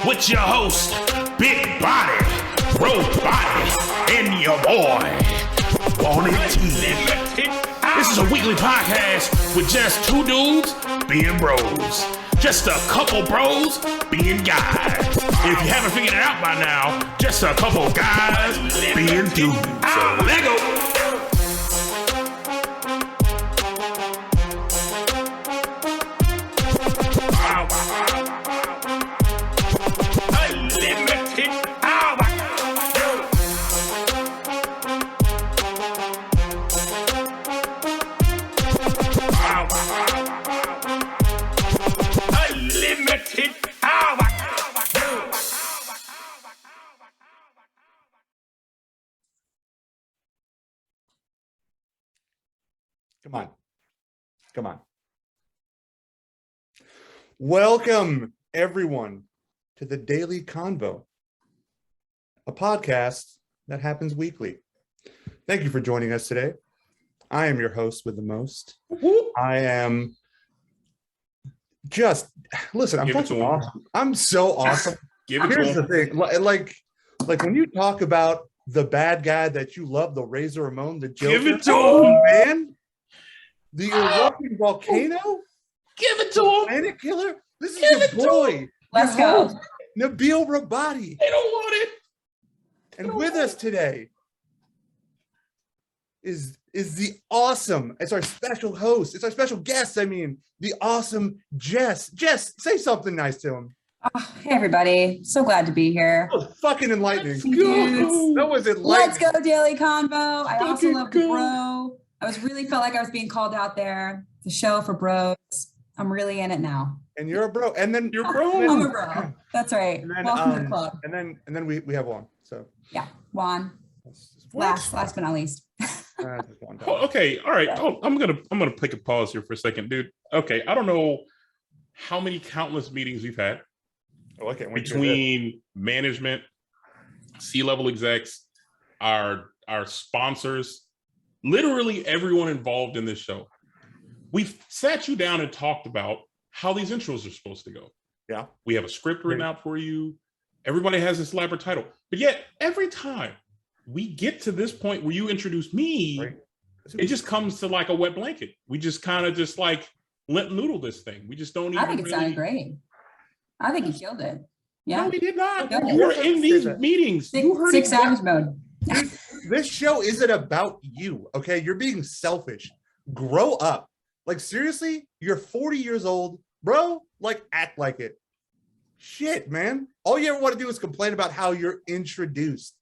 with your host, Big Body, Bro Body, and your boy, Wanted T. This is a weekly podcast with just two dudes being bros. Just a couple bros being guys. If you haven't figured it out by now, just a couple guys being dudes. So let go. Come on. Welcome, everyone, to the Daily Convo, a podcast that happens weekly. Thank you for joining us today. I am your host with the most. I am just, listen, I'm fucking awesome. I'm so awesome. Here's the thing, like when you talk about the bad guy that you love, the Razor Ramon, the Joker. Give it to him, man. The erupting volcano? Give it to him. Planet killer? This is your boy. Let's go. Nabil Rabadi. They don't want it. And with us today is the awesome, it's our special host, it's our special guest, the awesome Jess. Jess, say something nice to him. Oh, hey, everybody. So glad to be here. That was fucking enlightening. That was enlightening. Let's go, Daily Convo. I also love the bro. I really felt like I was being called out there. The show for bros. I'm really in it now. And you're a bro. And then you're a bro. I'm a bro. That's right. Then, welcome to the club. And then we have Juan. So yeah, Juan. Last but not least. Okay, all right. I'm gonna take a pause here for a second, dude. Okay, I don't know how many countless meetings we've had between management, C-level execs, our sponsors. Literally everyone involved in this show. We've sat you down and talked about how these intros are supposed to go. Yeah. We have a script written out for you. Everybody has this elaborate title. But yet, every time we get to this point where you introduce me, it just comes to like a wet blanket. We just kind of just like limp noodle this thing. We just don't even I think it sounded great. I think you killed it. Yeah. No, we did not. You were in these meetings. Six Savage mode. This show isn't about you, okay? You're being selfish. Grow up. Like, seriously, you're 40 years old, bro. Like, act like it. Shit, man. All you ever want to do is complain about how you're introduced.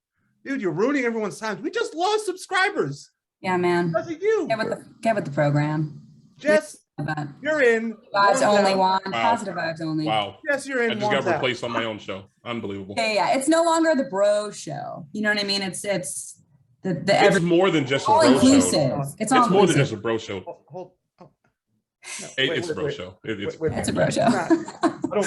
Dude, you're ruining everyone's time. We just lost subscribers. Yeah, man. Because of you. Get with the program. Jess, you're in. Vibes only, Juan. Wow. Positive vibes only. Wow. Yes, you're in. I just got replaced on my own show. Unbelievable. Yeah. It's no longer the bro show. You know what I mean? It's it's more than just a bro inclusive. show. It's more than just a bro show. It's a bro show. It's a bro show.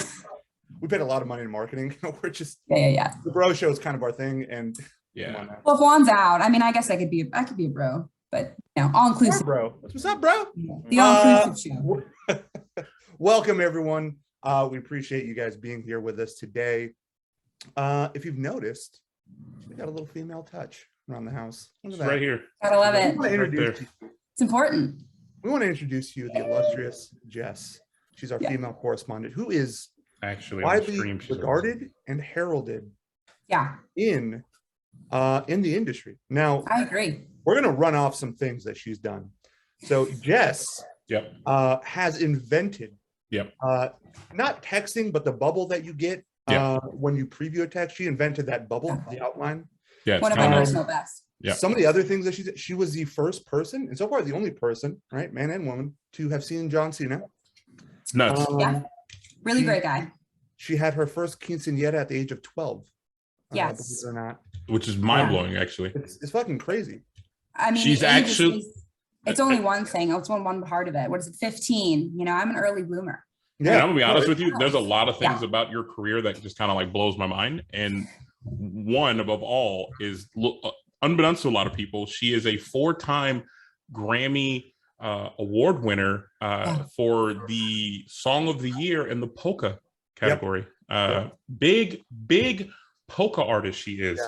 We paid a lot of money in marketing. We're just yeah. The bro show is kind of our thing, and yeah. Well, if Juan's out, I guess I could be a bro, but all inclusive. Bro, what's up, bro? Yeah. The all inclusive show. Welcome, everyone. We appreciate you guys being here with us today. If you've noticed, we got a little female touch around the house. Look at that. Right here. Gotta love it. It's important. We want to introduce you the illustrious Jess. She's our female correspondent who is actually widely regarded and heralded in the industry. Now, I agree. We're going to run off some things that she's done. So Jess has invented not texting, but the bubble that you get when you preview a text. She invented that bubble, the outline. Yeah, one of my personal best. Yeah. Some of the other things that she was the first person, and so far the only person, right, man and woman, to have seen John Cena. It's nuts. Really great guy. She had her first quinceañera at the age of 12. Yes. Believe it or not. Which is mind-blowing, actually. It's fucking crazy. She's actually... It's only one thing. It's one part of it. What is it, 15? I'm an early bloomer. Yeah, I'm going to be honest with you. There's a lot of things about your career that just kind of like blows my mind. And one above all is, unbeknownst to a lot of people, she is a 4-time Grammy award winner for the Song of the Year in the polka category. Big polka artist she is.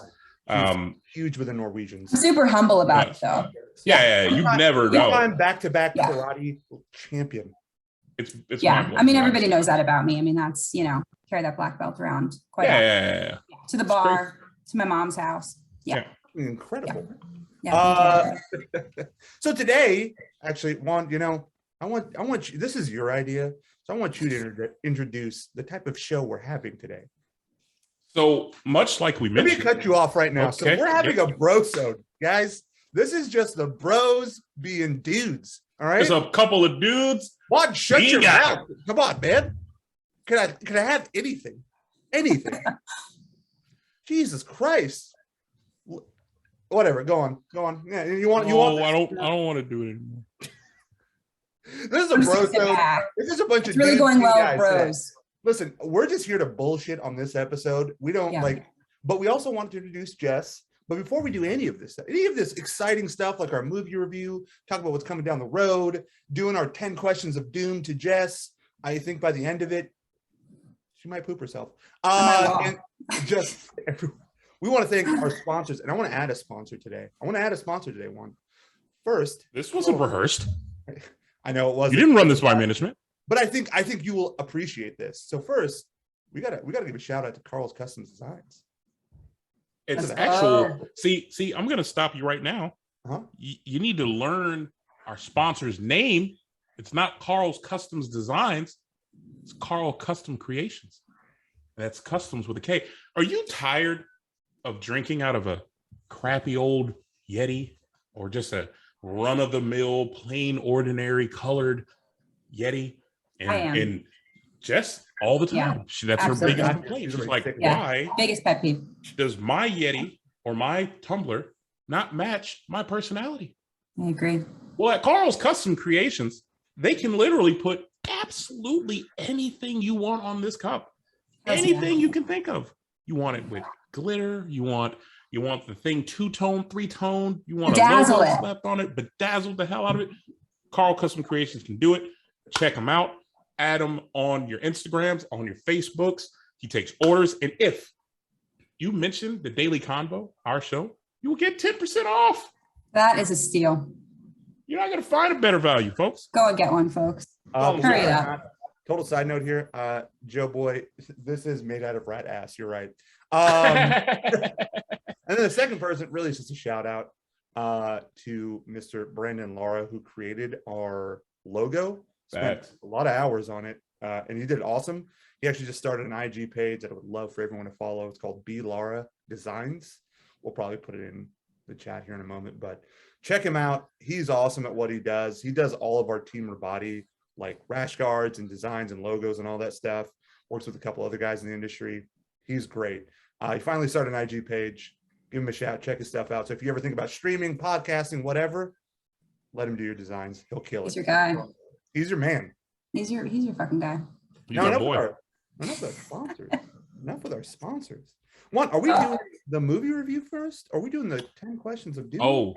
She's huge with the Norwegians. I'm super humble about it though. Yeah, you've never know. I'm back-to-back karate champion. It's yeah. I mean, everybody knows that about me. I mean, that's, you know, carry that black belt around quite often. To the bar, to my mom's house. Yeah. Incredible. Yeah. So today, actually, Juan, you know, I want you, this is your idea. So I want you to introduce the type of show we're having today. So much like we mentioned. Let me cut you off right now. Okay. So we're having a brosode, guys. This is just the bros being dudes. All right. There's a couple of dudes. Juan, shut your mouth. Come on, man. Can I have anything? Anything. Jesus Christ. Whatever. Go on. Yeah, you want I don't want to do it anymore. This is a brosode. This is a bunch of really dudes going well, guys bros. Listen, we're just here to bullshit on this episode. We don't but we also want to introduce Jess. But before we do any of this exciting stuff, like our movie review, talk about what's coming down the road, doing our 10 questions of doom to Jess, I think by the end of it, she might poop herself. And just we want to thank our sponsors, and I want to add a sponsor today. One. First, this wasn't rehearsed. I know it wasn't. You didn't run this by management. But I think you will appreciate this. So first, we gotta give a shout out to Carl's Custom Designs. It's actual. See, I'm gonna stop you right now. You need to learn our sponsor's name. It's not Carl's Customs Designs. It's Carl Custom Creations. That's customs with a K. Are you tired of drinking out of a crappy old Yeti or just a run-of-the-mill, plain, ordinary colored Yeti? And just all the time. That's her biggest complaint. She's like, why? Biggest pet peeve. Does my Yeti or my tumbler not match my personality? I agree. Well, at Carl's Custom Creations, they can literally put absolutely anything you want on this cup. Anything you can think of. You want it with glitter. You want the thing 2-tone, 3-tone. You want a logo slapped on it, bedazzle the hell out of it. Carl Custom Creations can do it. Check them out. Add him on your Instagrams, on your Facebooks. He takes orders. And if you mention the Daily Convo, our show, you will get 10% off. That is a steal. You're not going to find a better value, folks. Go and get one, folks. Hurry it up. Total side note here. Joe Boy, this is made out of rat ass. You're right. And then the second person really is just a shout out to Mr. Brandon Lara, who created our logo. Spent a lot of hours on it, and he did awesome. He actually just started an IG page that I would love for everyone to follow. It's called B Lara Designs. We'll probably put it in the chat here in a moment, but check him out. He's awesome at what he does. He does all of our Team Body, like rash guards and designs and logos and all that stuff. Works with a couple other guys in the industry. He's great. He finally started an IG page. Give him a shout. Check his stuff out. So if you ever think about streaming, podcasting, whatever, let him do your designs. He'll kill it. He's your guy. He's your man. He's your fucking guy. Enough with our sponsors. One, are we doing the movie review first? Or are we doing the 10 questions of doom?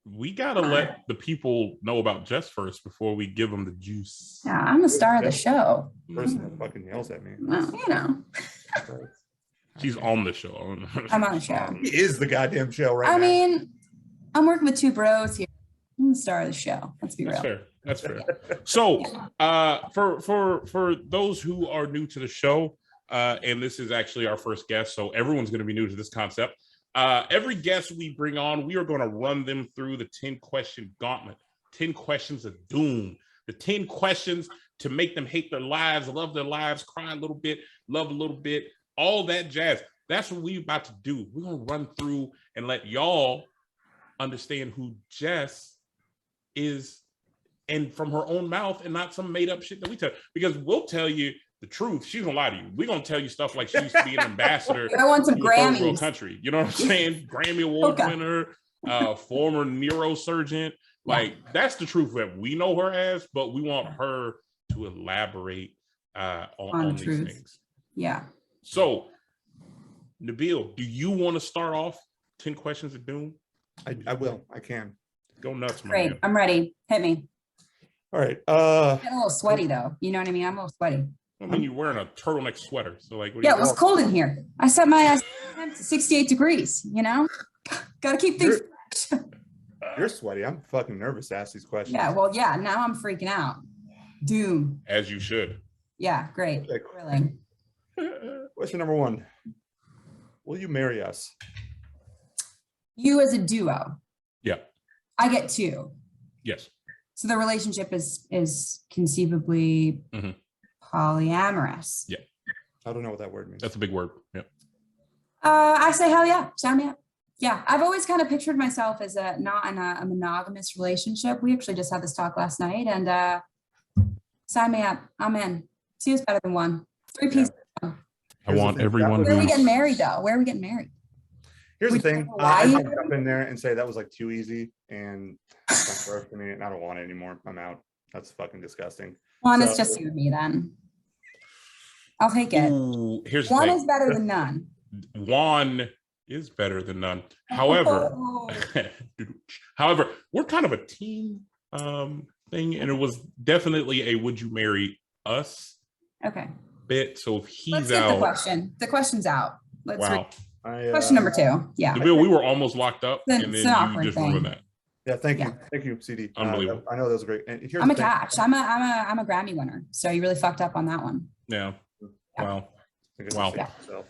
We gotta let the people know about Jess first before we give them the juice. Yeah, I'm the star of the show. Person that fucking yells at me. Well, you know. She's on the show. I'm on the show. He is the goddamn show right now. I mean, I'm working with two bros here. I'm the star of the show. Let's be real. That's fair. So, for those who are new to the show, and this is actually our first guest, so everyone's going to be new to this concept. Every guest we bring on, we are going to run them through the 10-question gauntlet, 10 questions of doom, the 10 questions to make them hate their lives, love their lives, cry a little bit, love a little bit, all that jazz. That's what we're about to do. We're going to run through and let y'all understand who Jess is, and from her own mouth, and not some made up shit that we tell. Because we'll tell you the truth. She's gonna lie to you. We're gonna tell you stuff like she used to be an ambassador. I want some to Grammys. a third world country. You know what I'm saying? Grammy Award winner, former neurosurgeon. Like that's the truth that we know her as, but we want her to elaborate on these things. Yeah. So, Nabil, do you want to start off 10 questions of doom? I will. I can. Go nuts, man. Great. I'm ready. Hit me. All right. I'm a little sweaty though. You know what I mean? I'm a little sweaty. I mean, you're wearing a turtleneck sweater, so like, Yeah, it was cold in here. I set my 68 degrees, you know? Gotta keep things. You're sweaty. I'm fucking nervous to ask these questions. Yeah, well, yeah, now I'm freaking out. Doom. as you should. Yeah, great. Okay. Thrilling. Question number 1. Will you marry us? You as a duo. Yeah. I get 2. Yes. So the relationship is conceivably Mhm. polyamorous. Yeah. I don't know what that word means. That's a big word. Yeah. I say hell yeah, sign me up. Yeah, I've always kind of pictured myself as not in a monogamous relationship. We actually just had this talk last night, and sign me up. I'm in. 2 is better than 1. 3 pieces. I want everyone. Where are we getting married though? Where are we getting married? Here's the Would you thing. know I why? can jump in there and say that was like too easy and it's not worth for me, and I don't want it anymore. I'm out. That's fucking disgusting. One So- is just you and me then. I'll take it. Ooh, here's the 1 thing. is better than none. One is better than none. However, Oh. however, we're kind of a team thing, and it was definitely a "Would you marry us?" Okay. bit. So if Let's he's get the out, question. The question's out. Let's wow. question number 2. Yeah. Bill, we were almost locked up, It's and an then you awkward just thing. ruined that. Yeah, thank you. Yeah. Thank you, CD. Unbelievable. I know that was great. And here's I'm the a thing. catch. I'm a Grammy winner. So you really fucked up on that one. Yeah. Yeah. Wow. I guess Wow. I'll say Yeah. myself.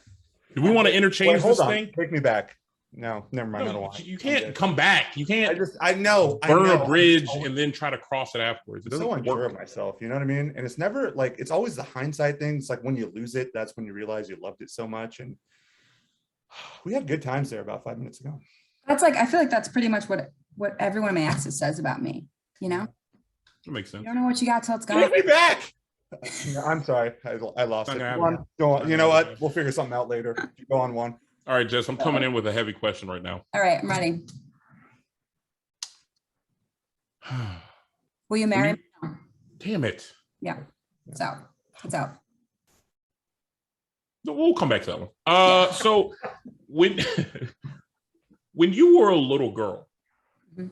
Do we want to Wait, interchange hold this on. thing? Take me back. No, never mind. I don't No, want. you I'm can't good. come back. You can't I know. burn I know. a bridge I'm so- and then try to cross it afterwards. It I'm so doesn't unsure work. of myself, you know what I mean? And it's never like, it's always the hindsight thing. It's like when you lose it, that's when you realize you loved it so much. And we had good times there about 5 minutes ago. That's like, I feel like that's pretty much what every one of my exes says about me. You know, That makes you sense. don't know what you got till it's Take gone. me back. I'm sorry. I lost Not it. gonna Go happen. on. Go on. Not You know gonna what? happen. We'll figure something out later. Go on one. All right, Jess, I'm coming in with a heavy question right now. All right, I'm ready. Will you marry me? Damn it. Yeah. It's out. It's out. No, we'll come back to that one. Yeah. So when when you were a little girl, Mhm.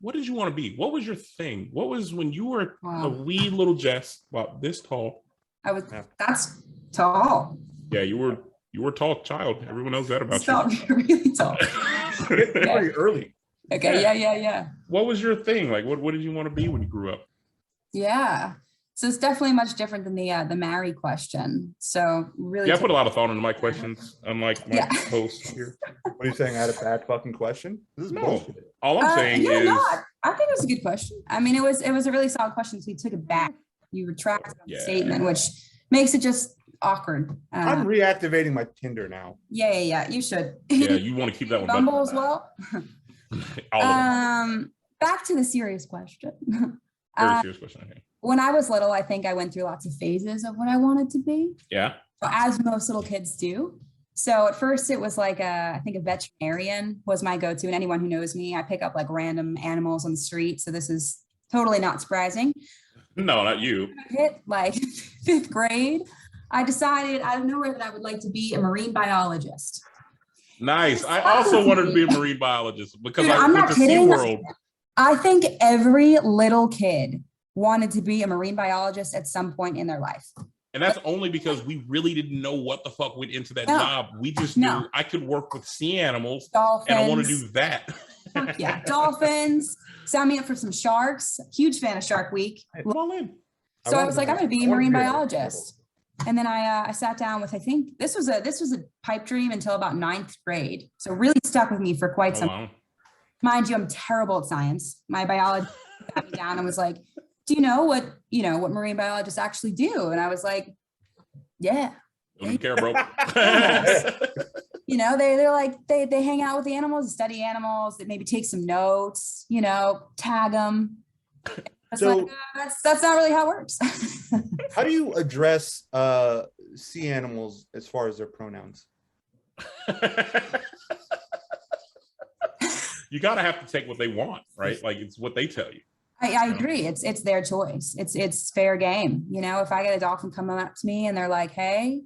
what did you want to be? What was your thing? What was when you were a Wow. wee little Jess, about this tall? I was. Yeah. That's tall. Yeah, you were a tall child. Everyone knows that about It's tall. Really tall. you. Pretty early. Okay. Yeah. What was your thing? Like, what did you want to be when you grew up? Yeah. So it's definitely much different than the marry question. So really. Yeah, I put a lot of thought into my questions, unlike my Yeah. host here. What are you saying? I had a bad fucking question? This is No. bullshit. All I'm saying no, is, no, I think it was a good question. I mean, it was a really solid question. So you took it back. You retracted the Yeah. statement, which makes it just awkward. I'm reactivating my Tinder now. Yeah. You should. yeah, you want to keep that one. Bumble as well. All of them. Back to the serious question. Very serious question. I think. When I was little, I think I went through lots of phases of what I wanted to be, Yeah. as most little kids do. So at first it was like I think a veterinarian was my go-to. And anyone who knows me, I pick up like random animals on the street. So this is totally not surprising. No, not you. Hit like 5th grade, I decided out of nowhere that I would like to be a marine biologist. Nice. I also wanted to be a marine biologist because Dude, I I'm went not to kidding. SeaWorld. I think every little kid wanted to be a marine biologist at some point in their life. And that's only because we really didn't know what the fuck went into that No. job. We just No. knew I could work with sea animals Dolphins. and I want to do that. Fuck yeah, dolphins. Sign me up for some sharks. Huge fan of Shark Week. Come on in. So I was like, I'm going to be a marine biologist. biologist. And then I sat down with, I think this was a pipe dream until about 9th grade. So really stuck with me for quite Oh, some. wow. Mind you, I'm terrible at science. My biology sat me down and was like, do you know what marine biologists actually do? And I was like, yeah. Don't care, bro. You know, they're like, they hang out with the animals, study animals, they maybe take some notes, tag them. So- That's not really how it works. How do you address sea animals as far as their pronouns? You gotta have to take what they want, right? Like it's what they tell you. I agree. It's their choice. It's fair game. If I get a dolphin coming up to me and they're like, hey,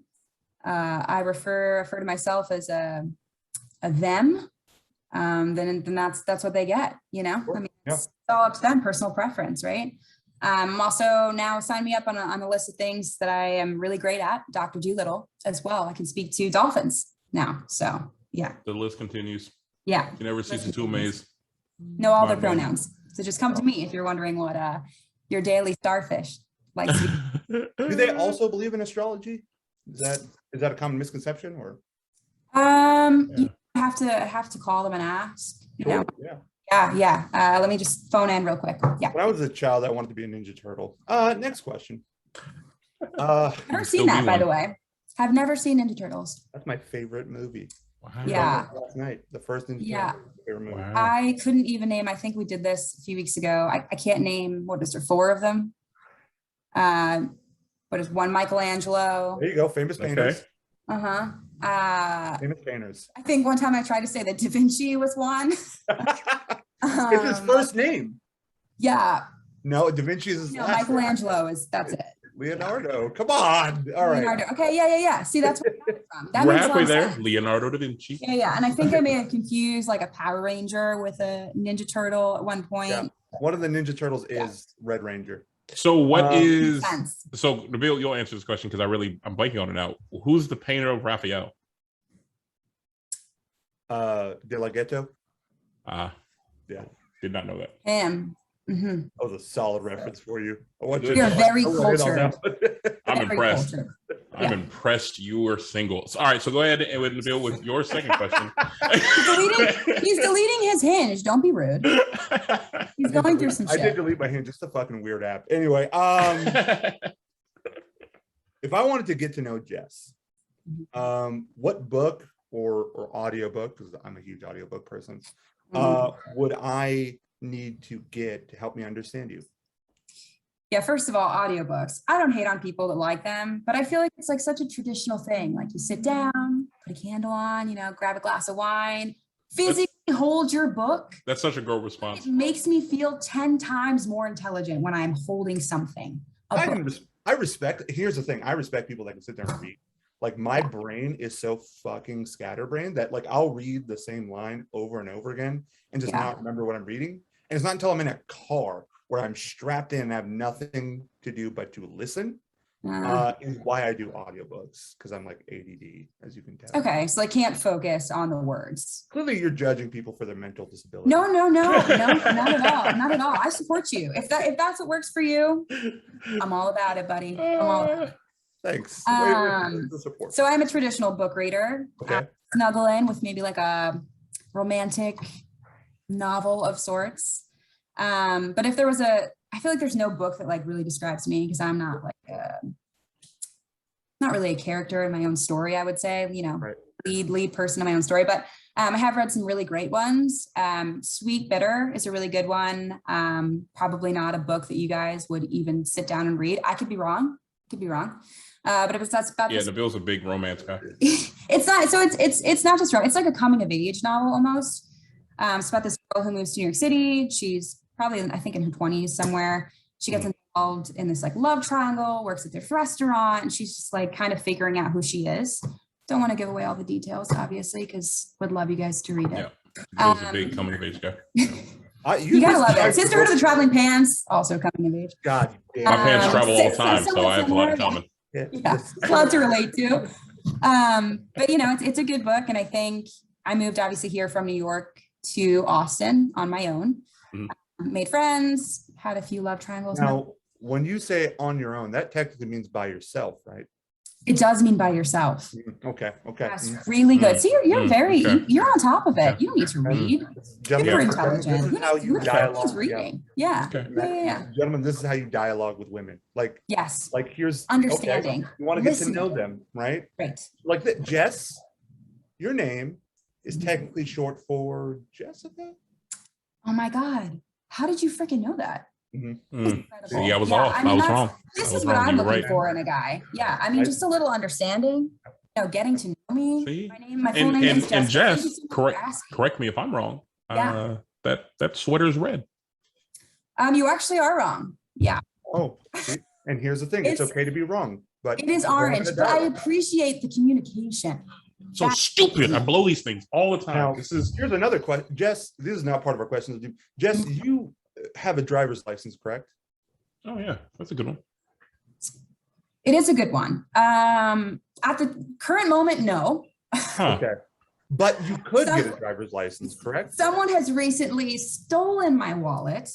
I refer to myself as a them, then that's what they get, I mean, Yeah. it's all up to them, personal preference, right? Also now sign me up on a list of things that I am really great at. Dr. Doolittle as well. I can speak to dolphins now. So yeah. The list continues. Yeah. You never cease to amaze. Know all their pronouns. So just come to me if you're wondering what your daily starfish likes to be. Do they also believe in astrology? Is that a common misconception or? You have to call them and ask. Sure, Yeah. Let me just phone in real quick. Yeah. When I was a child, I wanted to be a Ninja Turtle. Next question. I've never seen that, by the way. I've never seen Ninja Turtles. That's my favorite movie. Wow. Yeah. Last night, the first Ninja Yeah. Turtles favorite movie. Wow. I couldn't even name, I think we did this a few weeks ago. I can't name, what is there, 4 of them? What is one Michelangelo? There you go, famous painters. Uh-huh. Famous painters. I think one time I tried to say that Da Vinci was one. It's his first name. Yeah. No, Da Vinci is his No, last name. Michelangelo that's it. Leonardo. Come on. All right. Leonardo. Okay, yeah. See, that's where I got it from. That We're makes a lot halfway of there. sense. Leonardo da Vinci. Yeah. And I think I may have confused like a Power Ranger with a Ninja Turtle at one point. Yeah. One of the Ninja Turtles is Red Ranger. So what is Makes sense. so Nabil, you'll answer this question because I'm blanking on it now. Who's the painter of Raphael? De La Ghetto. Yeah. Did not know that. Him. Mm-hmm. That was a solid reference for you. I want you. You're very I'll let in on cultured. that one. I'm Very impressed. cultured. I'm impressed you are single. So, all right, so go ahead and with Nabil with your second question. He's deleting his Hinge. Don't be rude. He's going through some I did shit. delete my Hinge. Just a fucking weird app. Anyway, if I wanted to get to know Jess, what book or audiobook, because I'm a huge audiobook person, would I need to get to help me understand you? Yeah, first of all, audiobooks. I don't hate on people that like them, but I feel like it's like such a traditional thing. Like you sit down, put a candle on, grab a glass of wine, physically hold your book. That's such a girl response. It makes me feel 10 times more intelligent when I'm holding something. I respect, here's the thing. I respect people that can sit there and read. Like my brain is so fucking scatterbrained that like I'll read the same line over and over again and just not remember what I'm reading. And it's not until I'm in a car where I'm strapped in and have nothing to do but to listen is why I do audiobooks, because I'm like ADD, as you can tell. Okay, so I can't focus on the words. Clearly you're judging people for their mental disability. No, not at all. I support you. If that's what works for you, I'm all about it, buddy. I'm all about it. Thanks. The support. So I'm a traditional book reader. Okay. Snuggle in with maybe like a romantic novel of sorts. But if there was I feel like there's no book that like really describes me, because I'm not like not really a character in my own story, I would say, Right. lead person in my own story. But I have read some really great ones. Sweet Bitter is a really good one. Probably not a book that you guys would even sit down and read. I could be wrong. But that's about Nabil's a big romance guy. It's not, so it's not just it's like a coming of age novel almost. It's about this girl who moves to New York City. She's probably, I think, in her 20s somewhere. She gets involved in this like love triangle, works at this restaurant, and she's just like kind of figuring out who she is. Don't want to give away all the details, obviously, because would love you guys to read it. Yeah, Nabil's a big coming of age guy. You gotta love it. Sisterhood of the Traveling Pants, also coming of age. God damn. My pants travel all the time, so so I have a lot in common. Yeah, a lot to relate to. But it's a good book, and I think I moved obviously here from New York to Austin on my own. Made friends, had a few love triangles. Now, when you say on your own, that technically means by yourself, right? It does mean by yourself. Okay. That's really good. See, you're very okay. you're on top of it. You don't need to read. Gentlemen, You're this intelligent. is how you dialogue. Reading. Yeah. Okay. Yeah. Gentlemen, this is how you dialogue with women. Like Yes. here's Understanding. Okay, you want to get to Listening. know them, right? Great. Like that, Jess, your name is technically short for Jessica. Oh my God. How did you freaking know that? See, I was off. I was wrong. This I was is what wrong. I'm You were looking right. for in a guy. Yeah. I mean, just a little understanding, getting to know me. See? My full name is Jessica. And Jess, Thank you so much for asking. correct me if I'm wrong. Yeah. That sweater is red. You actually are wrong. Yeah. Oh, see? And here's the thing: it's It's- okay to be wrong, but It is orange, but I appreciate the communication. So stupid. I blow these things all the time. Now, Here's here's another question, Jess. This is not part of our questions. Jess, you have a driver's license, correct? Oh yeah, that's a good one. It is a good one. At the current moment, no. Huh. Okay. But you could get a driver's license, correct? Someone has recently stolen my wallet.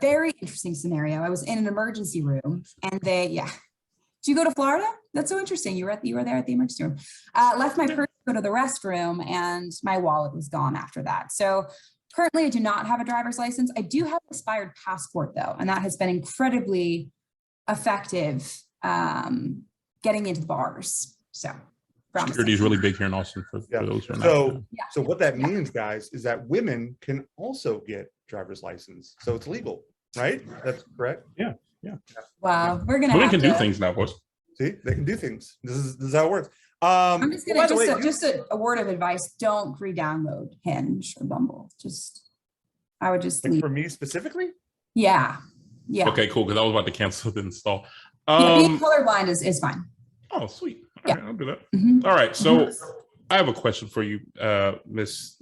Very interesting scenario. I was in an emergency room and did you go to Florida? That's so interesting. You were there at the emergency room. Left my purse to go to the restroom and my wallet was gone after that. So currently I do not have a driver's license. I do have an expired passport though, and that has been incredibly effective getting into the bars. So security is really big here in Austin for those who are not. So what that means, guys, is that women can also get driver's license. So it's legal, right? That's correct. Yeah. Wow, we're gonna. Women can do things now, boys. See, they can do things. This is how it works. I'm just gonna just a word of advice: don't re-download Hinge or Bumble. I would just leave. For me specifically. Yeah. Okay, cool. Because I was about to cancel the install. Being colorblind is fine. Oh, sweet. All Yeah. right, I'll do that. Mhm. All right. So I have a question for you, Miss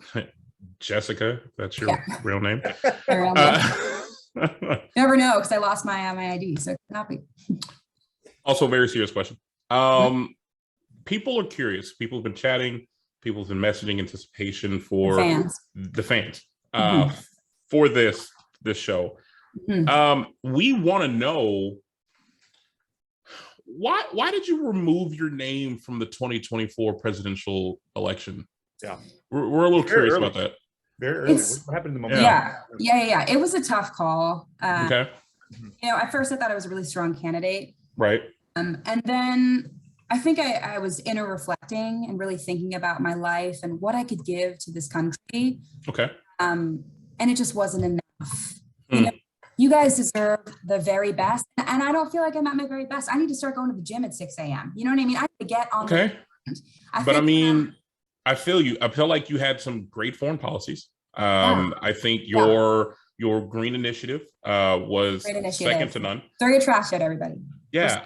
Jessica. That's your real name. Never know because I lost my ID, so it cannot be. Also, a very serious question. People are curious. People have been chatting. People have been messaging anticipation for the fans for this show. We want to know why did you remove your name from the 2024 presidential election? Yeah, we're a little curious about that. Very early. What happened in the moment? Yeah. It was a tough call. Okay. At first I thought I was a really strong candidate. Right. And then I think I was inner reflecting and really thinking about my life and what I could give to this country. Okay. And it just wasn't enough. You guys deserve the very best. And I don't feel like I'm at my very best. I need to start going to the gym at 6 a.m. You know what I mean? I need to get on. Okay. I feel you. I feel like you had some great foreign policies. I think your green initiative was second to none. Throw your trash at everybody. Yeah.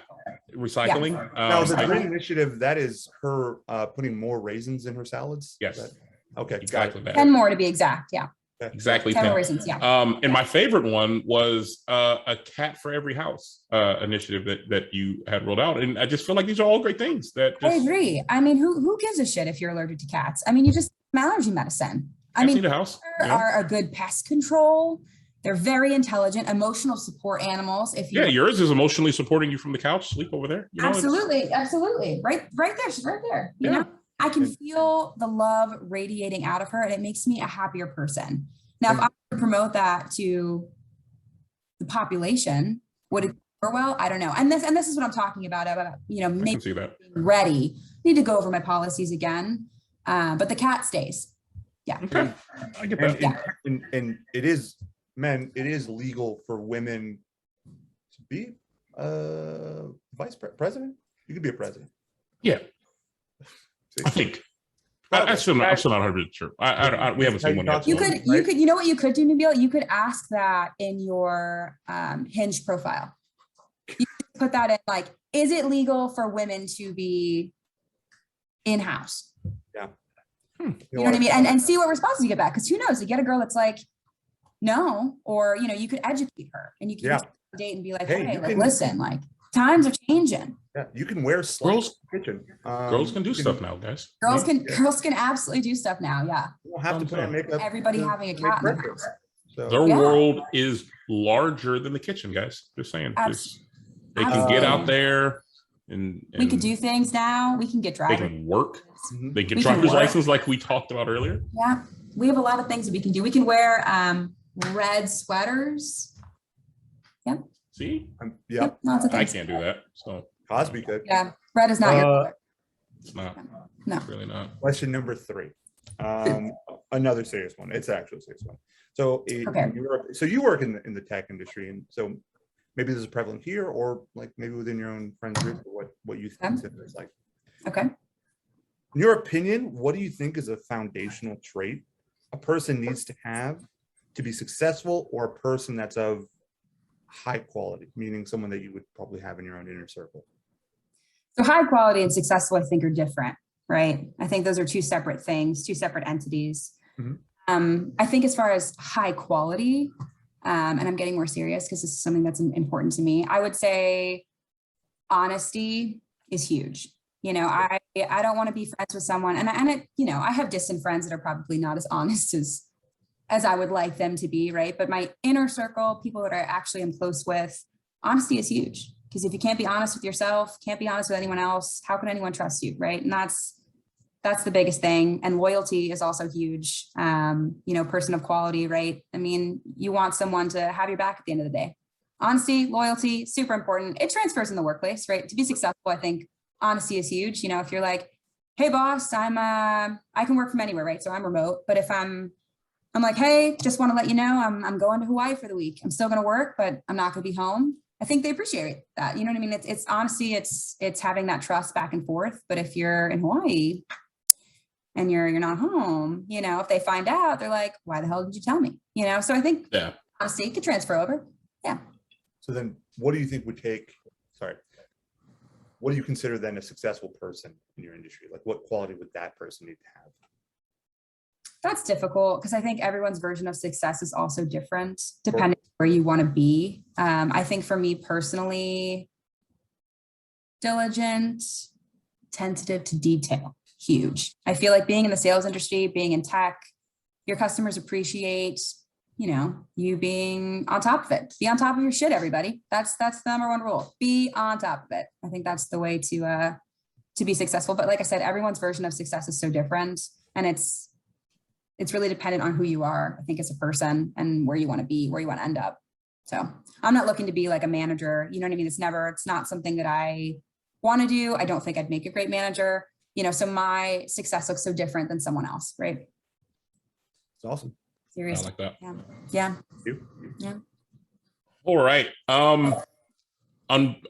Recycling. Now, the green initiative, that is her putting more raisins in her salads? Yes. Okay. Exactly. 10 more to be exact. Yeah. Exactly. 10 more raisins. Yeah. And my favorite one was a cat for every house initiative that you had rolled out. And I just feel like these are all great things I agree. I mean, who gives a shit if you're allergic to cats? I mean, you just allergy medicine. I mean, the house are a good pest control. They're very intelligent, emotional support animals. If you yours is emotionally supporting you from the couch. Sleep over there. Absolutely. Right there. She's right there. You know, I can feel the love radiating out of her, and it makes me a happier person. Now, if I were to promote that to the population, would it go well? I don't know. And this is what I'm talking about maybe being ready. I need to go over my policies again, but the cat stays. Yeah. Okay. I get that. And it is, men, it is legal for women to be vice president. You could be a president. Yeah. I think. I'm still not 100% sure. We haven't seen one yet. You could, you know what you could do, Nabil? You could ask that in your Hinge profile. You could put that in, like, is it legal for women to be in-house? Yeah. You know what I mean? And see what responses you get back. Because who knows? You get a girl that's like, no, or you could educate her and you can date and be like, hey, listen, like, times are changing. Yeah, you can wear slacks in the kitchen. Girls can do stuff now, guys. Girls can absolutely do stuff now. Yeah. You don't have to put on makeup. Everybody having a cat in the house. So. Their world is larger than the kitchen, guys. Just saying. They can get out there and we could do things now. We can get driver's. They can work. They can driver's license like we talked about earlier. Yeah. We have a lot of things that we can do. We can wear red sweaters. Yep. See? Yep. I can't do that. So Cosby could. Yeah. Red is not your color. It's not. No. It's really not. Question number 3. Another serious one. It's actually a serious one. So you work in the tech industry, and so maybe this is prevalent here, or like maybe within your own friends group, or what you consider is like. Okay. In your opinion, what do you think is a foundational trait a person needs to have to be successful, or a person that's of high quality, meaning someone that you would probably have in your own inner circle? So high quality and successful, I think, are different, right? I think those are two separate things, two separate entities. I think as far as high quality, And I'm getting more serious because this is something that's important to me. I would say honesty is huge. You know, I don't want to be friends with someone, and it, you know, I have distant friends that are probably not as honest as I would like them to be, right? But my inner circle, people that I actually am close with, honesty is huge. Because if you can't be honest with yourself, can't be honest with anyone else, how can anyone trust you, right? And that's the biggest thing. And loyalty is also huge. You know, person of quality, right? I mean, you want someone to have your back at the end of the day. Honesty, loyalty, super important. It transfers in the workplace, right? To be successful, I think honesty is huge. You know, if you're like, hey boss, I can work from anywhere, right? So I'm remote, but if I'm like, hey, just want to let you know, I'm going to Hawaii for the week. I'm still going to work, but I'm not going to be home. I think they appreciate that. You know what I mean? It's honesty, it's having that trust back and forth. But if you're in Hawaii and you're not home, you know, if they find out, they're like, why the hell did you tell me? You know, so I think honesty could transfer over. Yeah. So then what do you think would take, what do you consider then a successful person in your industry? Like what quality would that person need to have? That's difficult because I think everyone's version of success is also different depending on where you want to be. I think for me personally, diligent, attentive to detail, huge. I feel like being in the sales industry, being in tech, your customers appreciate, you know, you being on top of it. Be on top of your shit, everybody. That's the number one rule. Be on top of it. I think that's the way to be successful. But like I said, everyone's version of success is so different, and it's really dependent on who you are, I think, as a person and where you want to be, where you want to end up. So I'm not looking to be like a manager. You know what I mean? It's not something that I want to do. I don't think I'd make a great manager, you know, so my success looks so different than someone else. Right. It's awesome. Seriously. I like that. Yeah. Yeah. All right.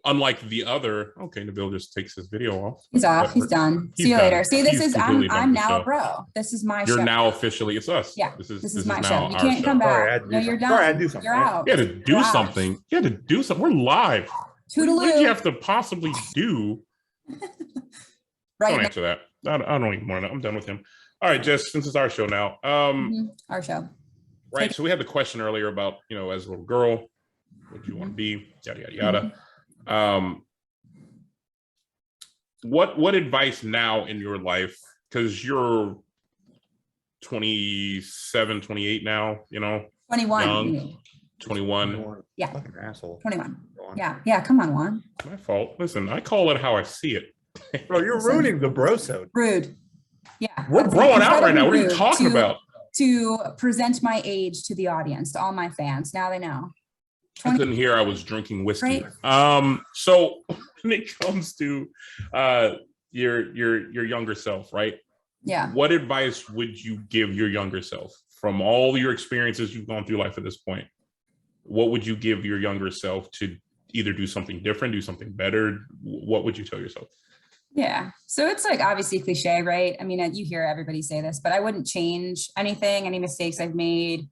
Unlike the other, okay, Nabil just takes his video off. He's off. He's done. See you later. See, this is I'm now a bro. This is my show. You're now officially, it's us. Yeah. This is my now show. You our can't show. come back. Sorry, No, you're done. Sorry, I had to do something. You're out. You had to do something. You had to do something. We're live. Toodaloo. What did you have to possibly do? Right. Don't answer that. I don't even want to know. I'm done with him. All right, Jess, since it's our show now. Our show. Right. So we had the question earlier about, you know, as a little girl, what do you want to be? Yada, yada, yada. What advice now in your life, because you're 27, 28 now, you know? 21. Young, 21. Yeah. Fucking asshole. 21. Yeah. Come on, Juan. My fault. Listen, I call it how I see it. Bro, you're ruining the brosode. Rude. Yeah. We're growing out right now. What are you talking about? To present my age to the audience, to all my fans. Now they know. I couldn't hear I was drinking whiskey. Right. So when it comes to your younger self, right? Yeah. What advice would you give your younger self from all your experiences you've gone through life at this point? What would you give your younger self to either do something different, do something better? What would you tell yourself? Yeah. So it's like obviously cliche, right? I mean, you hear everybody say this, but I wouldn't change anything, any mistakes I've made,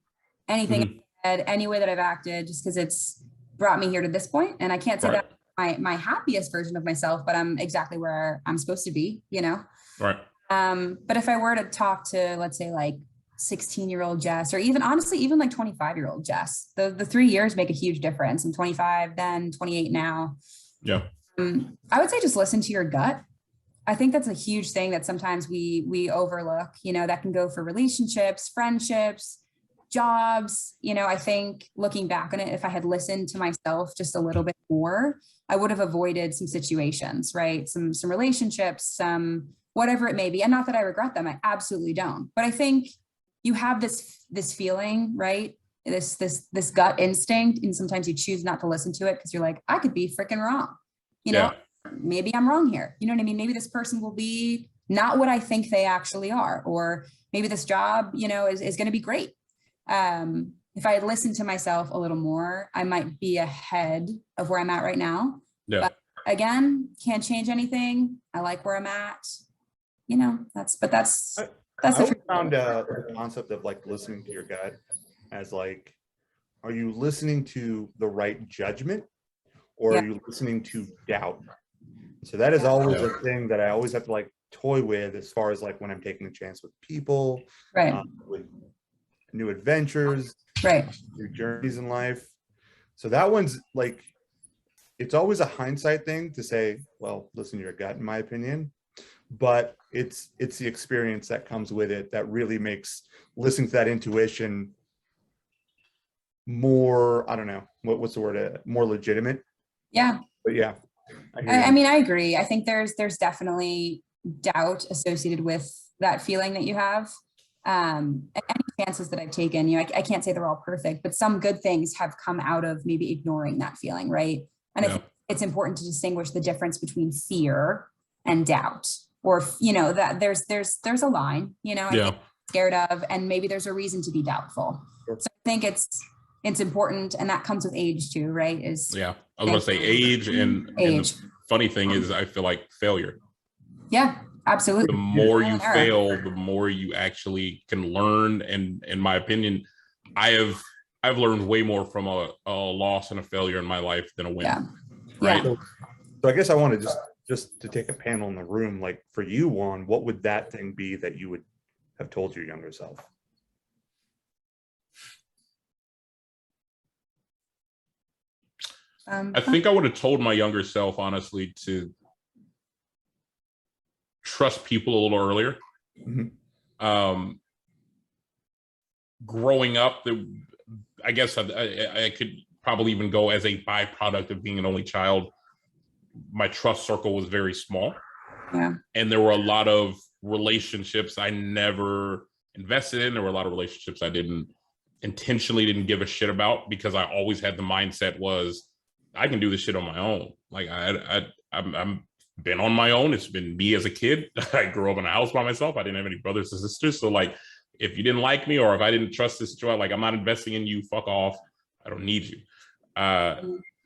anything I've said, any way that I've acted, just because it's brought me here to this point. And I can't say that my happiest version of myself, but I'm exactly where I'm supposed to be, you know? Right. But if I were to talk to, let's say, like 16-year-old Jess, or even honestly, even like 25-year-old Jess, the 3 years make a huge difference. I'm 25, then 28 now. Yeah. I would say just listen to your gut. I think that's a huge thing that sometimes we overlook, you know, that can go for relationships, friendships, jobs. You know, I think looking back on it, if I had listened to myself just a little bit more, I would have avoided some situations, right? Some relationships, some whatever it may be. And not that I regret them. I absolutely don't. But I think you have this feeling, right? This gut instinct. And sometimes you choose not to listen to it because you're like, I could be freaking wrong. You know, maybe I'm wrong here. You know what I mean? Maybe this person will be not what I think they actually are, or maybe this job, you know, is going to be great. If I had listened to myself a little more, I might be ahead of where I'm at right now. Yeah. But again, can't change anything. I like where I'm at. You know, that's I found the concept of like listening to your gut as like, are you listening to the right judgment, or are you listening to doubt? So that is always a thing that I always have to like toy with, as far as like when I'm taking a chance with people, right, with new adventures. Right. your journeys in life. So that one's like, it's always a hindsight thing to say, well, listen to your gut, in my opinion, but it's the experience that comes with it that really makes listening to that intuition more, I don't know, what's the word, more legitimate. Yeah. But yeah, I mean, I agree. I think there's definitely doubt associated with that feeling that you have. Any chances that I've taken, you know, I can't say they're all perfect, but some good things have come out of maybe ignoring that feeling, right? And I think it's important to distinguish the difference between fear and doubt, or, you know, that there's a line, you know, I think scared of, and maybe there's a reason to be doubtful. Sure. So I think it's important, and that comes with age too, right? I was gonna say age, and the funny thing is, I feel like failure. Yeah, absolutely. The more you fail, the more you actually can learn. And in my opinion, I've learned way more from a loss and a failure in my life than a win. Yeah. Right. So I guess I want to just to take a panel in the room, like for you, Juan, what would that thing be that you would have told your younger self? I think I would have told my younger self, honestly, to trust people a little earlier. Mm-hmm. Growing up, I guess I could probably even go as a byproduct of being an only child. My trust circle was very small. Yeah. And there were a lot of relationships I never invested in. There were a lot of relationships I intentionally didn't give a shit about, because I always had the mindset was, I can do this shit on my own. Like I'm been on my own. It's been me as a kid. I grew up in a house by myself. I didn't have any brothers and sisters. So like, if you didn't like me, or if I didn't trust this situation, like, I'm not investing in you, fuck off. I don't need you.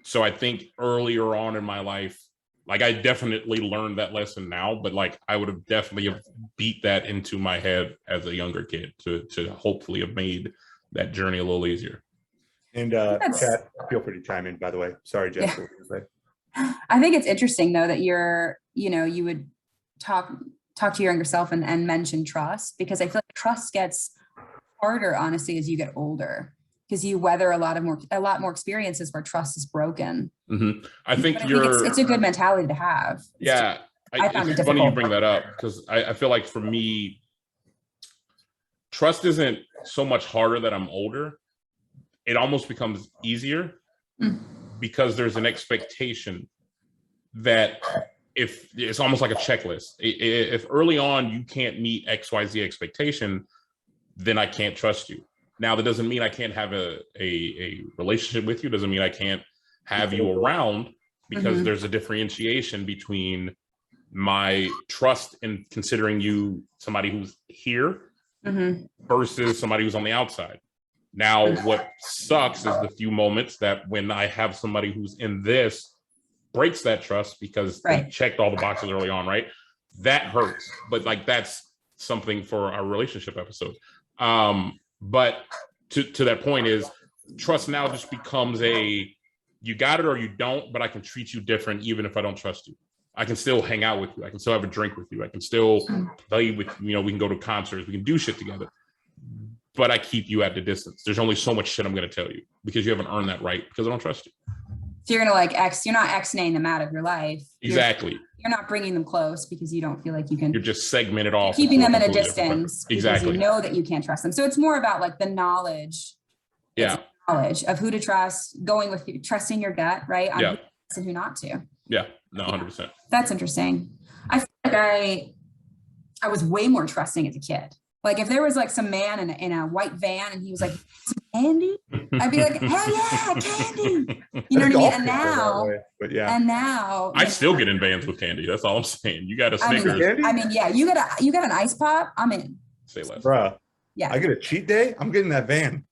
So I think earlier on in my life, like, I definitely learned that lesson now, but like, I would have definitely have beat that into my head as a younger kid to hopefully have made that journey a little easier. And chat, feel free to chime in, by the way. Sorry, Jess. Yeah. I think it's interesting though that you would talk to your younger self and mention trust, because I feel like trust gets harder, honestly, as you get older, because you weather a lot more experiences where trust is broken. Mm-hmm. I think it's a good mentality to have. It's funny you bring that up, because I feel like for me, trust isn't so much harder that I'm older. It almost becomes easier because there's an expectation that if it's almost like a checklist. If early on you can't meet XYZ expectation, then I can't trust you. Now, that doesn't mean I can't have a relationship with you. Doesn't mean I can't have you around, because there's a differentiation between my trust in considering you somebody who's here versus somebody who's on the outside. Now, what sucks is the few moments that when I have somebody who's in this breaks that trust because they checked all the boxes early on, right? That hurts. But like, that's something for our relationship episode. But to that point is, trust now just becomes you got it or you don't, but I can treat you different even if I don't trust you. I can still hang out with you. I can still have a drink with you. I can still play with, we can go to concerts. We can do shit together. But I keep you at the distance. There's only so much shit I'm going to tell you because you haven't earned that right, because I don't trust you. So you're going to you're not X-naying them out of your life. Exactly. You're not bringing them close because you don't feel like you can. You're just segmented off. Keeping them at a distance. Exactly. You know that you can't trust them. So it's more about like the knowledge. Yeah. Knowledge of who to trust, going with you, trusting your gut, right? On who and who not to. Yeah. No, 100%. That's interesting. I feel like I was way more trusting as a kid. Like if there was like some man in a white van and he was like, candy, I'd be like, hell yeah, candy. You know what I mean? And now, I still get in vans with candy. That's all I'm saying. You got a Snickers. I mean, yeah, you got an ice pop. I'm in. Say less, bruh. Yeah, I get a cheat day. I'm getting that van.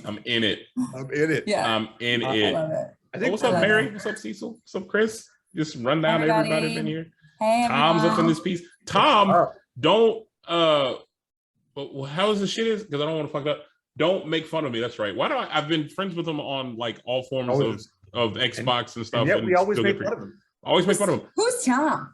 I'm in it. I'm in it. Yeah, I'm in it. I love it. What's up, Mary? What's up, Cecil? What's up, Chris? Just run down everybody in here. Hey, Tom's up in this piece. Tom, don't. How is the shit is? Because I don't want to fuck it up. Don't make fun of me. That's right. Why do I've been friends with him on like all forms of Xbox and stuff. And yet we always make fun of him. Always make fun of him. Who's Tom?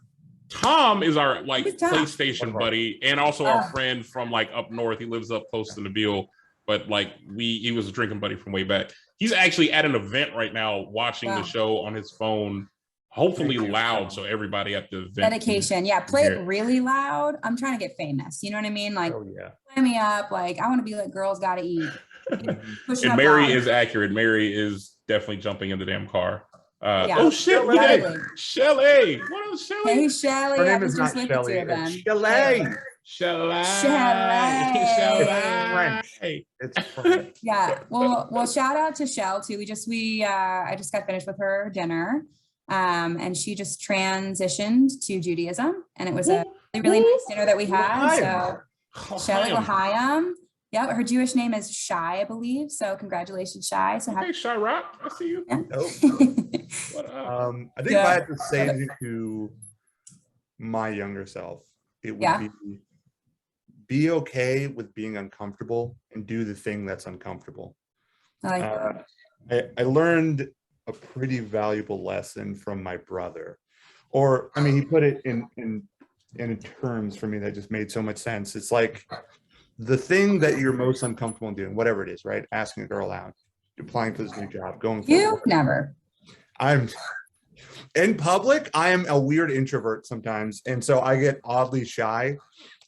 Tom is our like PlayStation buddy, and also our friend from like up north. He lives up close to Nabil. but like he was a drinking buddy from way back. He's actually at an event right now watching the show on his phone, hopefully loud, so everybody at the event. Dedication. Yeah, play it really loud. I'm trying to get famous. You know what I mean? Like, play me up. Like, I want to be like, girls gotta eat. And Mary is accurate. Mary is definitely jumping in the damn car. Oh shit! Shelly. What else, Shelly? Hey, Shelly. Her name is not Shelly. Shelly. It's French. Yeah. Well, shout out to Shell too. I just got finished with her dinner. And she just transitioned to Judaism, and it was a really nice dinner that we had. So Shelly L'Chaim. Yeah, her Jewish name is Shai, I believe. So congratulations, Shai. So hey, Shai Rock, I see you. Yeah. What up? I think if I had to say anything to my younger self, it would be okay with being uncomfortable and do the thing that's uncomfortable. I learned a pretty valuable lesson from my brother, or I mean, he put it in terms for me that just made so much sense. It's like, the thing that you're most uncomfortable in doing, whatever it is, right? Asking a girl out, applying for this new job, going for you never. I'm in public. I am a weird introvert sometimes, and so I get oddly shy.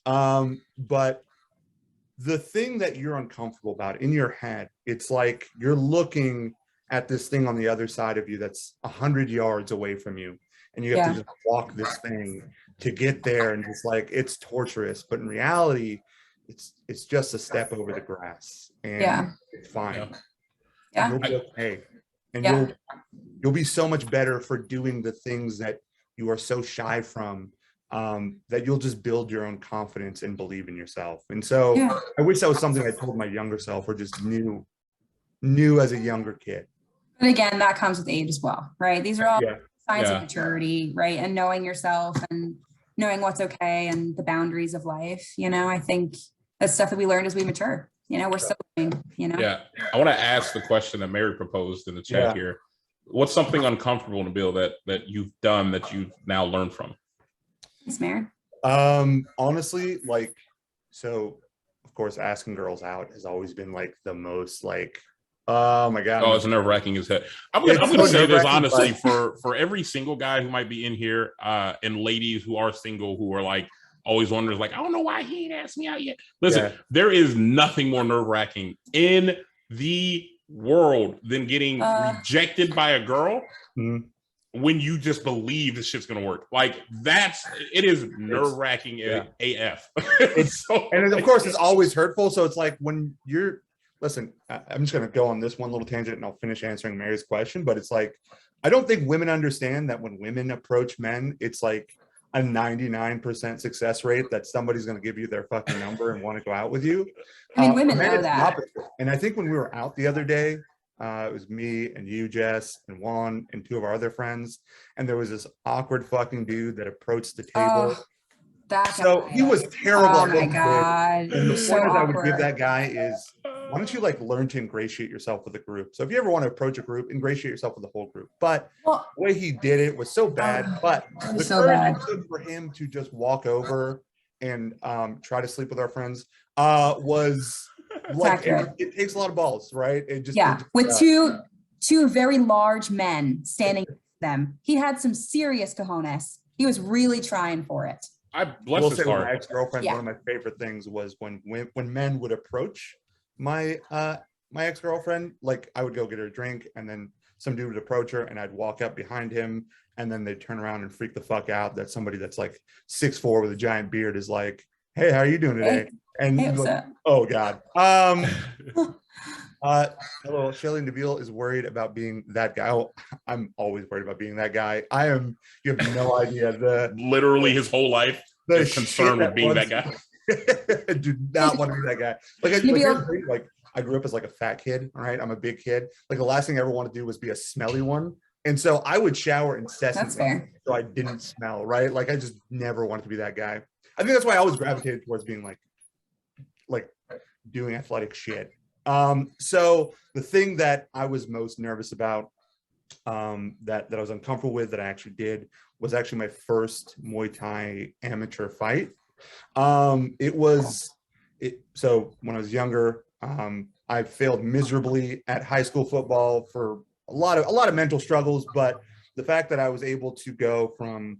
But the thing that you're uncomfortable about in your head, it's like you're looking at this thing on the other side of you that's 100 yards away from you, and you have to just walk this thing to get there, and it's like it's torturous. But in reality, it's just a step over the grass, and it's fine. You'll be okay, and you'll be so much better for doing the things that you are so shy from, that you'll just build your own confidence and believe in yourself. And so I wish that was something I told my younger self, or just knew as a younger kid. But again, that comes with age as well, right? These are all signs of maturity, right? And knowing yourself and knowing what's okay and the boundaries of life. You know, I think that's stuff that we learned as we mature. You know, we're still learning, you know? Yeah. I want to ask the question that Mary proposed in the chat here. What's something uncomfortable, Nabil, that you've done that you've now learned from? Thanks, Mary. Honestly, like, so of course, asking girls out has always been like the most like, oh my God. Oh, it's nerve-wracking as hell. I'm gonna say this honestly, for every single guy who might be in here, and ladies who are single who are like, always wonders, like, I don't know why he ain't asked me out yet. Listen, there is nothing more nerve-wracking in the world than getting rejected by a girl when you just believe this shit's gonna work. Like, it is nerve-wracking AF. And of course, it's always hurtful. So it's like when you're, listen, I'm just gonna go on this one little tangent and I'll finish answering Mary's question. But it's like, I don't think women understand that when women approach men, it's like a 99% success rate that somebody's going to give you their fucking number and want to go out with you. I mean, women know that. And I think when we were out the other day, it was me and you, Jess, and Juan, and two of our other friends. And there was this awkward fucking dude that approached the table. So he was terrible. Oh my God. And the point that I would give that guy is, why don't you like learn to ingratiate yourself with a group? So if you ever want to approach a group, ingratiate yourself with the whole group. But the way he did it was so bad. But the courage it took for him to just walk over and try to sleep with our friends was like, it takes a lot of balls, right? It just with two very large men standing next to them. He had some serious cojones. He was really trying for it. I will say, my ex-girlfriend, one of my favorite things was when men would approach my ex-girlfriend, like I would go get her a drink and then some dude would approach her and I'd walk up behind him and then they'd turn around and freak the fuck out that somebody that's like 6'4" with a giant beard is like, hey, how are you doing today? And like, oh God. Hello, Shelly Nabil is worried about being that guy. Oh, I'm always worried about being that guy. You have no idea. Literally his whole life is concerned with being that guy. I do not want to be that guy. Like I grew up as like a fat kid, all right? I'm a big kid. Like the last thing I ever wanted to do was be a smelly one. And so I would shower incessantly so I didn't smell, right? Like I just never wanted to be that guy. I think that's why I always gravitated towards being like doing athletic shit. So the thing that I was most nervous about, that I was uncomfortable with, that I actually did, was actually my first Muay Thai amateur fight. So when I was younger, I failed miserably at high school football for a lot of mental struggles, but the fact that I was able to go from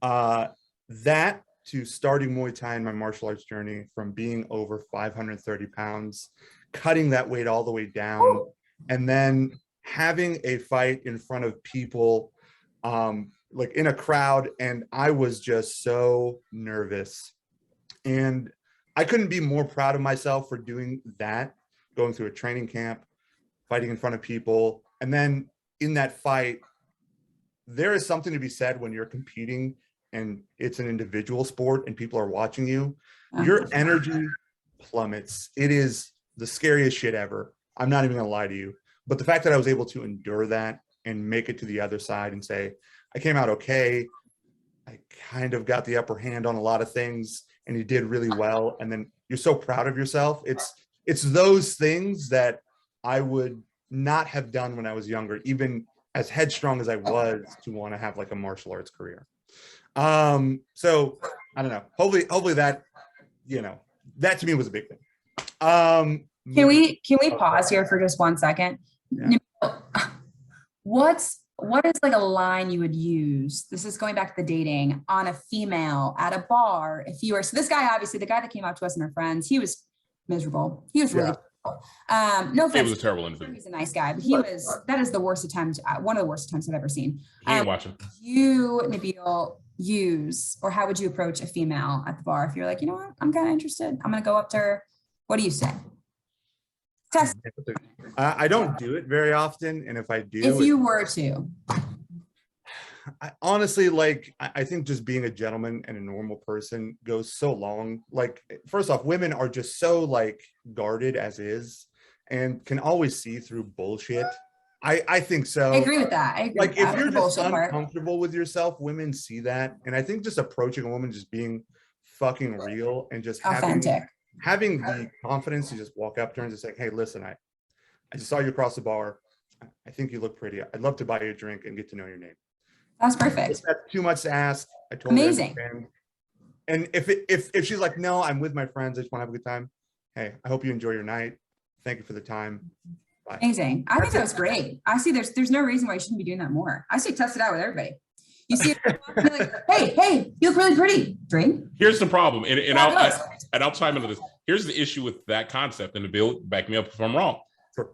that to starting Muay Thai in my martial arts journey, from being over 530 pounds, cutting that weight all the way down, and then having a fight in front of people, like in a crowd, and I was just so nervous. And I couldn't be more proud of myself for doing that, going through a training camp, fighting in front of people. And then in that fight, there is something to be said when you're competing and it's an individual sport and people are watching you. Your energy plummets. It is the scariest shit ever. I'm not even gonna lie to you. But the fact that I was able to endure that and make it to the other side and say, I came out okay. I kind of got the upper hand on a lot of things and you did really well. And then you're so proud of yourself. It's those things that I would not have done when I was younger, even as headstrong as I was to want to have like a martial arts career. So I don't know. Hopefully that, that to me was a big thing. Can we pause here for just 1 second? Yeah. What is like a line you would use? This is going back to the dating on a female at a bar. If you were, so this guy, obviously the guy that came out to us and our friends, he was miserable. He was really no offense. He was a terrible individual. He's a nice guy, but that is the worst attempt, one of the worst attempts I've ever seen. He ain't watching. You, Nabil, use, or how would you approach a female at the bar if you're like, you know what, I'm kind of interested, I'm gonna go up to her? What do you say? Test. I don't do it very often, and if I do, if you were to, honestly, like, I think just being a gentleman and a normal person goes so long. Like, first off, women are just so like guarded as is and can always see through bullshit. I think so. I agree with that. I agree like, with if that. you're The just bullshit part. uncomfortable with yourself, women see that. And I think just approaching a woman, just being fucking real and just having the confidence to just walk up to her and just say, hey, listen, I just saw you across the bar. I think you look pretty. I'd love to buy you a drink and get to know your name. That's perfect. If that's too much to ask. I told her. Amazing. And if she's like, no, I'm with my friends, I just want to have a good time. Hey, I hope you enjoy your night. Thank you for the time. Bye. Amazing. I think that was great. I see there's no reason why you shouldn't be doing that more. I say test it out with everybody. You see, like, hey, you look really pretty. Drink. Here's the problem, and I'll chime into this. Here's the issue with that concept, and the bill, back me up if I'm wrong. Sure.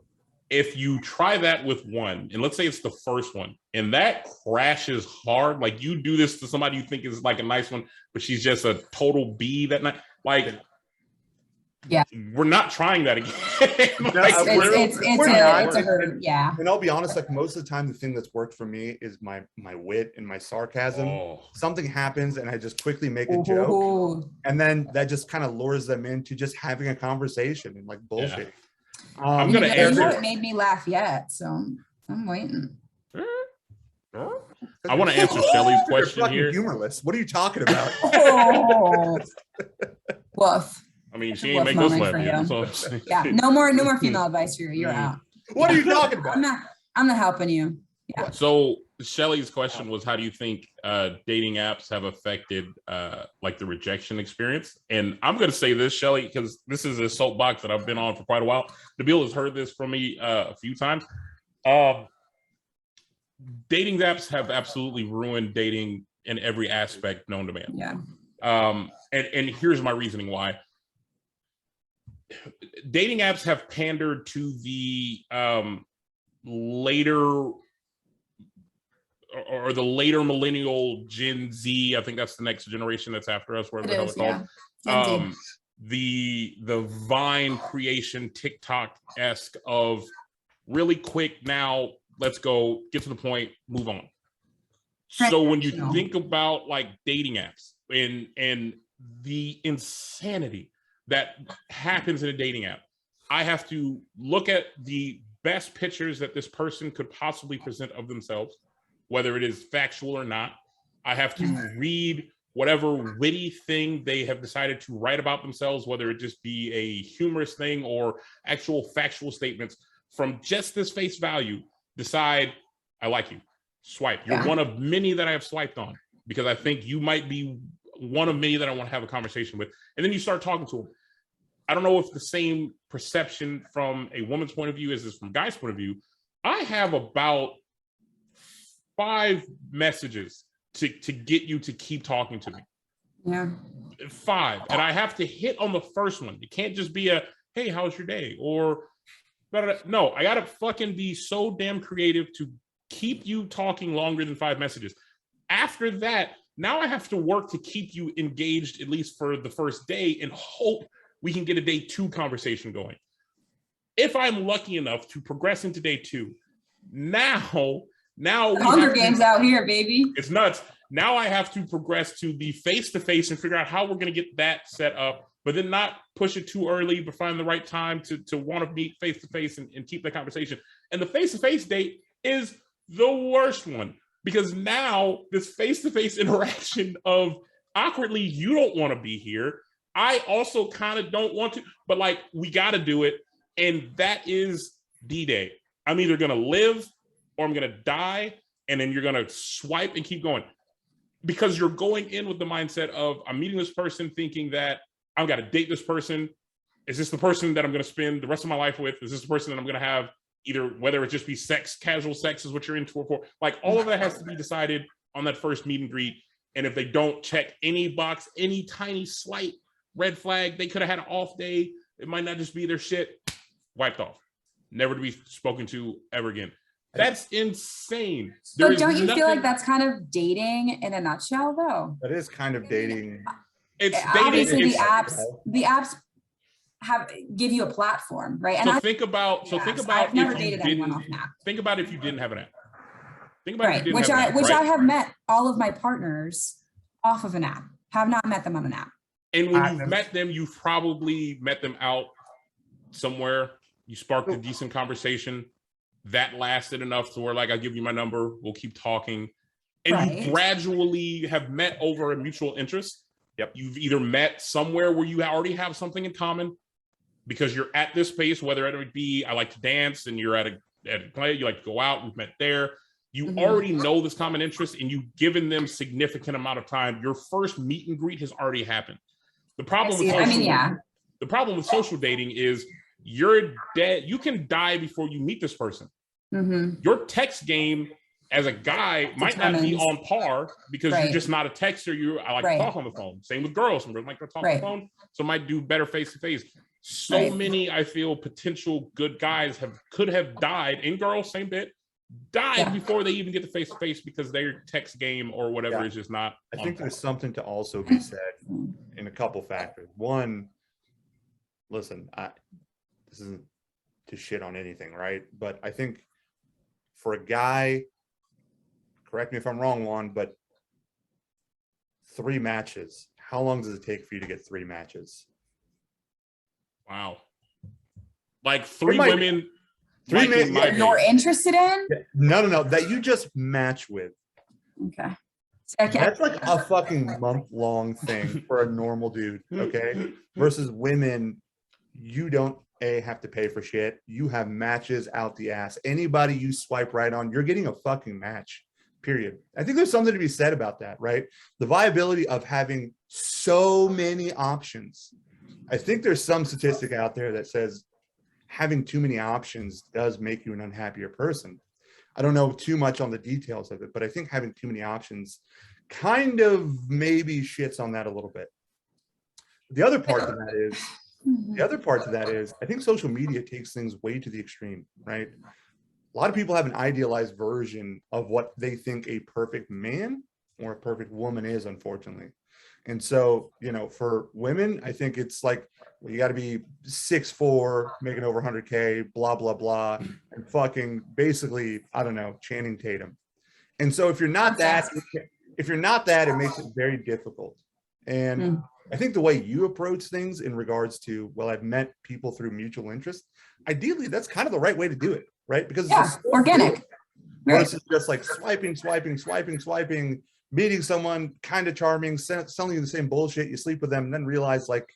If you try that with one, and let's say it's the first one, and that crashes hard, like you do this to somebody you think is like a nice one, but she's just a total B that night, like. Yeah, we're not trying that again. Yeah. And I'll be honest, like most of the time, the thing that's worked for me is my wit and my sarcasm. Something happens and I just quickly make a joke, and then that just kind of lures them into just having a conversation and like bullshit. Yeah. I'm gonna answer. It made me laugh yet, so I'm waiting. I want to answer Shelly's question here. Humorless. What are you talking about? Woof. I mean, she ain't make us laugh yet. So. Yeah, no more female advice for you. You're out. What are you talking about? I'm not helping you. Yeah. So Shelly's question was, how do you think dating apps have affected like the rejection experience? And I'm going to say this, Shelly, because this is a soapbox that I've been on for quite a while. Nabil has heard this from me a few times. Dating apps have absolutely ruined dating in every aspect known to man. Yeah. And here's my reasoning why. Dating apps have pandered to the later or the later millennial Gen Z. I think that's the next generation that's after us, whatever the hell it's called. The Vine creation, TikTok-esque of really quick, now let's go, get to the point, move on. So when you think about like dating apps and the insanity that happens in a dating app, I have to look at the best pictures that this person could possibly present of themselves, whether it is factual or not. I have to read whatever witty thing they have decided to write about themselves, whether it just be a humorous thing or actual factual statements. From just this face value, decide, I like you, swipe. You're one of many that I have swiped on because I think you might be one of many that I want to have a conversation with. And then you start talking to them. I don't know if the same perception from a woman's point of view as is from a guy's point of view. I have about 5 messages to get you to keep talking to me. Yeah. 5. And I have to hit on the first one. It can't just be a, hey, how's your day? Or, no, I got to fucking be so damn creative to keep you talking longer than 5 messages. After that, now I have to work to keep you engaged, at least for the first day, and hope we can get a day 2 conversation going. If I'm lucky enough to progress into day 2, now Hunger Games out here, baby. It's nuts. Now I have to progress to the face-to-face and figure out how we're going to get that set up, but then not push it too early, but find the right time to want to meet face-to-face and keep the conversation. And the face-to-face date is the worst one, because now this face-to-face interaction of awkwardly, you don't want to be here. I also kind of don't want to, but like, we got to do it. And that is D-Day. I'm either going to live or I'm going to die. And then you're going to swipe and keep going, because you're going in with the mindset of, I'm meeting this person thinking that I've got to date this person. Is this the person that I'm going to spend the rest of my life with? Is this the person that I'm going to have either, whether it just be sex, casual sex is what you're into for? Like, all of that has to be decided on that first meet and greet. And if they don't check any box, any tiny slight red flag, they could have had an off day. It might not just be their shit. Wiped off. Never to be spoken to ever again. That's insane. So don't you feel like that's kind of dating in a nutshell, though? That is kind of dating. It's dating. Obviously, the apps give you a platform, right? And so think about I've never dated anyone off an app. Think about if you didn't have an app. Think about right, which I have met all of my partners off of an app. Have not met them on an app. And when you've met them, you've probably met them out somewhere. You sparked a decent conversation that lasted enough to where, like, I'll give you my number, we'll keep talking. And you gradually have met over a mutual interest. Yep. You've either met somewhere where you already have something in common because you're at this space, whether it would be, I like to dance, and you're at a play, you like to go out, we've met there. You already know this common interest, and you've given them significant amount of time. Your first meet and greet has already happened. The problem the problem with social dating is you're dead. You can die before you meet this person. Your text game as a guy might not be on par because you're just not a texter. I like to talk on the phone. Same with girls. Some girls like to talk on the phone. So might do better face to face. So many, I feel, potential good guys could have died, and girls, same bit, died before they even get the face to face because their text game or whatever is just not. I think there's something to also be said in a couple factors. One, listen, this isn't to shit on anything, right? But I think for a guy, correct me if I'm wrong, Juan, but 3 matches, how long does it take for you to get 3 matches? Wow. Like 3 women. 3 men that you're interested in? No, that you just match with. Okay. That's like a fucking month-long thing for a normal dude, okay? Versus women, you don't have to pay for shit. You have matches out the ass. Anybody you swipe right on, you're getting a fucking match, period. I think there's something to be said about that, right? The viability of having so many options. I think there's some statistic out there that says having too many options does make you an unhappier person. I don't know too much on the details of it, but I think having too many options kind of maybe shits on that a little bit. The other part to that is, I think social media takes things way to the extreme, right? A lot of people have an idealized version of what they think a perfect man or a perfect woman is, unfortunately. And so, you know, for women, I think it's like, well, you got to be 6'4", making over 100K, blah, blah, blah, and fucking basically, I don't know, Channing Tatum. And so if you're not that, it makes it very difficult. And I think the way you approach things in regards to, well, I've met people through mutual interest, ideally, that's kind of the right way to do it, right? Because it's organic. Versus just like swiping, meeting someone kind of charming, selling you the same bullshit, you sleep with them, and then realize like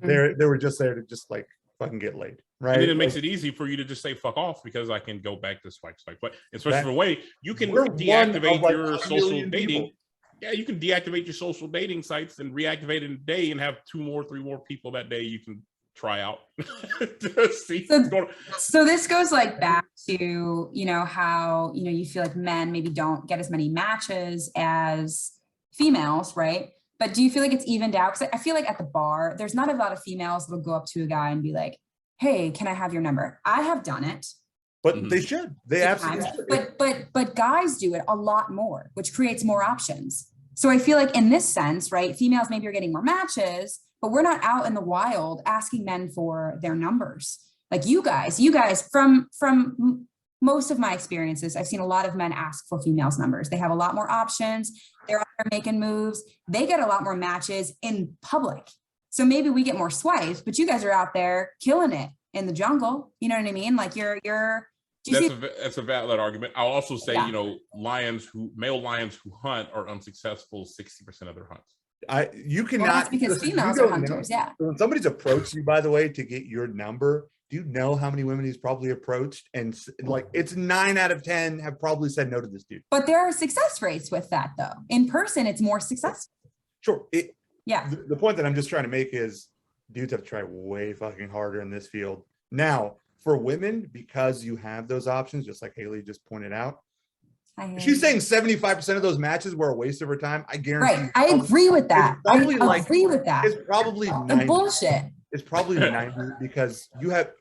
they were just there to just like fucking get laid, right? And then it makes it easy for you to just say fuck off because I can go back to swipe. But especially for a way you can deactivate your social dating. Yeah, you can deactivate your social dating sites and reactivate it in a day and have 2 more, 3 more people that day you can try out. To see what's going on. So this goes like back to, you know, how, you know, you feel like men maybe don't get as many matches as females, right? But do you feel like it's evened out? Because I feel like at the bar, there's not a lot of females that'll go up to a guy and be like, hey, can I have your number? I have done it. But they should. They absolutely should. But guys do it a lot more, which creates more options. So I feel like in this sense, right, females maybe are getting more matches, but we're not out in the wild asking men for their numbers. Like you guys from most of my experiences, I've seen a lot of men ask for females' numbers. They have a lot more options. They're out there making moves. They get a lot more matches in public. So maybe we get more swipes, but you guys are out there killing it in the jungle. You know what I mean? Like that's a valid argument. I'll also say, you know, male lions who hunt are unsuccessful 60% of their hunts. You cannot, well, that's because females are hunters. Yeah. When somebody's approached you, by the way, to get your number, do you know how many women he's probably approached? And like, it's 9 out of 10 have probably said no to this dude. But there are success rates with that, though. In person, it's more successful. Sure. Yeah. The point that I'm just trying to make is dudes have to try way fucking harder in this field. Now, for women, because you have those options, just like Haley just pointed out, she's saying 75% of those matches were a waste of her time. I guarantee. Right. I agree with that. I agree with that. It's probably 90. Bullshit. It's probably 90 because you have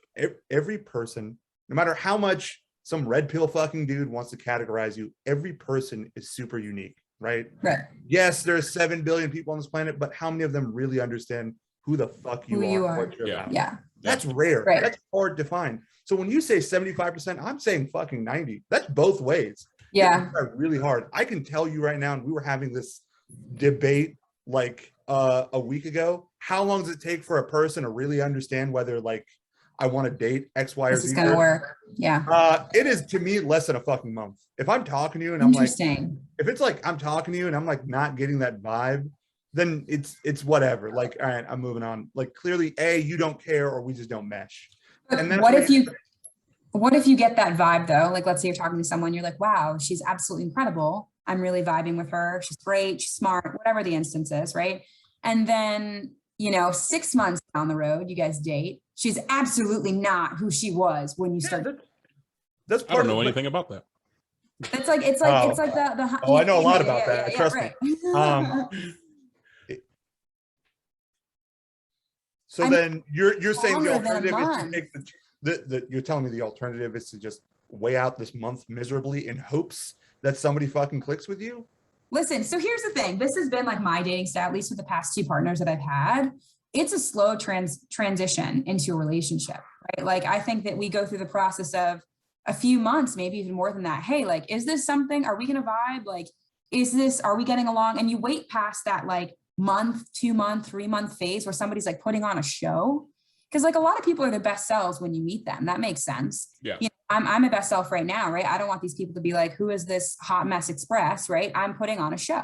every person, no matter how much some red pill fucking dude wants to categorize you, every person is super unique, right? Right. Yes, there's 7 billion people on this planet, but how many of them really understand who the fuck you are? What you're about? Yeah. That's rare. Right. That's hard to find. So when you say 75%, I'm saying fucking 90. That's both ways. Yeah. Really hard. I can tell you right now, and we were having this debate like a week ago. How long does it take for a person to really understand whether like I want to date X, Y, or Z? This is gonna work. Yeah. It is to me less than a fucking month. If I'm talking to you and I'm like, if it's like I'm talking to you and I'm like not getting that vibe, then it's whatever. Like, all right, I'm moving on. Like clearly, you don't care, or we just don't mesh. But and then what if you get that vibe though? Like, let's say you're talking to someone, you're like, wow, she's absolutely incredible. I'm really vibing with her. She's great. She's smart, whatever the instance is, right? And then, you know, 6 months down the road, you guys date. She's absolutely not who she was when you started. That's part I don't know anything about that. It's like the. Oh, I know a lot about that. Trust me. So I mean, then you're saying the alternative is to take you're telling me the alternative is to just weigh out this month miserably in hopes that somebody fucking clicks with you? Listen, so here's the thing. This has been like my dating style, at least with the past 2 partners that I've had. It's a slow transition into a relationship, right? Like, I think that we go through the process of a few months, maybe even more than that. Hey, like, is this something? Are we going to vibe? Like, are we getting along? And you wait past that like month, 2 month, 3 month phase where somebody's like putting on a show. Because like a lot of people are their best selves when you meet them. That makes sense. Yeah. You know, I'm my best self right now, right? I don't want these people to be like, who is this hot mess express, right? I'm putting on a show.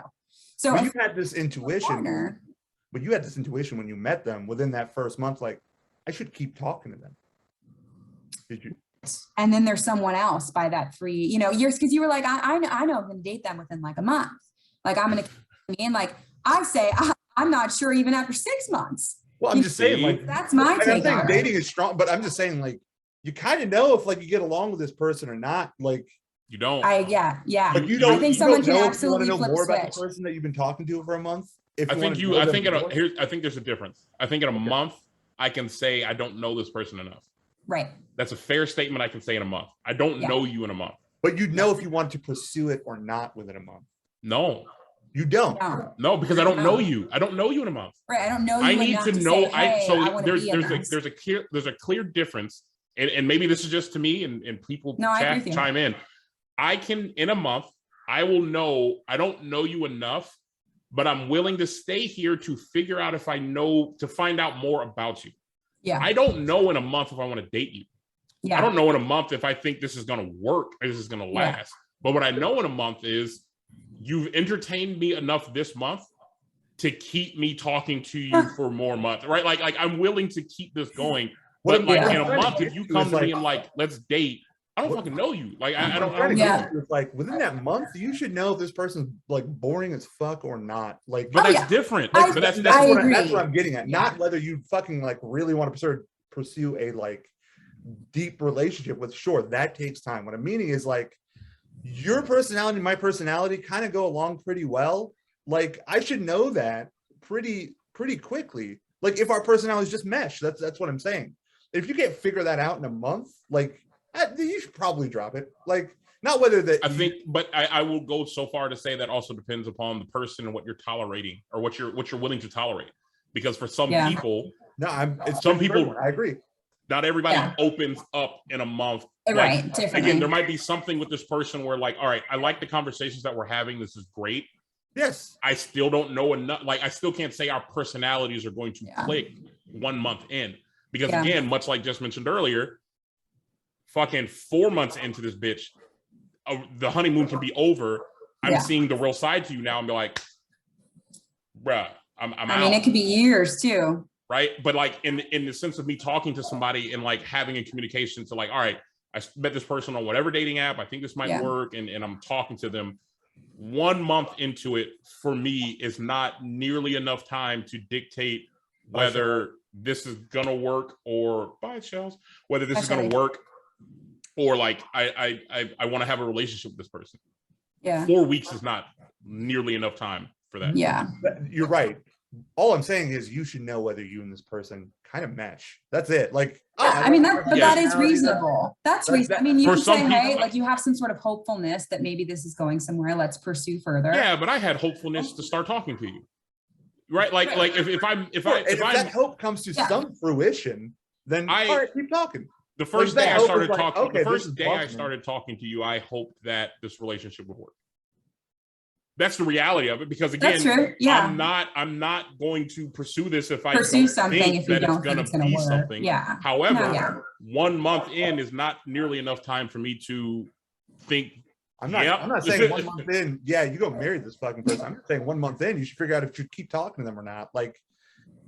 So but you had this intuition. But you had this intuition when you met them within that first month, like, I should keep talking to them. Did you? And then there's someone else by that 3, years, because you were like, I know I'm going to date them within like a month. Like I'm going to, like I say, I'm not sure even after 6 months. Well, I'm just saying, like, that's my take. I'm saying dating is strong, but I'm just saying, like, you kind of know if like you get along with this person or not. Like, you don't. Yeah. Like you don't. I think someone can absolutely know more switch. about the person that you've been talking to for a month. I think there's a difference. I think in a month I can say I don't know this person enough. Right. That's a fair statement I can say in a month. I don't know you in a month. But you'd know if you want to pursue it or not within a month. No. You don't. No, because I don't know you. I don't know you in a month. Right. I don't know you. I need to know. Say, there's a clear difference, and maybe this is just to me, and people chime in. I can in a month. I will know. I don't know you enough, but I'm willing to stay here to figure out if I know to find out more about you. Yeah. I don't know in a month if I want to date you. Yeah. I don't know in a month if I think this is going to work or this is going to last. Yeah. But what I know in a month is you've entertained me enough this month to keep me talking to you for more months, right? Like I'm willing to keep this going. But like in a month, if you come to me and like, let's date, I don't fucking know you. Like I I'm don't. trying to Yeah. get you, it's like within that month, you should know if this person's like boring as fuck or not. Like, But Oh, that's yeah. different. I- But that's I what agree. that's what I'm getting at. Yeah. Not whether you fucking like really want to pursue a like deep relationship with. Sure, that takes time. What I'm meaning is like your personality and my personality kind of go along pretty well. Like I should know that pretty quickly. Like if our personalities just mesh, that's what I'm saying. If you can't figure that out in a month, like you should probably drop it. Like not whether that I think, but I will go so far to say that also depends upon the person and what you're tolerating or what you're willing to tolerate. Because for some Yeah. people, it's some different for people- everyone. I agree. not everybody Yeah. opens up in a month. Like, Right, differently. again, there might be something with this person where like, all right, I like the conversations that we're having. This is great. Yes. I still don't know enough. Like, I still can't say our personalities are going to Yeah. click 1 month in. Because Yeah. again, much like just mentioned earlier, fucking 4 months into this bitch, the honeymoon can be over. I'm Yeah. seeing the real side to you now and be like, bruh, I'm I out. mean, it could be years too. Right. But like in the sense of me talking to somebody and like having a communication to like, all right, I met this person on whatever dating app. I think this might Yeah. work. And I'm talking to them. 1 month into it for me is not nearly enough time to dictate whether this is gonna work or whether this is gonna work or like I want to have a relationship with this person. Yeah. 4 weeks is not nearly enough time for that. Yeah. You're right. All I'm saying is you should know whether you and this person kind of mesh. That's it. Like, Yeah, I mean, that Yeah. is reasonable. That's reasonable. I mean, you For can some say, hey, people- like you have some sort of hopefulness that maybe this is going somewhere. Let's pursue further. Yeah, but I had hopefulness to start talking to you. Right? Like if that hope comes to Yeah. some fruition, then all right, keep talking. the first that day I hope started is like, talking, okay, the this first is day I blossoming. started talking to you, I hoped that this relationship would work. That's the reality of it, because again, That's true. Yeah. I'm not going to pursue this if I Pursue don't something think if you that don't it's think gonna it's gonna be work. something. Yeah. However, No, yeah. 1 month in is not nearly enough time for me to think. I'm not saying 1 month in, yeah, you go marry this fucking person. I'm saying 1 month in, you should figure out if you keep talking to them or not. Like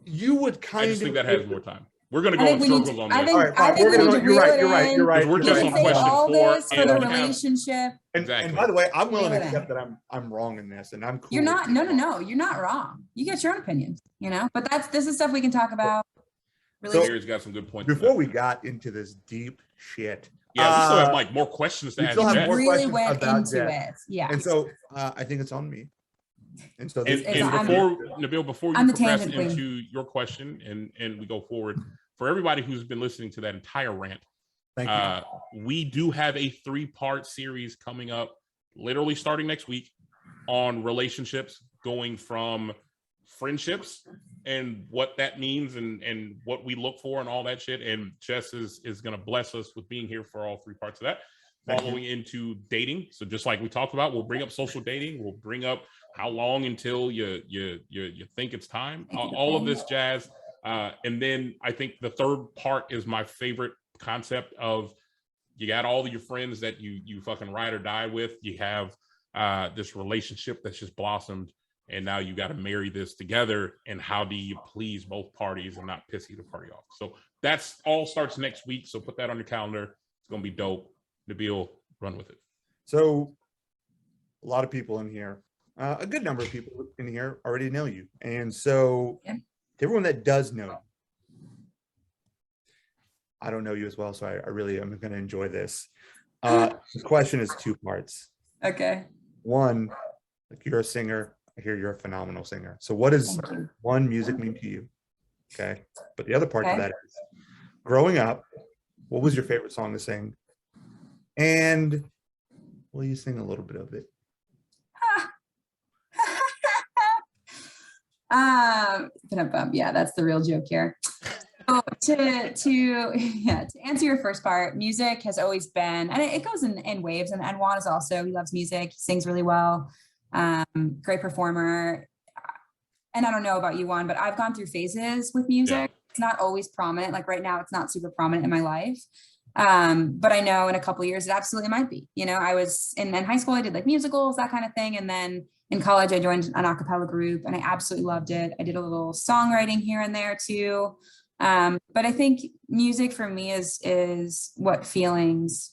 you would kind I of just think that has more time. We're gonna I go think in we need circles to, on I this. think, All right, fine. I think We're we gonna need go- to you're reel right, it you're right, in. you're right, Because we're We just can on say question all 4, this for and the we have- relationship. Exactly. And by the way, I'm willing to Yeah. accept that I'm wrong in this, and I'm cool. You're with not, it. no, you're not wrong. You get your own opinions, but this is stuff we can talk about. So- Really, Gary's got some good points. Before we got into this deep shit, yeah, we still have like more questions to we ask. still have Jess. more really questions went about into Jess. it. Yeah. And so I think it's on me. And so And, this, and I'm- before Nabil, before you I'm the progress tangent queen. into your question and we go forward, for everybody who's been listening to that entire rant, thank you. we do have a 3-part series coming up, literally starting next week, on relationships, going from friendships and what that means and what we look for and all that shit. And Jess is going to bless us with being here for all 3 parts of that. Thank Following into dating, so just like we talked about, we'll bring up social dating. We'll bring up how long until you think it's time. All of this jazz, and then I think the 3rd part is my favorite concept of you got all of your friends that you fucking ride or die with. You have this relationship that's just blossomed, and now you got to marry this together. And how do you please both parties and not piss either party off? So that's all starts next week. So put that on your calendar. It's gonna be dope. Nabil, run with it. So a lot of people in here, a good number of people in here already know you. And so Yeah. to everyone that does know you, I don't know you as well, so I really am going to enjoy this. The question is 2 parts. okay. One, like you're a singer. I hear you're a phenomenal singer. So what does Thank you. one music mean to you? Okay. But the other part to Okay. that is growing up, what was your favorite song to sing? And will you sing a little bit of it? Yeah, that's the real joke here. So to answer your first part, music has always been, and it goes in waves. And Juan is also, he loves music. He sings really well. Great performer. And I don't know about you, Juan, but I've gone through phases with music. Yeah. It's not always prominent. Like right now, it's not super prominent in my life. But I know in a couple of years, it absolutely might be. I was in high school, I did like musicals, that kind of thing. And then in college, I joined an a cappella group and I absolutely loved it. I did a little songwriting here and there too. But I think music for me is what feelings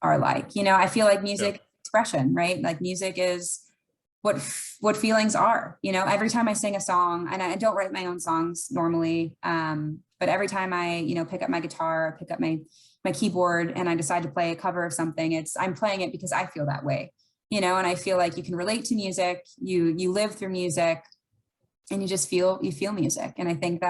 are like. You know, I feel like music expression, right? Like music is what feelings are. You know, every time I sing a song, and I don't write my own songs normally, but every time I, you know, pick up my guitar, pick up my keyboard, and I decide to play a cover of something, I'm playing it because I feel that way, you know. And I feel like you can relate to music, you live through music, and you feel music. And I think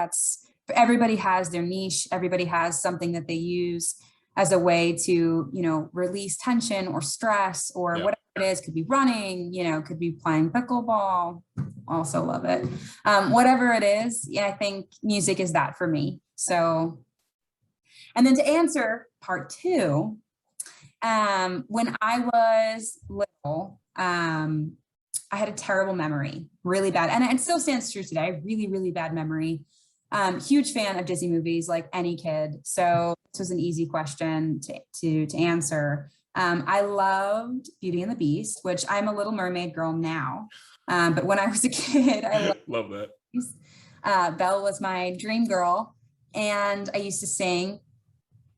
everybody has their niche. Everybody has something that they use as a way to, you know, release tension or stress or whatever it is. Could be running, you know, could be playing pickleball. Also love it. Whatever it is, yeah, I think music is that for me. So, and then to answer part two, when I was little, I had a terrible memory, really bad. And it still stands true today. Really, really bad memory. Huge fan of Disney movies, like any kid. So this was an easy question to answer. I loved Beauty and the Beast, which I'm a Little Mermaid girl now. But when I was a kid, I love that. Belle was my dream girl. And I used to sing,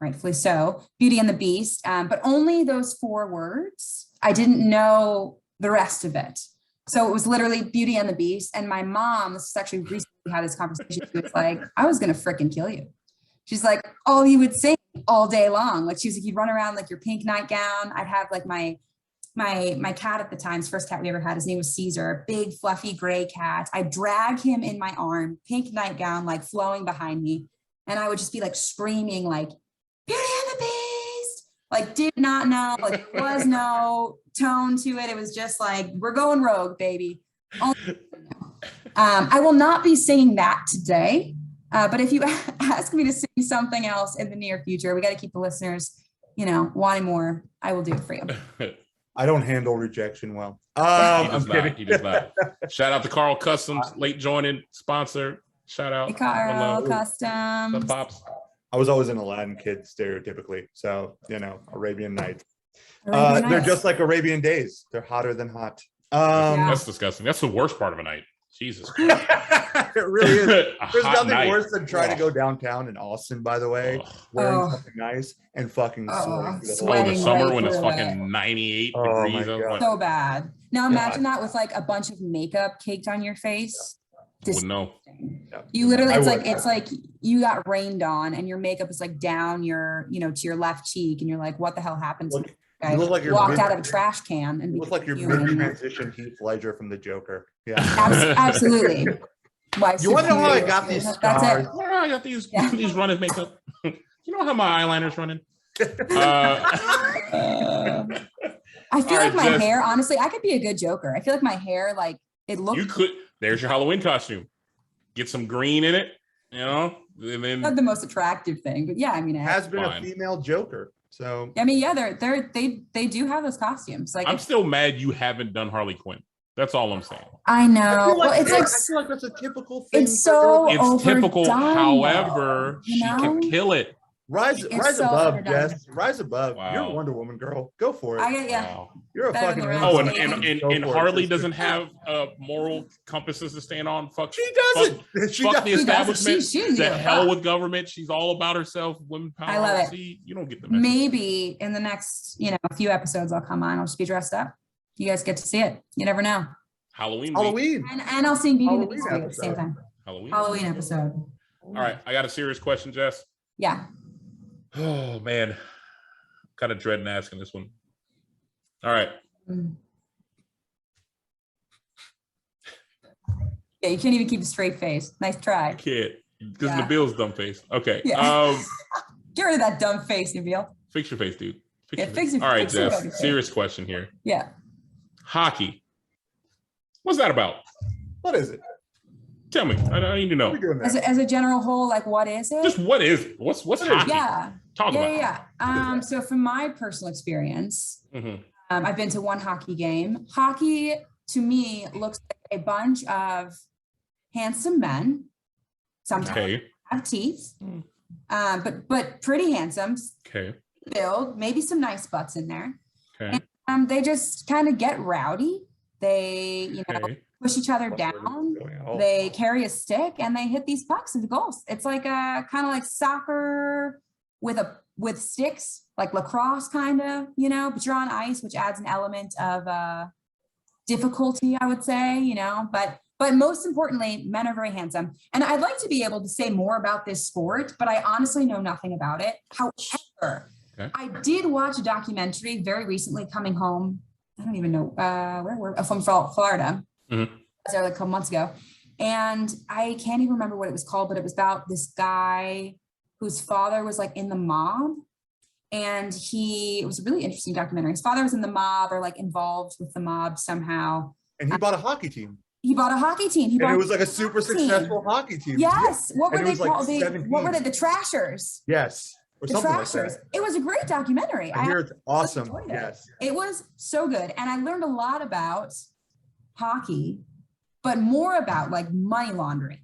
rightfully so, Beauty and the Beast, but only those 4 words. I didn't know the rest of it. So it was literally Beauty and the Beast. And my mom, this is actually recently had this conversation. She was like, I was going to freaking kill you. She's like, all you would sing all day long. Like, she was like, you'd run around like your pink nightgown. I'd have like my cat at the time, his first cat we ever had, his name was Caesar, big fluffy gray cat. I'd drag him in my arm, pink nightgown, like flowing behind me. And I would just be like screaming like, Beauty and the Beast. Like, did not know, like there was no tone to it. It was just like, we're going rogue, baby. I will not be singing that today. But if you ask me to sing something else in the near future, we got to keep the listeners, you know, wanting more. I will do it for you. I don't handle rejection well. He does not. Shout out to Carl Customs, late joining sponsor. Shout out. Hey, Carl Customs. The pops. I was always an Aladdin kid, stereotypically. So, you know, Arabian Nights. Arabian They're Nights. just like Arabian Days. They're hotter than hot. That's disgusting. That's the worst part of a night. Jesus Christ. It really is. There's nothing night. worse than trying to go downtown in Austin, by the way, wearing something nice and fucking sweating. In the Sweating summer right when it's through fucking 98 Oh degrees. my I was God. like, So bad. Now imagine that with like a bunch of makeup caked on your face. wouldn't know. You literally, I it's like you got rained on and your makeup is like down your, you know, to your left cheek, and you're like, what the hell happened to me? You look like you're Walked out of a trash can and You look like you're mid-transition Heath Ledger from the Joker. Yeah. Absolutely. Why You want to know how I got these That's scars? it. Where I got these running makeup. You know how my eyeliner's running? I feel All like right, my Jess. hair, honestly, I could be a good Joker. I feel like my hair, like it looks You could. There's your Halloween costume. Get some green in it, you know, and then not the most attractive thing, but yeah, I mean, Has been Fine. a female Joker. So I mean, yeah, they do have those costumes. Like I'm still mad you haven't done Harley Quinn. That's all I'm saying. I know. Well, it's like I feel like that's a typical thing. it's so It's typical. overdone, However, though, you she can know? kill it. Rise It's so above, overdone. Jess. Rise above. Wow. You're a Wonder Woman girl. Go for it. I get yeah. Wow. You're a better fucking. than the Oh, rest. and Harley doesn't have moral compasses to stand on. Fuck. She doesn't. She Fuck the doesn't. establishment. She doesn't The give a hell fuck. with government. She's all about herself. Women power. I love it. See, you don't get the message. Maybe in the next, you know, few episodes I'll come on. I'll just be dressed up. You guys get to see it. You never know. Halloween. Week. Halloween. And I'll sing Beauty and the Halloween Beast for you at the same episode. time. Halloween. Halloween episode. All right, I got a serious question, Jess. Yeah. Oh man, kind of dreading asking this one. All right. Mm. Yeah, you can't even keep a straight face. Nice try. Kid, because Yeah. Nabil's dumb face. Okay. Yeah. Get rid of that dumb face, Nabil. Fix your face, dude. Yeah, fix your- All right, fix your Jess. fucking face. Serious question here. Yeah. Hockey. What's that about? What is it? Tell me. I need to What are we know. doing As there? a general whole, like, what is it? Just what is it? What's hockey? Yeah. Talk about it. Yeah. So from my personal experience, Mhm. I've been to one hockey game. Hockey to me looks like a bunch of handsome men. Sometimes Okay. have teeth, Mm. but pretty handsome, Okay. build, maybe some nice butts in there. Okay. They just kind of get rowdy. They, you know, Okay. push each other What's really down. going on? They carry a stick and they hit these pucks into goals. It's like a kind of like soccer with a with sticks, like lacrosse kind of, you know, but you're on ice, which adds an element of difficulty, I would say, you know, but most importantly, men are very handsome. And I'd like to be able to say more about this sport, but I honestly know nothing about it. However, I did watch a documentary very recently coming home. I don't even know from Florida. I was there like a couple months ago. And I can't even remember what it was called, but it was about this guy whose father was like in the mob. And it was a really interesting documentary. His father was in the mob or like involved with the mob somehow. And he bought a hockey team. He bought a hockey team. And it was like a super successful hockey team. Yes. What were they called? Like what were they? The Trashers. Yes. Or the something Trashers. like that. It was a great documentary. I hear it's awesome. Yes. It was so good. And I learned a lot about hockey, but more about like money laundering.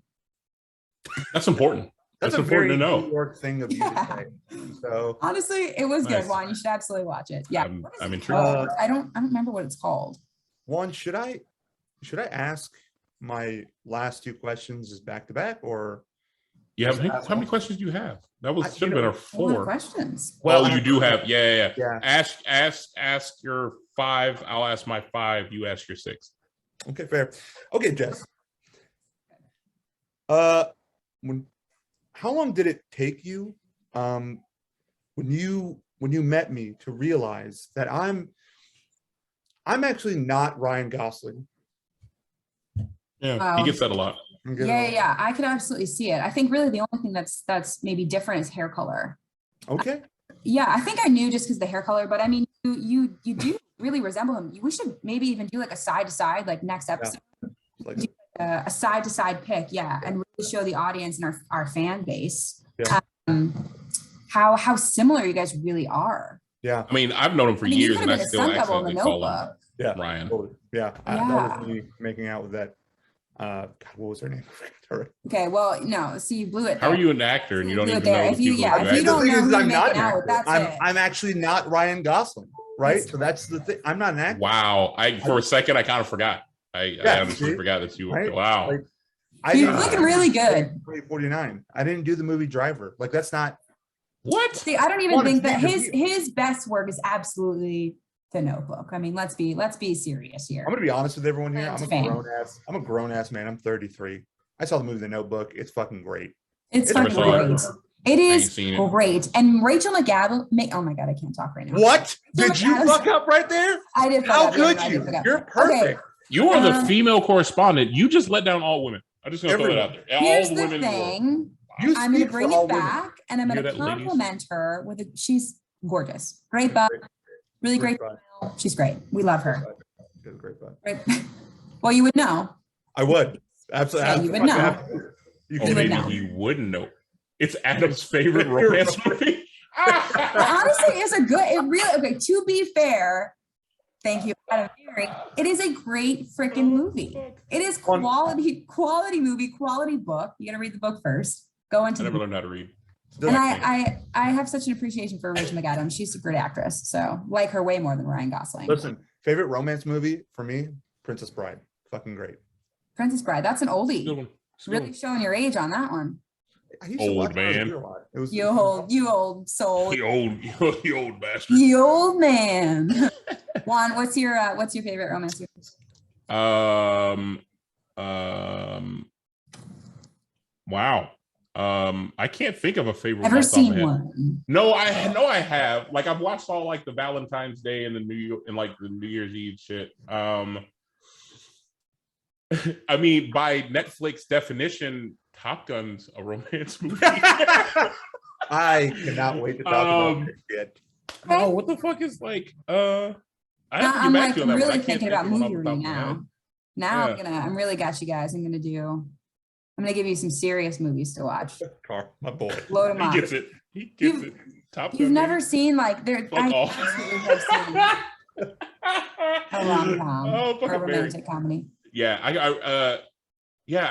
That's important. That's a important very to know. New York thing of you to say. So honestly, it was Nice. good. Juan, you should absolutely watch it. Yeah. I'm intrigued. I don't remember what it's called. Juan, should I ask my last two questions is back to back, or Yeah, how many questions do you have? That should have been our A lot of 4. questions. Well, you do have, yeah. Yeah. Ask your 5. I'll ask my 5. You ask your 6. Okay, fair. Okay, Jess. How long did it take you when you met me to realize that I'm actually not Ryan Gosling? Yeah, he gets that a lot. Yeah. I could absolutely see it. I think really the only thing that's maybe different is hair color. Okay. Yeah, I think I knew just because the hair color, but I mean, you do really resemble him. We should maybe even do like a side to side, like next episode, Like, a side to side pick. Yeah, and really show the audience and our fan base how similar you guys really are. yeah. I mean, I've known him for I mean, you years, could and have I been a still stunt double in accidentally The call him Notebook. Yeah. Ryan. Totally. Yeah. That was me making out with that. God, what was her name? Okay, well, no, see, you blew it. How there. are you an actor and you don't blew it even there. know If the you- people yeah, who if you acted? don't know who you're I'm not making an out with, actor. that's it. I'm actually not Ryan Gosling, right? So that's the thing. I'm not an actor. Wow. For a second, I kind of forgot. I honestly forgot that you were. Right? Wow. Like, You're looking really good. 49. I didn't do the movie Driver. Like, that's not. What? See, I don't even Well, think that it's his best work is absolutely The Notebook. I mean, let's be serious here. I'm gonna be honest with everyone here. I'm Fan. a grown ass man. I'm 33. I saw the movie The Notebook. It's fucking great. It's It's fucking great. great. It is ain't seen it. great. And Rachel McAdams, oh my God, I can't talk right now. What? Did you McAdams- fuck up right there? I did. fuck How up, yeah, could I did you? fuck up. You're perfect. You are the Um, female correspondent. You just let down all women. I'm just gonna throw that out there. All Here's the the women in the world. thing. You I'm going speak to bring for all it women. back and I'm You going hear to that, ladies? compliment her she's gorgeous. Great butt. Really great. butt. female. She's great. We love her. She has a great butt. Right. Well, you would know. I would. Absolutely. Yeah, you would know. You Oh, can would maybe know. he wouldn't know. It's Adam's favorite romance movie. But honestly, it's a good, to be fair, thank you, Adam Berry, it is a great freaking movie. It is quality movie, quality book. You got to read the book first. Go into I never the learned how to read. and I have such an appreciation for Rachel McAdams. She's a great actress. So like her way more than Ryan Gosling. Listen, favorite romance movie for me, Princess Bride. Fucking great. Princess Bride. That's an Good oldie. one. It's a good Really one. showing your age on that one. I used to Old watch it when I was man. a lot. It was You old soul. You old bastard. You old man. Juan, what's your favorite romance movie? Wow. I can't think of a favorite. Ever off the top of seen my head. one? No, I know I have. Like I've watched all like the Valentine's Day and the New Year's Eve shit. I mean, by Netflix definition, Top Gun's a romance movie. I cannot wait to talk about it yet. Oh, what the fuck is like? I have to get I'm back like to you on that one. I really can't thinking think about of one off movie the top reading of my head. now. Yeah. I'm really got you guys. I'm gonna give you some serious movies to watch. Car, my boy. Load them up. He gets it. He gets it. Top Gun. You've never baby. seen like there. Fuck I off. absolutely have seen a rom-com Oh, or a fucking romantic comedy. Yeah, I I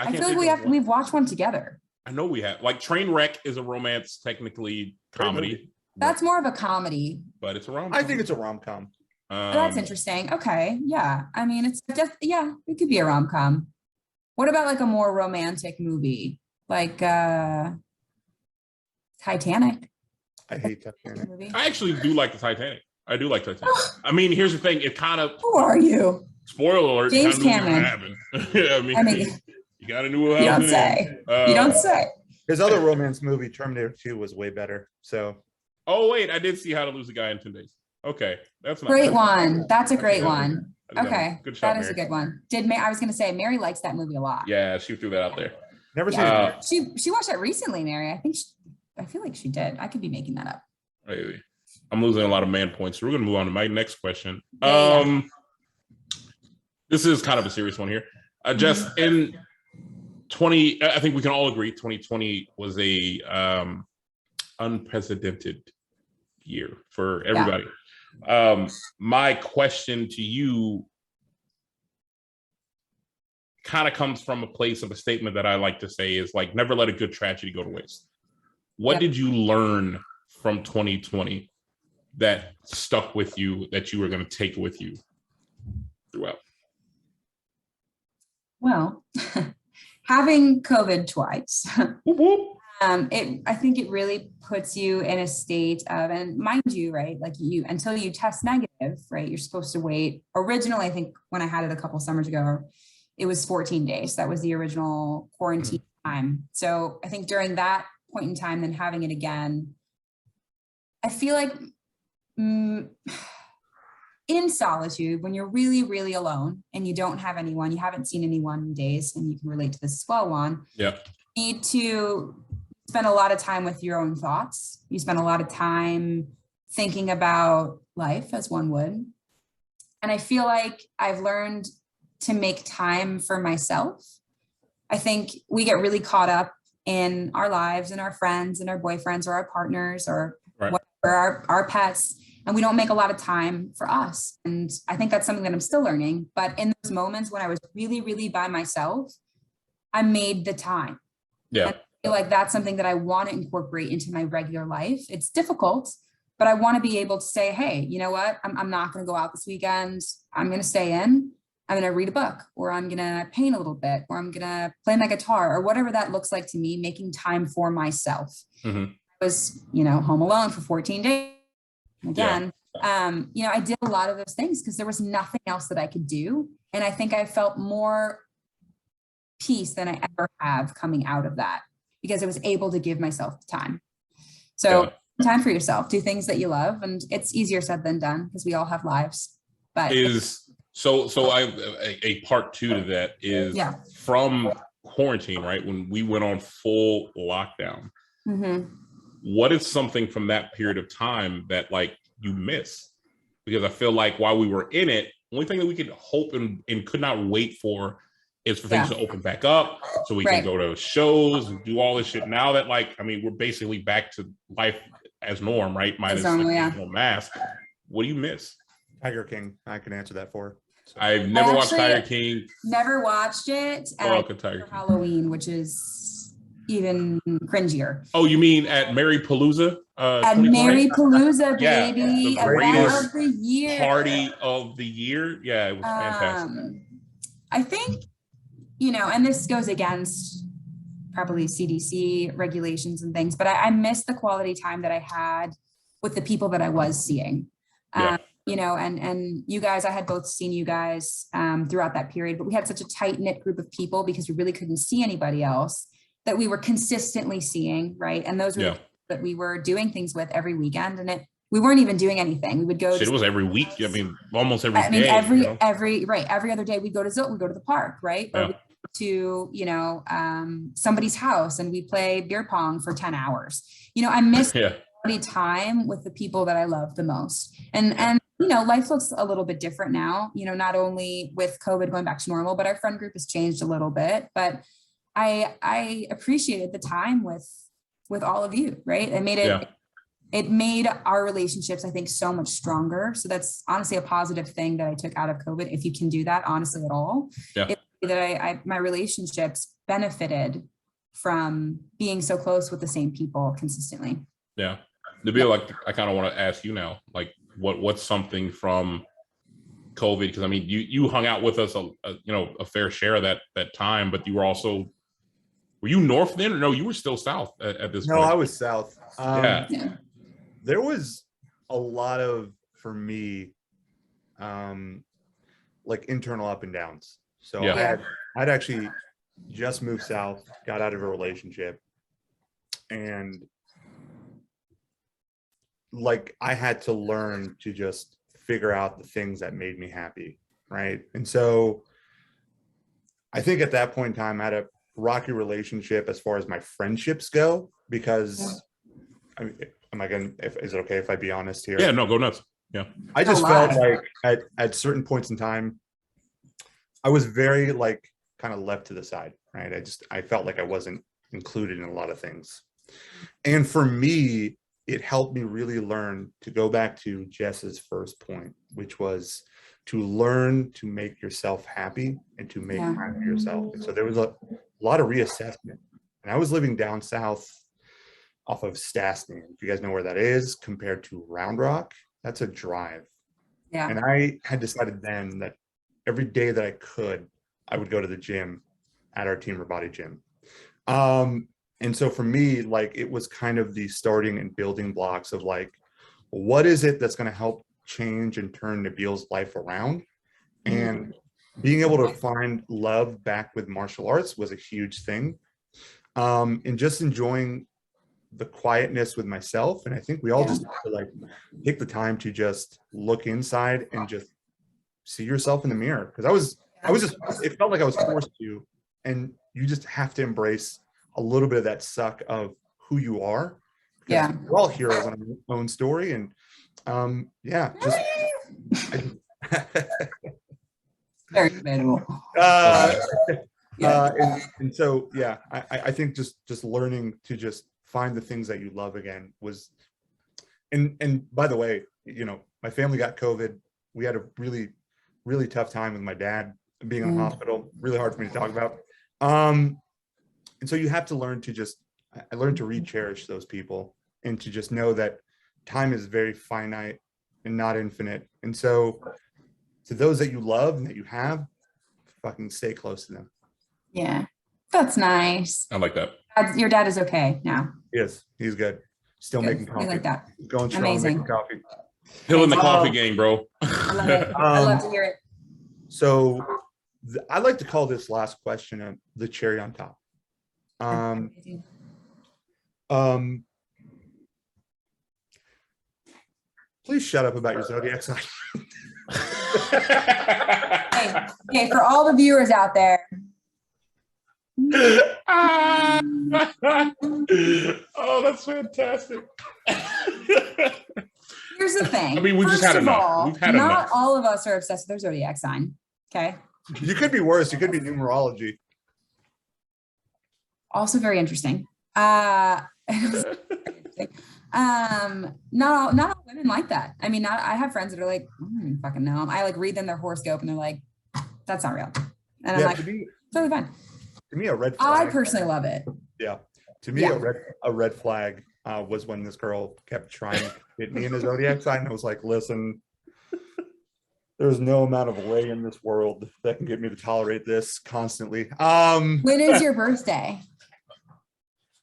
can't feel think like of one. we've watched one together. I know we have. Like Trainwreck is a romance, technically comedy, That's more of a comedy. but it's a rom. I think it's a rom-com. That's interesting. Okay, yeah. I mean, it's just it could be a rom-com. What about like a more romantic movie, like Titanic? I hate Titanic. movie. I actually do like the Titanic. I do like Titanic. I mean, here's the thing. It kind of, Who are you? spoiler alert, James kinda knew what Cameron. happened. Yeah, I mean, you got to know what you don't happened. say. You don't say. His other romance movie, Terminator 2, was way better. So Oh, wait, I did see How to Lose a Guy in 10 Days. Okay, that's not Great bad. one. That's a I great got it. one. I got it. Okay, Good shot, that is a Mary. good one. I was going to say, Mary likes that movie a lot. Yeah, she threw that out there. never seen Yeah. it. She watched it recently, Mary. I feel like she did. I could be making that up. Wait. I'm losing a lot of man points. So we're going to move on to my next question. Yeah. This is kind of a serious one here. Just in 20, I think we can all agree 2020 was a unprecedented year for everybody. My question to you kind of comes from a place of a statement that I like to say is like, never let a good tragedy go to waste. What did you learn from 2020 that stuck with you, that you were going to take with you throughout? Well, having COVID twice, Whoop, whoop. I think it really puts you in a state of, and mind you, right, like until you test negative, right, you're supposed to wait. Originally, I think when I had it a couple summers ago, it was 14 days. That was the original quarantine time. So I think during that point in time, then having it again, I feel like in solitude, when you're really, really alone and you don't have anyone, you haven't seen anyone in days, and you can relate to this as well, Juan. Yeah. You need to spend a lot of time with your own thoughts. You spend a lot of time thinking about life as one would. And I feel like I've learned to make time for myself. I think we get really caught up in our lives and our friends and our boyfriends or our partners or whatever, our pets, and we don't make a lot of time for us. And I think that's something that I'm still learning. But in those moments when I was really, really by myself, I made the time. Yeah. And I feel like that's something that I want to incorporate into my regular life. It's difficult, but I want to be able to say, hey, you know what? I'm not going to go out this weekend. I'm going to stay in. I'm going to read a book, or I'm going to paint a little bit, or I'm going to play my guitar, or whatever that looks like to me, making time for myself. I was, home alone for 14 days. Again, I did a lot of those things because there was nothing else that I could do. And I think I felt more peace than I ever have coming out of that, because I was able to give myself the time. So time for yourself, do things that you love. And it's easier said than done because we all have lives. But So I a part two to that is from quarantine, right? When we went on full lockdown, what is something from that period of time that like you miss? Because I feel like while we were in it, the only thing that we could hope and could not wait for is for things to open back up so we can go to shows and do all this shit. Now that we're basically back to life as norm, right? Minus no mask. What do you miss? Tiger King. I can answer that for. So. I've never watched Tiger King. Never watched it. Tiger Halloween, which is even cringier. Oh, you mean at Mary Palooza? At Mary Palooza, baby. The greatest of the year. Party of the year. Yeah, it was fantastic. I think, and this goes against probably CDC regulations and things, but I miss the quality time that I had with the people that I was seeing. And you guys, I had both seen you guys throughout that period, but we had such a tight knit group of people because we really couldn't see anybody else that we were consistently seeing, right? And those were the people that we were doing things with every weekend, and we weren't even doing anything. We would go. It was every week. I mean, almost every day. Every other day we'd go to we go to the park, right? Or to somebody's house and we play beer pong for 10 hours. I miss time with the people that I love the most. And life looks a little bit different now, not only with COVID going back to normal, but our friend group has changed a little bit. But I appreciated the time with all of you, right? It made our relationships, I think, so much stronger. So that's honestly a positive thing that I took out of COVID, if you can do that honestly at all. That my relationships benefited from being so close with the same people consistently. Yeah. Nabil, I kind of want to ask you now, like what's something from COVID? Because you hung out with us a fair share of that time, but you were also, were you north then, or no? You were still south at this point. No, I was south. there was a lot of, for me, like internal up and downs. So Yeah. I'd actually just moved south, got out of a relationship, and like I had to learn to just figure out the things that made me happy, right? And so I think at that point in time, I had a rocky relationship as far as my friendships go, because I mean, is it okay if I be honest here? Yeah, no, go nuts. Yeah. I just felt like at certain points in time, I was very like kind of left to the side, right? I felt like I wasn't included in a lot of things. And for me, it helped me really learn to go back to Jess's first point, which was to learn to make yourself happy and to make time for yourself. And so there was a lot of reassessment. And I was living down south off of Stastny. If you guys know where that is, compared to Round Rock, that's a drive. Yeah. And I had decided then that every day that I could, I would go to the gym at our Team Body gym. And so for me, like, it was kind of the starting and building blocks of like, what is it that's going to help change and turn Nabil's life around? And being able to find love back with martial arts was a huge thing. And just enjoying the quietness with myself. And I think we all just have to like take the time to just look inside and just see yourself in the mirror. Because I was just, it felt like I was forced to, and you just have to embrace a little bit of that suck of who you are. Yeah. We're all heroes on our own story. And just very debatable. And so, yeah, I think just learning to just find the things that you love again was, and by the way, you know, my family got COVID. We had a really, really tough time with my dad being in the hospital, really hard for me to talk about. And so you have to learn to just, I learned to re-cherish those people and to just know that time is very finite and not infinite. And so to those that you love and that you have, fucking stay close to them. Yeah, that's nice. I like that. Your dad is okay now. Yes, he's good. Still Good. making coffee. I like that. Going strong, Amazing. making coffee. Still in the coffee game, bro. I love it. I love to hear it. So I like to call this last question the cherry on top. Please shut up about your zodiac sign. Okay, for all the viewers out there. Oh, that's fantastic. Here's the thing. I mean, we just had enough. We've had not enough. all of us are obsessed with their zodiac sign. Okay. You could be worse. You could be numerology. Also very interesting. Not all women like that. I mean, I have friends that are like, fucking no. I like read them their horoscope and they're like, that's not real. And I'm like, totally fine. To me, a red flag. I personally love it. Yeah. To me, a red flag was when this girl kept trying to hit me in the zodiac sign. And I was like, listen, there's no amount of way in this world that can get me to tolerate this constantly. When is your birthday?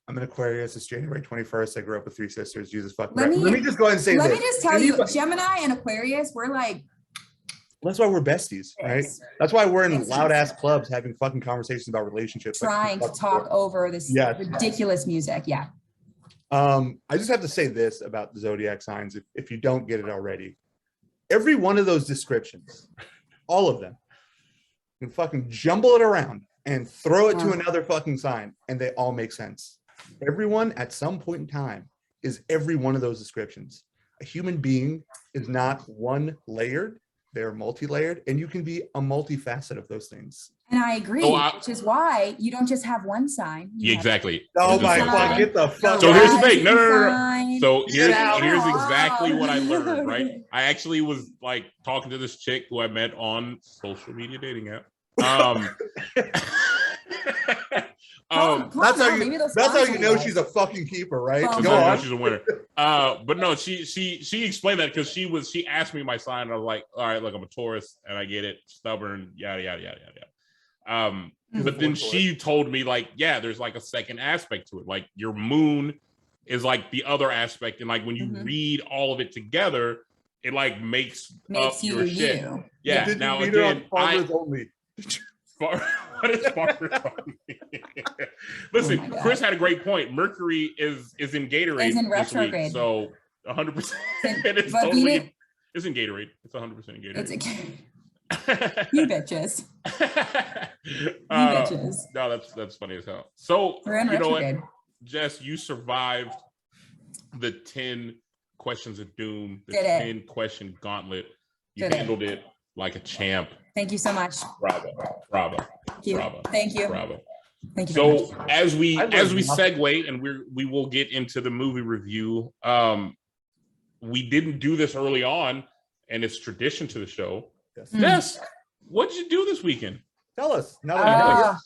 I'm an Aquarius. It's January 21st. I grew up with 3 sisters. Jesus fucking Let me just go ahead and say let this. me just tell you, Gemini and Aquarius, we're like, that's why we're besties, right? That's why we're in loud ass clubs having fucking conversations about relationships. Trying to talk over this ridiculous music. Yeah. I just have to say this about the zodiac signs. If you don't get it already, every one of those descriptions, all of them, you can fucking jumble it around and throw it to another fucking sign, and they all make sense. Everyone at some point in time is every one of those descriptions. A human being is not one layered. They're multi-layered, and you can be a multifaceted of those things. And I agree, which is why you don't just have one sign. Exactly. Oh my God, get the fuck. So here's the thing. No. So here's out. exactly what I learned, right? I actually was like talking to this chick who I met on social media dating app. That's how you know she's a fucking keeper, right? Go on. She's a winner. But no, she explained that because she asked me my sign, and I was like, all right, look, I'm a Taurus, and I get it, stubborn, yada yada yada yada. But then she told me, like, yeah, there's like a second aspect to it. Like your moon is like the other aspect. And like when you read all of it together, it like makes up your shit. you. Yeah. Did Now you read it on again, Farmers Only? what is Farmers Only? Listen, Oh my God. Chris had a great point. Mercury is in Gatorade Is in this week, retrograde. so 100%. It's But totally it's in Gatorade. It's 100% in Gatorade. It's you bitches. You bitches. No, that's funny as hell. So We're in you know what, retrograde. Jess, you survived the 10 questions of doom, the Did it. 10 question gauntlet. You Did it. handled it like a champ. Thank you so much. Bravo, bravo, Thank you. bravo, Thank you. bravo. Thank you very So much. as we I learned nothing. segue and we will get into the movie review. We didn't do this early on, and it's tradition to the show. Yes. Jess, what did you do this weekend? Tell us. Now that we know you.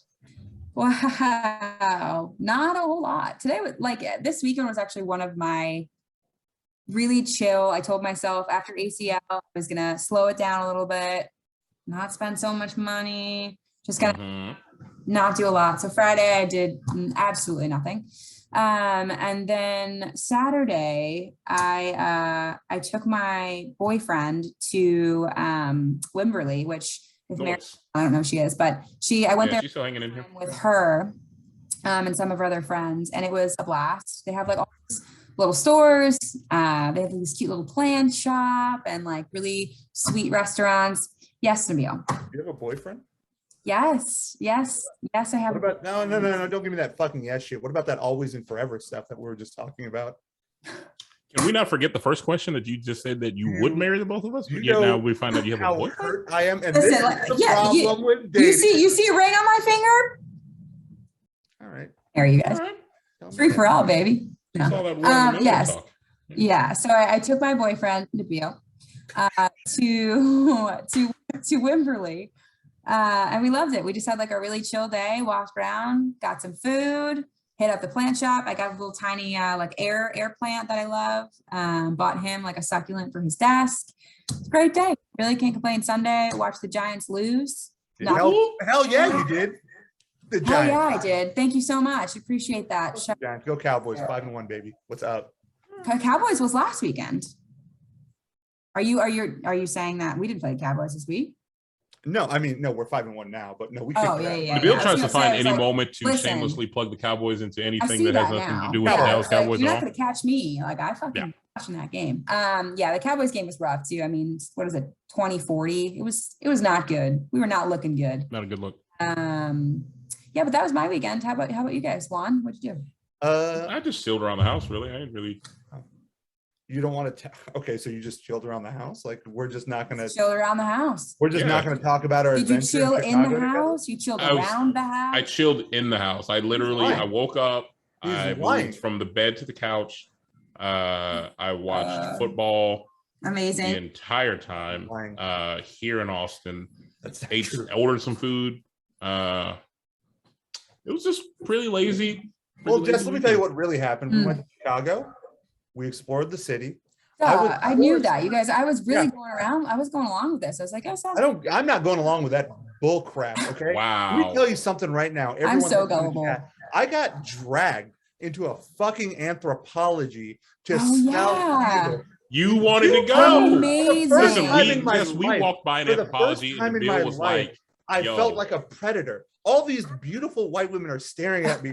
Wow. Not a whole lot. Today was like this weekend was actually one of my really chill. I told myself after ACL, I was gonna slow it down a little bit, not spend so much money, just gonna not do a lot. So Friday I did absolutely nothing. And then Saturday I took my boyfriend to Wimberley, which if Mary, Nice. I don't know if she is, but I went there She's still hanging in here. with her and some of her other friends, and it was a blast. They have like all these little stores, they have this cute little plant shop and like really sweet restaurants. Yes, Nabil. You have a boyfriend? Yes, I have. What about no, don't give me that fucking yes shit. What about that always and forever stuff that we were just talking about? Can we not forget the first question that you just said that you would marry the both of us? But You yet know now we find out you have a How boyfriend. hurt I am, and Listen, this like, is the yeah, problem with dating. You see a ring on my finger? All right. There you guys. All right. Tell me Free that. for all, baby. It's No. all that watermelon Yes. talk. Yeah, so I took my boyfriend Nabil to Wimberley, and we loved it. We just had like a really chill day. Walked around, got some food, hit up the plant shop. I got a little tiny like air plant that I love. Bought him like a succulent for his desk. It's a great day. Really can't complain. Sunday, watched the Giants lose. Hell yeah, you did. The Hell Giants. yeah, I did. Thank you so much. Appreciate that. Giants. Go Cowboys. 5-1, baby. What's up? Cowboys was last weekend. Are you saying that we didn't play the Cowboys this week? No, I mean, no, we're 5-1 now, but no, we Oh, kicked yeah, it out. yeah. Nabil I was tries to gonna say, find I was any like, moment to listen, shamelessly plug the Cowboys into I anything see that has that nothing now. to do with Yeah, the I Dallas It's like, Cowboys you're at not all. going to catch me. Like I fucking watching that game. Yeah, the Cowboys game was rough too. I mean, what is it? 2040. It was not good. We were not looking good. Not a good look. Yeah, but that was my weekend. How about you guys? Juan, what'd you do? I just chilled around the house, really. I didn't really. You don't want to. Okay, so you just chilled around the house. Like we're just not gonna. Chilled around the house. We're just not gonna talk about our. Did you adventure chill in Chicago the together? house? You chilled I was- around the house? I chilled in the house. I literally, lying. I woke up, He's I lying. moved from the bed to the couch. I watched football the Amazing. entire time Lying. here in Austin. That's not Ate, true. ordered some food. It was just pretty lazy. Well, Pretty Jess, let lazy me tell you weekend. what really happened. We went to Chicago. We explored the city. I knew forced- that. You guys, I was really Yeah. going around. I was going along with this. I was like, oh, sounds I'm not going along with that bull crap. Okay. Let me Wow. tell you something right now. I'm Everyone so that's in the gullible. chat, I got dragged into a fucking anthropology to Oh, South yeah. Florida. You wanted to You go. Amazing. Listen, time in my we life, walked by an for the first anthropology time and in Bill my was life, like, I Yo. felt like a predator. All these beautiful white women are staring at me,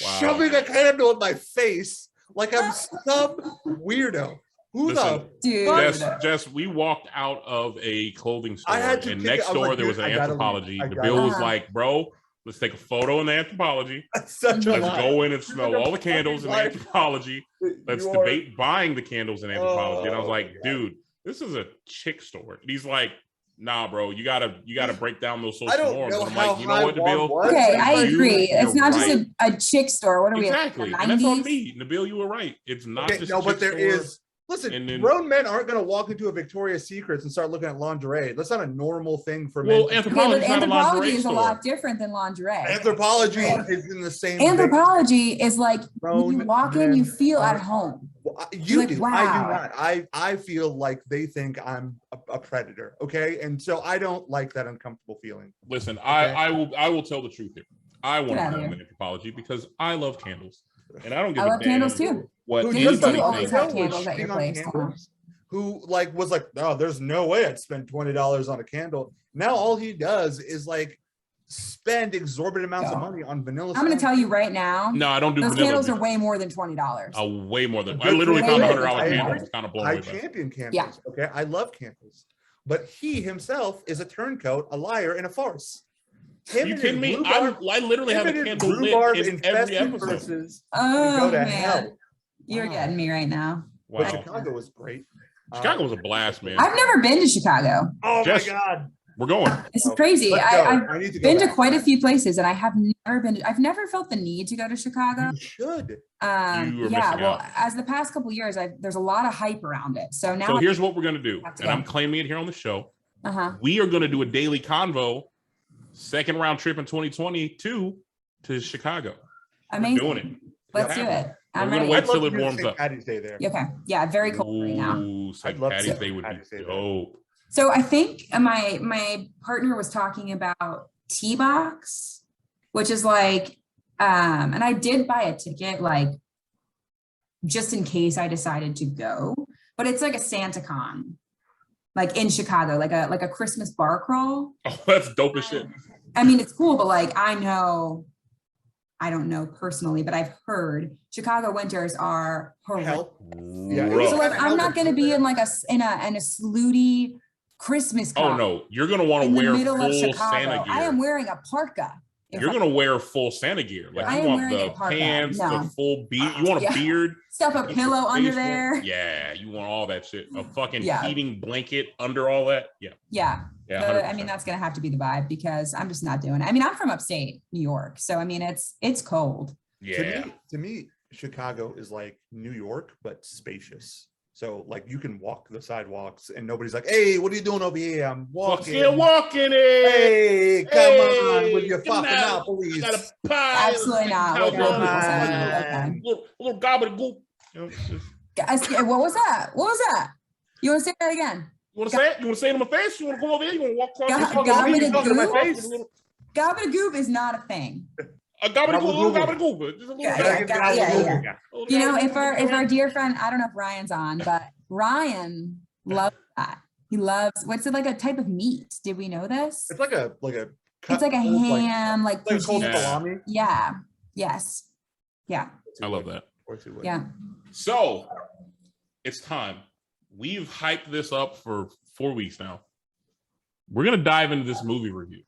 Wow. shoving a candle in my face like I'm some weirdo. Who Listen, dude. Jess, we walked out of a clothing store, I had to and kick it. next I was door like, there was dude, an I gotta anthropology. leave. I The gotta Bill was leave. like, bro, let's take a photo in the anthropology. That's such a Let's lie. go in and smell all the candles in the Lie. anthropology. Let's You are- debate buying the candles in anthropology. And I was Oh, like, God. dude, this is a chick store. And he's like, nah, bro, you gotta break down those social I don't norms. know And I'm how like, you know high what, Juan Nabil? was. Okay, I You- agree. you're It's not right. just a chick store. What are we? Exactly. The And that's on 90s? me. Nabil, you were right. It's not Okay, just no, chick but there store. is. Listen, And then- grown men aren't going to walk into a Victoria's Secrets and start looking at lingerie. That's not a normal thing for Well, men. anthropology Okay, but is not a lingerie anthropology is a store. lot different than lingerie. Anthropology is in the same. vein. Anthropology is like when you Grown walk in, you men feel at aren't- home. Well, you like, do. wow. I do not. I feel like they think I'm a predator. Okay, and so I don't like that uncomfortable feeling. Listen, Okay. I will tell the truth here. I want Get to out of film here. in anthropology because I love candles. and I don't give I a love damn candles too. what Who Kids anybody do always thinks. have candles at your place. Who like was like, no, there's no way I'd spend $20 on a candle. Now all he does is like spend exorbitant amounts of money on vanilla. I'm going to tell you right now. No, I don't do those vanilla. candles are way more than $20. Way more than. I Good literally found candle. $100 I candle. agree. It's kind of blown I away by it. champion candles. Yeah. Okay, I love candles, but he himself is a turncoat, a liar, and a farce. Are you kidding me? I literally have a candle lit in every episode. Oh, go to man. hell. You're Wow. getting me right now. But Wow. Chicago was great. Chicago was a blast, man. I've never been to Chicago. Oh Just- my god. We're going. This is crazy. Let's go. I've need to go been to back. quite a few places and I have never been, I've never felt the need to go to Chicago. You should. You are Yeah, missing well, out. as the past couple of years, there's a lot of hype around it. So now, So here's what we're gonna do, Have to and go. I'm claiming it here on the show. uh-huh. We are gonna do a daily convo, second round trip in 2022 to Chicago. Amazing. We're doing it. Let's Yeah. do it. I'm We're gonna ready. wait I'd love till it to do warms St. up. Patty's Day there. Okay. Yeah, very cold right now. Ooh, St. I'd love to Patty's see Day would Patty's be Day there. dope. So I think my partner was talking about T-Box, which is like, and I did buy a ticket, like, just in case I decided to go, but it's like a SantaCon, like in Chicago, like a Christmas bar crawl. Oh, that's dope as shit. I mean, it's cool, but like, I don't know personally, but I've heard Chicago winters are horrific. Hell. Yeah, Rough. So like, I'm not going to be in like in a snooty Christmas car. Oh no, you're gonna want to in the wear middle of full Chicago. Santa gear. I am wearing a parka. If You're I- gonna wear full Santa gear. Like I you am want wearing the a parka. pants, No. the full beard. You want a Yeah. beard. stuff a Put your pillow under face on- there. Yeah, you want all that shit. A fucking Yeah. heating blanket under all that. Yeah. Yeah. Yeah. But, I 100%. mean, that's going to have to be the vibe because I'm just not doing it. I mean, I'm from upstate New York. So, I mean, it's cold. Yeah. To me, Chicago is like New York, but spacious. So like you can walk the sidewalks and nobody's like, hey, what are you doing over here? I'm walking. Fucking walking it. Hey, come on with your Get fucking out. Monopolies. Got a pie. Absolutely not. Cowboy What boots. people say. Okay. Little gobbledygook. You know, just- Guys, what was that? What was that? You want to say that again? You want to say it? You want to say it in my face? You want to go over there? You want to walk across the Gobbledygook? fucking beach? Talking to my Gobbledygook. face. Gobbledygook is not a thing. A gobbledygook, little Gobbledygook. gobbledygook. Just a little Yeah, gobbledygook. yeah. Little You know, gobbledygook. if our dear friend, I don't know if Ryan's on, but Ryan loves that. He loves, what's it, like a type of meat? Did we know this? It's like a It's like a cold, ham, like like a cold prosciutto. Yeah. salami. Yeah. Yes. Yeah. I love that. Of course you would. Yeah. So it's time. We've hyped this up for 4 weeks now. We're gonna dive into this movie review.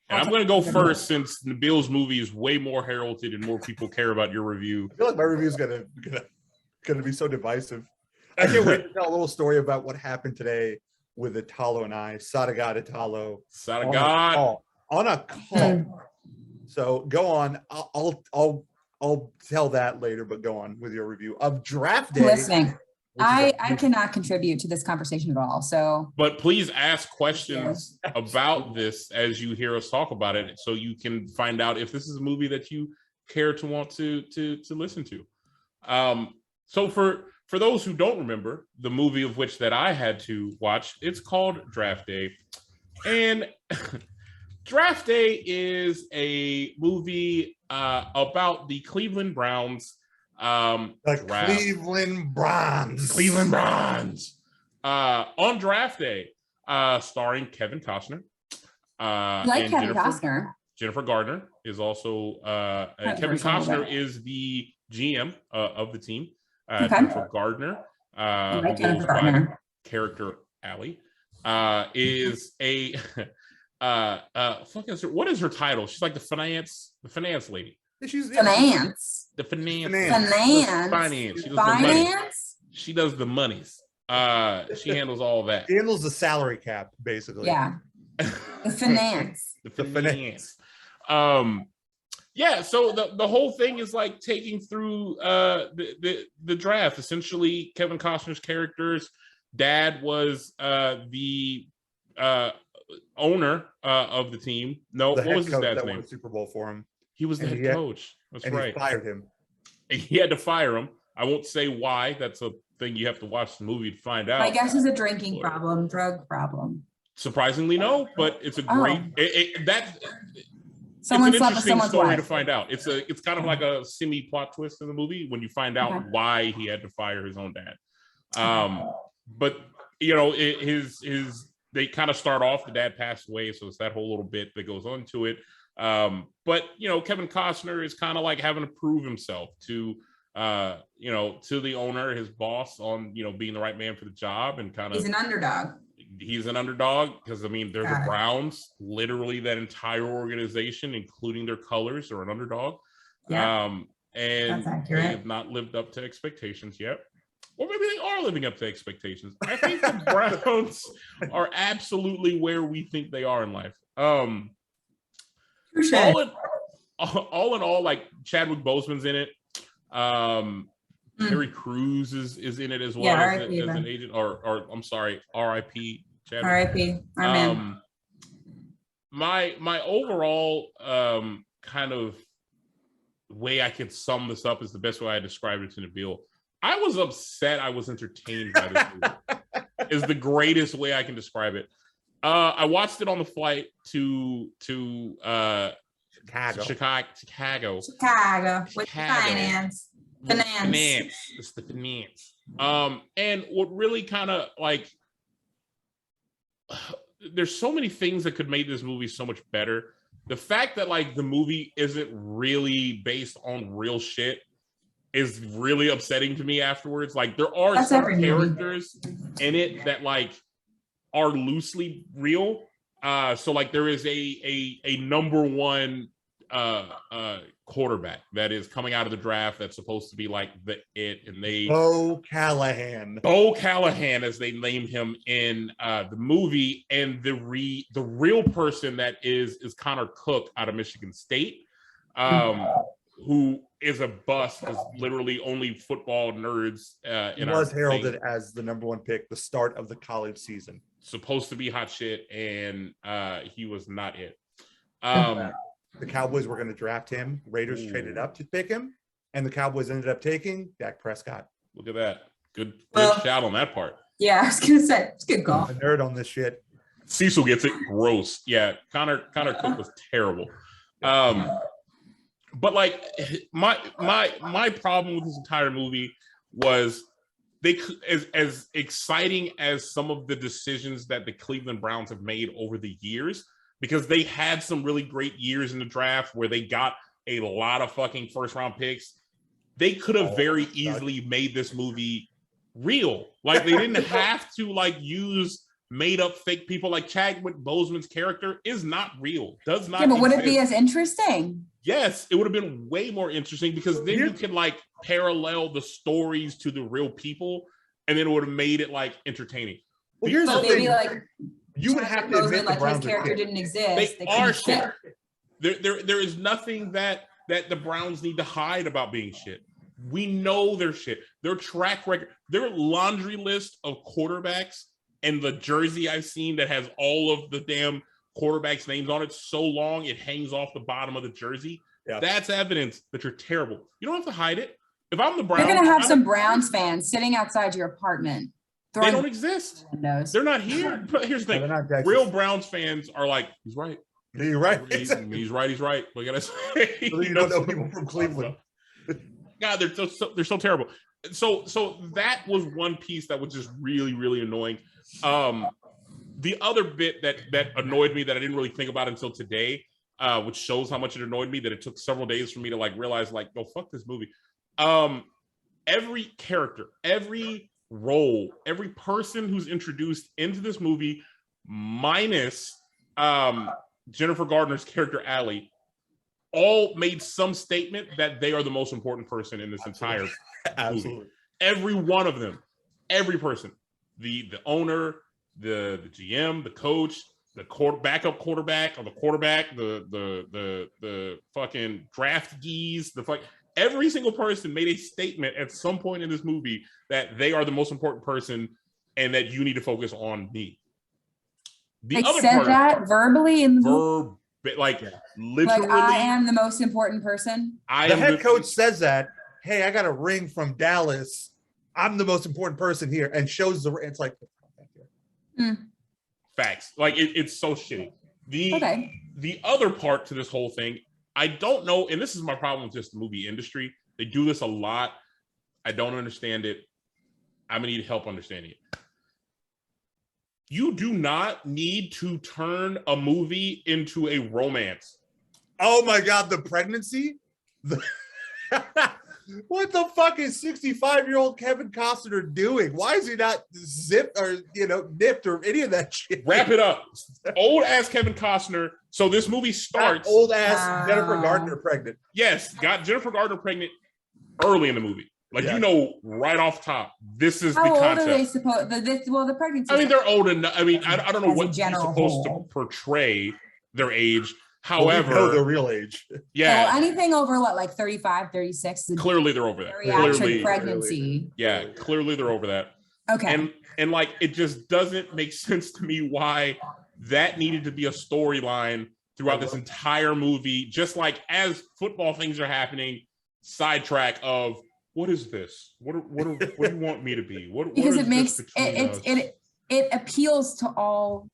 And I'm gonna go first since Nabil's movie is way more heralded and more people care about your review. I feel like my review is gonna be so divisive. I can't wait to tell a little story about what happened today with Italo and I, Sadagat Italo, Son of God. on a call. So go on. I'll tell that later, but go on with your review of Draft Day. Listening. which is I cannot contribute to this conversation at all. So But please ask questions about this as you hear us talk about it, so you can find out if this is a movie that you care to want to listen to. So for those who don't remember, the movie of which that I had to watch, it's called Draft Day, and Draft Day is a movie about the Cleveland Browns. the Draft. Cleveland Browns. Cleveland Browns on Draft Day, starring Kevin Costner. like and Kevin Costner. Jennifer Gardner is also Haven't Kevin heard of Costner that. is the GM of the team. Okay. Jennifer Gardner, like who goes Jennifer by Gardner. character Allie, is a what is her title? She's like the finance lady. She's Finance. The finance. Finance. Finance. She does the money. Finance. She does the monies. She handles all that. She handles the salary cap, basically. Yeah. The finance. The The finance. Yeah, so the whole thing is like taking through the draft. Essentially, Kevin Costner's character's dad was the owner of the team. No, The what head was his coach dad's that won name? the Super Bowl for him, He was the and head he had- coach. That's and right. he fired him. He had to fire him. I won't say why. That's a thing you have to watch the movie to find out. My guess is a drinking problem, drug problem. Surprisingly, no, but it's a Oh. great Someone it's an slept with interesting someone's story wife. to find out. It's kind of like a semi plot twist in the movie when you find out why he had to fire his own dad. But you know, they kind of start off, the dad passed away, so it's that whole little bit that goes on to it. But you know, Kevin Costner is kind of like having to prove himself to you know, to the owner, his boss, on, you know, being the right man for the job, and kind of He's an underdog. He's an underdog because, I mean, they're the Browns. Literally, that entire organization, including their colors, are an underdog. Yeah, and they have not lived up to expectations yet. Or maybe they are living up to expectations. I think the Browns are absolutely where we think they are in life. All in all, like, Chadwick Boseman's in it. Terry Crews is in it as well, as an agent, or I'm sorry, R.I.P. Chadwick. R.I.P. Our man. My overall kind of way I could sum this up is the best way I described it to Nabil. I was upset. I was entertained by this movie. Is the greatest way I can describe it. I watched it on the flight to Chicago with finance. It's the finance. And what really kind of like, there's so many things that could make this movie so much better. The fact that like the movie isn't really based on real shit is really upsetting to me afterwards. Like, there are some characters in it that like are loosely real. So like there is a number one quarterback that is coming out of the draft that's supposed to be like and they Bo Callahan, as they named him in the movie, and the real person that is Connor Cook out of Michigan State, who is a bust because literally only football nerds was heralded as the number one pick the start of the college season, supposed to be hot shit, and he was not it. The Cowboys were going to draft him. Raiders traded up to pick him, and the Cowboys ended up taking Dak Prescott. Look at that. Good shout on that part. Yeah, I was going to say, it's good call. A nerd on this shit. Cecil gets it. Gross. Yeah, Connor Cook was terrible. But like my problem with this entire movie was as exciting as some of the decisions that the Cleveland Browns have made over the years, because they had some really great years in the draft where they got a lot of fucking first round picks. They could have very easily made this movie real. Like, they didn't have to like use made up fake people. Like, Chadwick Boseman's character is not real. Does not. Yeah, but would it exist. be as interesting? Yes, it would have been way more interesting, because then you could like parallel the stories to the real people, and then it would have made it like entertaining. Well, here's the thing. Like, you would have to admit the Browns his character didn't exist. They are shit. There is nothing that the Browns need to hide about being shit. We know they're shit. Their track record, their laundry list of quarterbacks, and the jersey I've seen that has all of the damn quarterbacks' names on it so long it hangs off the bottom of the jersey. Yeah. That's evidence that you're terrible. You don't have to hide it. If I'm the Browns, you're gonna have some Browns fans sitting outside your apartment. They don't exist. Windows. They're not here. But here's the thing: real Browns fans are like, he's right. You're right. He's right. He's right. What can I say? So you don't know people from Cleveland. God, they're so terrible. So that was one piece that was just really, really annoying. The other bit that annoyed me that I didn't really think about until today, which shows how much it annoyed me, that it took several days for me to like realize, like, go fuck this movie. Every character, every role, every person who's introduced into this movie, minus Jennifer Gardner's character Allie, all made some statement that they are the most important person in this entire movie. Every one of them, every person, the owner, the GM, the coach, the backup quarterback, or the quarterback, the fucking draft geese, every single person made a statement at some point in this movie that they are the most important person and that you need to focus on me. They said that verbally in the movie? Literally. Like, I am the most important person? The head coach says that, hey, I got a ring from Dallas. I'm the most important person here, and shows the, it's like, facts. Like, it's so shitty. the other part to this whole thing, I don't know, and this is my problem with just the movie industry. They do this a lot. I don't understand it. I'm gonna need help understanding it. You do not need to turn a movie into a romance. Oh my God, the pregnancy? What the fuck is 65-year-old Kevin Costner doing? Why is he not zipped or, nipped or any of that shit? Wrap it up. Old ass Kevin Costner. So this movie starts. Old ass Jennifer Gardner pregnant. Yes, got Jennifer Gardner pregnant early in the movie. Like, right off top, this is the concept. How old are they supposed? The pregnancy. I mean, they're old enough. I mean, I don't know what you're supposed to portray their age. However, their real age. Yeah. So anything over what, like 35, 36? Clearly they're over that. Bariatric pregnancy. Yeah, clearly they're over that. Okay. And like, it just doesn't make sense to me why that needed to be a storyline throughout this entire movie. Just like as football things are happening, sidetrack of what is this? What do you want me to be? Because it makes it appeals to all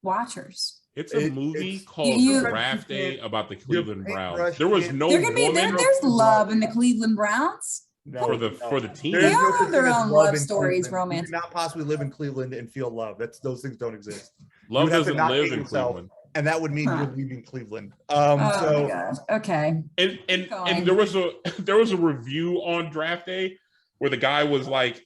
watchers. It's a movie called Draft Day about the Cleveland Browns. There was no there's love in the Cleveland Browns. For the team. They all have their own love stories, romance. You cannot possibly live in Cleveland and feel love. Those things don't exist. Love doesn't live in Cleveland. And that would mean you're leaving Cleveland. Oh my gosh. Okay. And there was a review on Draft Day where the guy was like,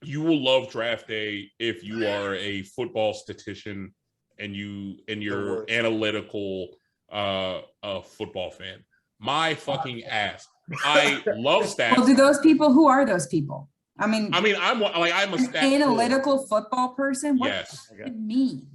you will love Draft Day if you are a football statistician and you're analytical football fan. My fucking ass. I love stats. Well, who are those people? I'm a stat analytical football person. What yes. does it mean?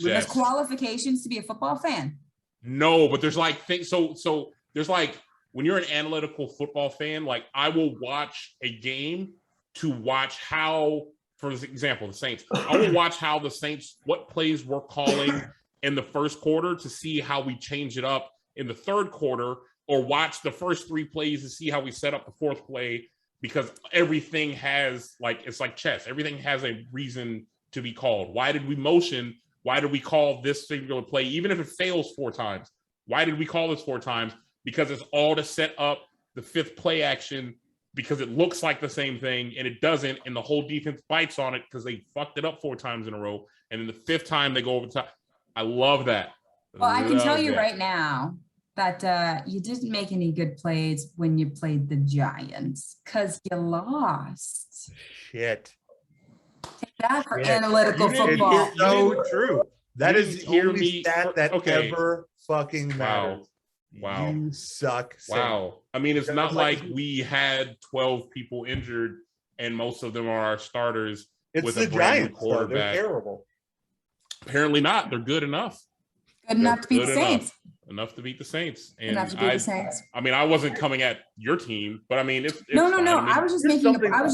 There's qualifications to be a football fan. No, but there's like things. So there's like when you're an analytical football fan, like I will watch a game to watch how, for example, the Saints. I will watch how the Saints, what plays we're calling in the first quarter to see how we change it up in the third quarter, or watch the first 3 plays to see how we set up the fourth play, because everything has it's like chess. Everything has a reason to be called. Why did we motion? Why did we call this singular play? Even if it fails 4 times, why did we call this 4 times? Because it's all to set up the 5th play action, because it looks like the same thing and it doesn't, and the whole defense bites on it because they fucked it up 4 times in a row, and then the 5th time they go over the top. I love that. Well, I can tell you right now that you didn't make any good plays when you played the Giants because you lost. Shit. Take that for analytical football. It's so true. That is the only stat that ever fucking matters. Wow. You suck. Wow. I mean, it's not like we had 12 people injured and most of them are our starters. It's with the a brand new Giants. They're terrible. Apparently not. They're good enough. Good enough to beat the Saints. Enough to beat the Saints. And enough to beat the Saints. I mean, I wasn't coming at your team, but I mean, it's no. Fine. I was just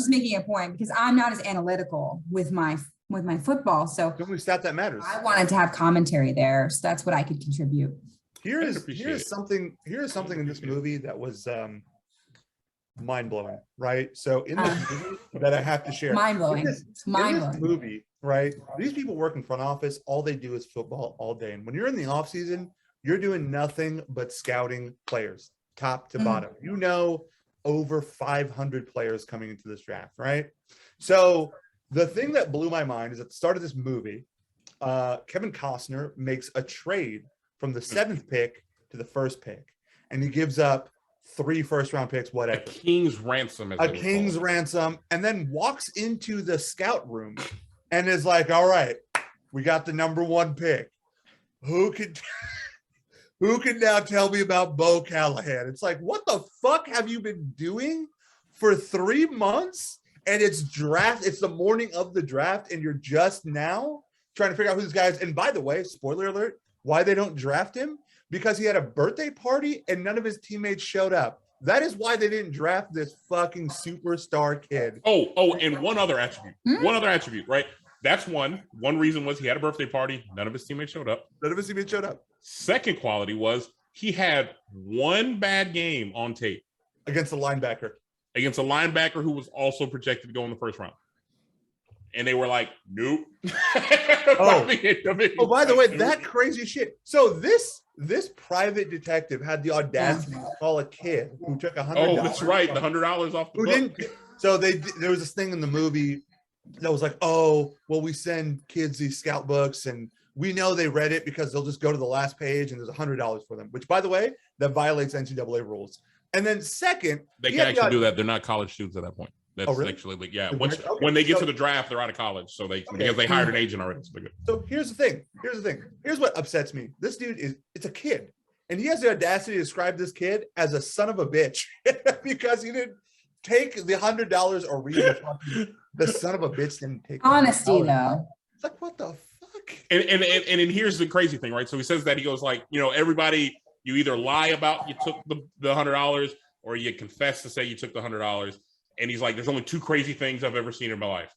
making a point because I'm not as analytical with my football. So the only stat that matters. I wanted to have commentary there, so that's what I could contribute. Here's something in this movie that was mind-blowing, right? So in this movie that I have to share, mind-blowing. It's mind-blowing. In this movie, right? These people work in front office, all they do is football all day. And when you're in the off season, you're doing nothing but scouting players, top to bottom. You know, over 500 players coming into this draft, right? So the thing that blew my mind is at the start of this movie, Kevin Costner makes a trade from the 7th pick to the 1st pick, and he gives up 3 first-round picks, whatever. A king's ransom. A king's ransom, and then walks into the scout room and is like, all right, we got the number 1 pick. Who can now tell me about Bo Callahan? It's like, what the fuck have you been doing for 3 months? And it's the morning of the draft, and you're just now trying to figure out who this guy is. And by the way, spoiler alert, why they don't draft him? Because he had a birthday party and none of his teammates showed up. That is why they didn't draft this fucking superstar kid. Oh, and one other attribute, right? That's one reason was he had a birthday party. None of his teammates showed up. Second quality was he had 1 bad game on tape. Against a linebacker who was also projected to go in the 1st round. And they were like, nope. Oh, by the way, that crazy shit. So this private detective had the audacity to call a kid who took $100. Oh, that's right. The $100 off the book. So there was this thing in the movie that was like, oh, well, we send kids these scout books and we know they read it because they'll just go to the last page and there's $100 for them, which, by the way, that violates NCAA rules. And then second, they can actually do that. They're not college students at that point. That's really? actually like, yeah. When they get to the draft, they're out of college. So because they hired an agent already. So here's the thing. Here's what upsets me. This dude it's a kid. And he has the audacity to describe this kid as a son of a bitch because he didn't take the $100 or read the son of a bitch didn't take honesty though. It's like, what the fuck? And here's the crazy thing, right? So he says that he goes like, everybody, you either lie about you took the $100 or you confess to say you took the $100. And he's like, there's only two crazy things I've ever seen in my life.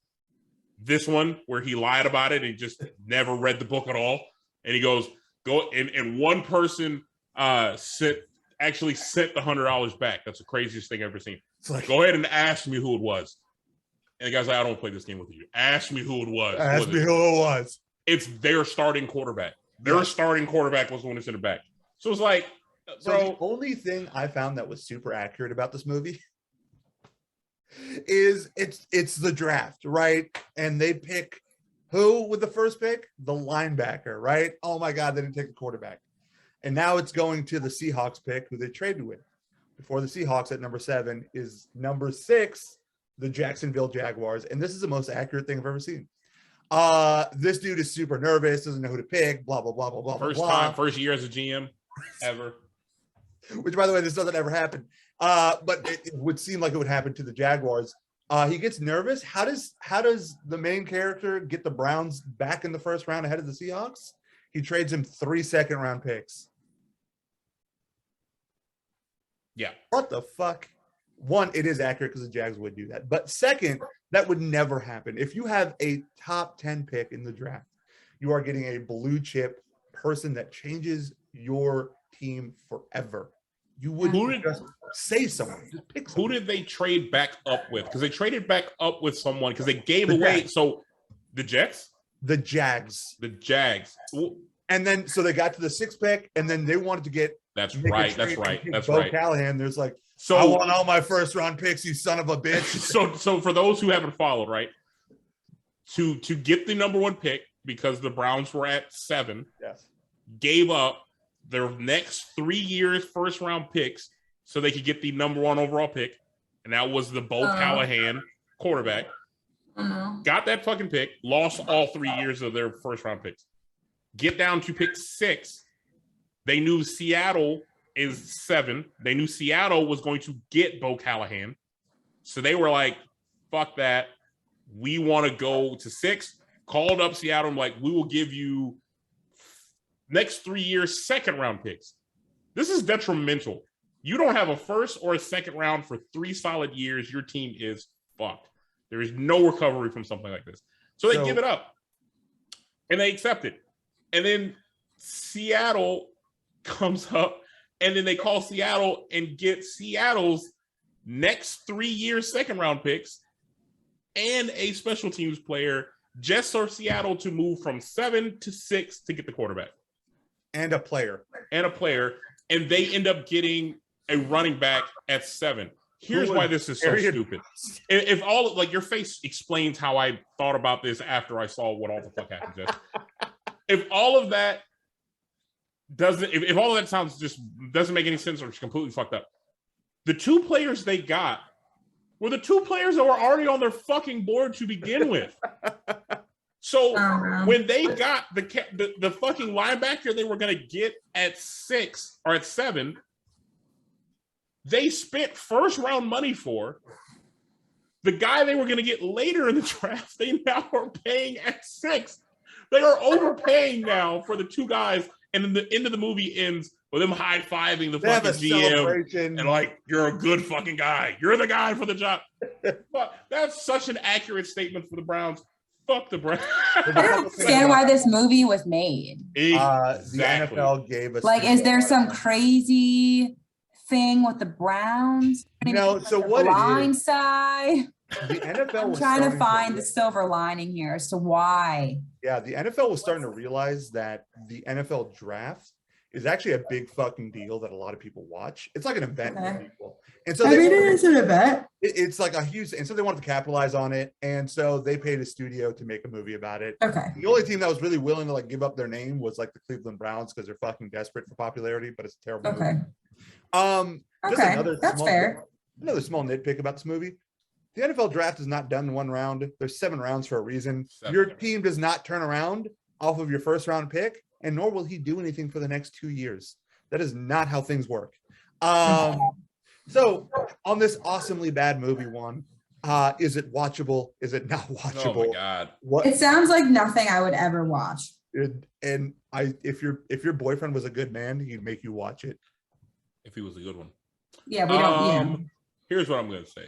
This one where he lied about it and just never read the book at all. And he goes, and one person sent the $100 back. That's the craziest thing I've ever seen. Like, go ahead and ask me who it was. And the guy's like, I don't play this game with you. Ask me who it was. Ask me who it was. It's their starting quarterback. Their starting quarterback was the one who sent it back. So it's like, bro. So the only thing I found that was super accurate about this movie is it's the draft, right? And they pick who with the first pick? The linebacker, right? Oh my God, they didn't take a quarterback. And now it's going to the Seahawks pick, who they traded with. Before the Seahawks at number 7 is number 6, the Jacksonville Jaguars. And this is the most accurate thing I've ever seen. This dude is super nervous, doesn't know who to pick, blah, blah, blah, blah, blah. First year as a GM ever. Which, by the way, this doesn't ever happen. But it would seem like it would happen to the Jaguars. He gets nervous. How does the main character get the Browns back in the first round ahead of the Seahawks? He trades him 3 second-round picks. Yeah. What the fuck? One, it is accurate because the Jags would do that. But second, that would never happen. If you have a top 10 pick in the draft, you are getting a blue chip person that changes your team forever. You wouldn't just say someone. Just pick someone. Who did they trade back up with? Because they traded back up with someone because they gave away. Jags. So the Jets? The Jags. The Jags. And then so they got to the 6th pick, and then they wanted to get That's right. Bo Callahan. There's like, so I want all my first round picks, you son of a bitch. So for those who haven't followed, right? To get the number 1 pick, because the Browns were at 7, yes, gave up their next 3 years first round picks so they could get the number 1 overall pick. And that was the Bo Callahan quarterback. Got that fucking pick, lost all 3 years of their first round picks. Get down to pick 6. They knew Seattle is 7. They knew Seattle was going to get Bo Callahan. So they were like, fuck that. We want to go to 6. Called up Seattle and like, we will give you next 3 years second round picks. This is detrimental. You don't have a first or a second round for 3 solid years. Your team is fucked. There is no recovery from something like this. So they give it up and they accept it. And then Seattle comes up and then they call Seattle and get Seattle's next 3 years second round picks and a special teams player just for Seattle to move from 7 to 6 to get the quarterback. And a player. And they end up getting a running back at 7. Here's why this is so stupid. If all like your face explains how I thought about this after I saw what all the fuck happened, Jess. If all of that if all of that sounds just doesn't make any sense or it's completely fucked up, the 2 players they got were the 2 players that were already on their fucking board to begin with. So when they got the fucking linebacker they were going to get at 6 or at 7, they spent first round money for the guy they were going to get later in the draft. They now are paying at 6. They are overpaying now for the 2 guys. And then the end of the movie ends with them high-fiving the fucking GM and like, you're a good fucking guy. You're the guy for the job. But that's such an accurate statement for the Browns. Fuck the Browns. I don't understand why this movie was made. Exactly. The NFL gave us is there some crazy thing with the Browns? No, so what Blindside. the NFL I'm was trying to starting find the silver lining here as to why. Yeah, the NFL was starting to realize that the NFL draft is actually a big fucking deal that a lot of people watch. It's like an event for people. And so I mean, it is an event. it's like a huge, and so they wanted to capitalize on it. And so they paid a studio to make a movie about it. Okay. The only team that was really willing to like give up their name was like the Cleveland Browns because they're fucking desperate for popularity, but it's a terrible movie. Just Okay, another that's fair. Another small nitpick about this movie. The NFL draft is not done in one round. There's 7 rounds for a reason. Your team does not turn around off of your first round pick, and nor will he do anything for the next 2 years. That is not how things work. So on this awesomely bad movie one, is it watchable? Is it not watchable? Oh my God. What? It sounds like nothing I would ever watch. And if your boyfriend was a good man, he'd make you watch it. If he was a good one. Yeah, we don't. Here's what I'm going to say.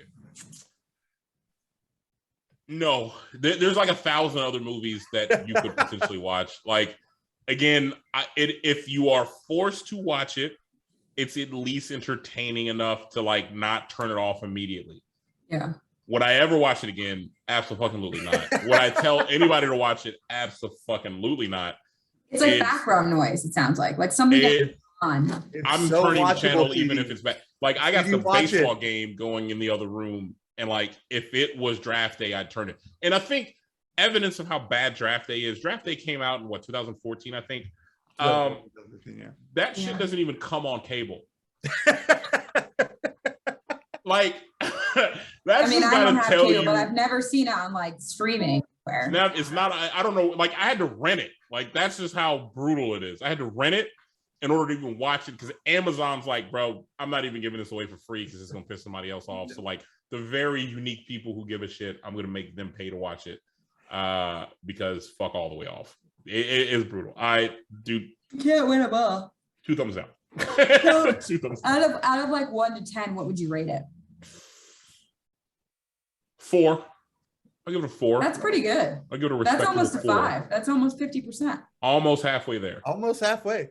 No, there's like 1,000 other movies that you could potentially watch. Like, again, if you are forced to watch it, it's at least entertaining enough to like not turn it off immediately. Yeah. Would I ever watch it again? Absolutely not. Would I tell anybody to watch it? Absolutely not. It's like background noise. It sounds like something that's on. I'm so turning the channel TV. even if it's bad. Like I got the baseball game going in the other room, and like if it was draft day, I'd turn it. And I think evidence of how bad draft day is. Draft day came out in 2014, I think. That shit doesn't even come on cable. Like that's I don't have cable, but I've never seen it on like streaming anywhere. It's not. I don't know. Like I had to rent it. Like that's just how brutal it is. I had to rent it in order to even watch it because Amazon's like, bro, I'm not even giving this away for free because it's gonna piss somebody else off. So like the very unique people who give a shit, I'm gonna make them pay to watch it because fuck all the way off. It is brutal. You can't win a ball. 2 thumbs down. So, 2 thumbs down. Out of like 1 to 10, what would you rate it? 4. I'll give it a 4. That's pretty good. I'll give it a respectable 4. That's almost a 5. That's almost 50%. Almost halfway there. Almost halfway.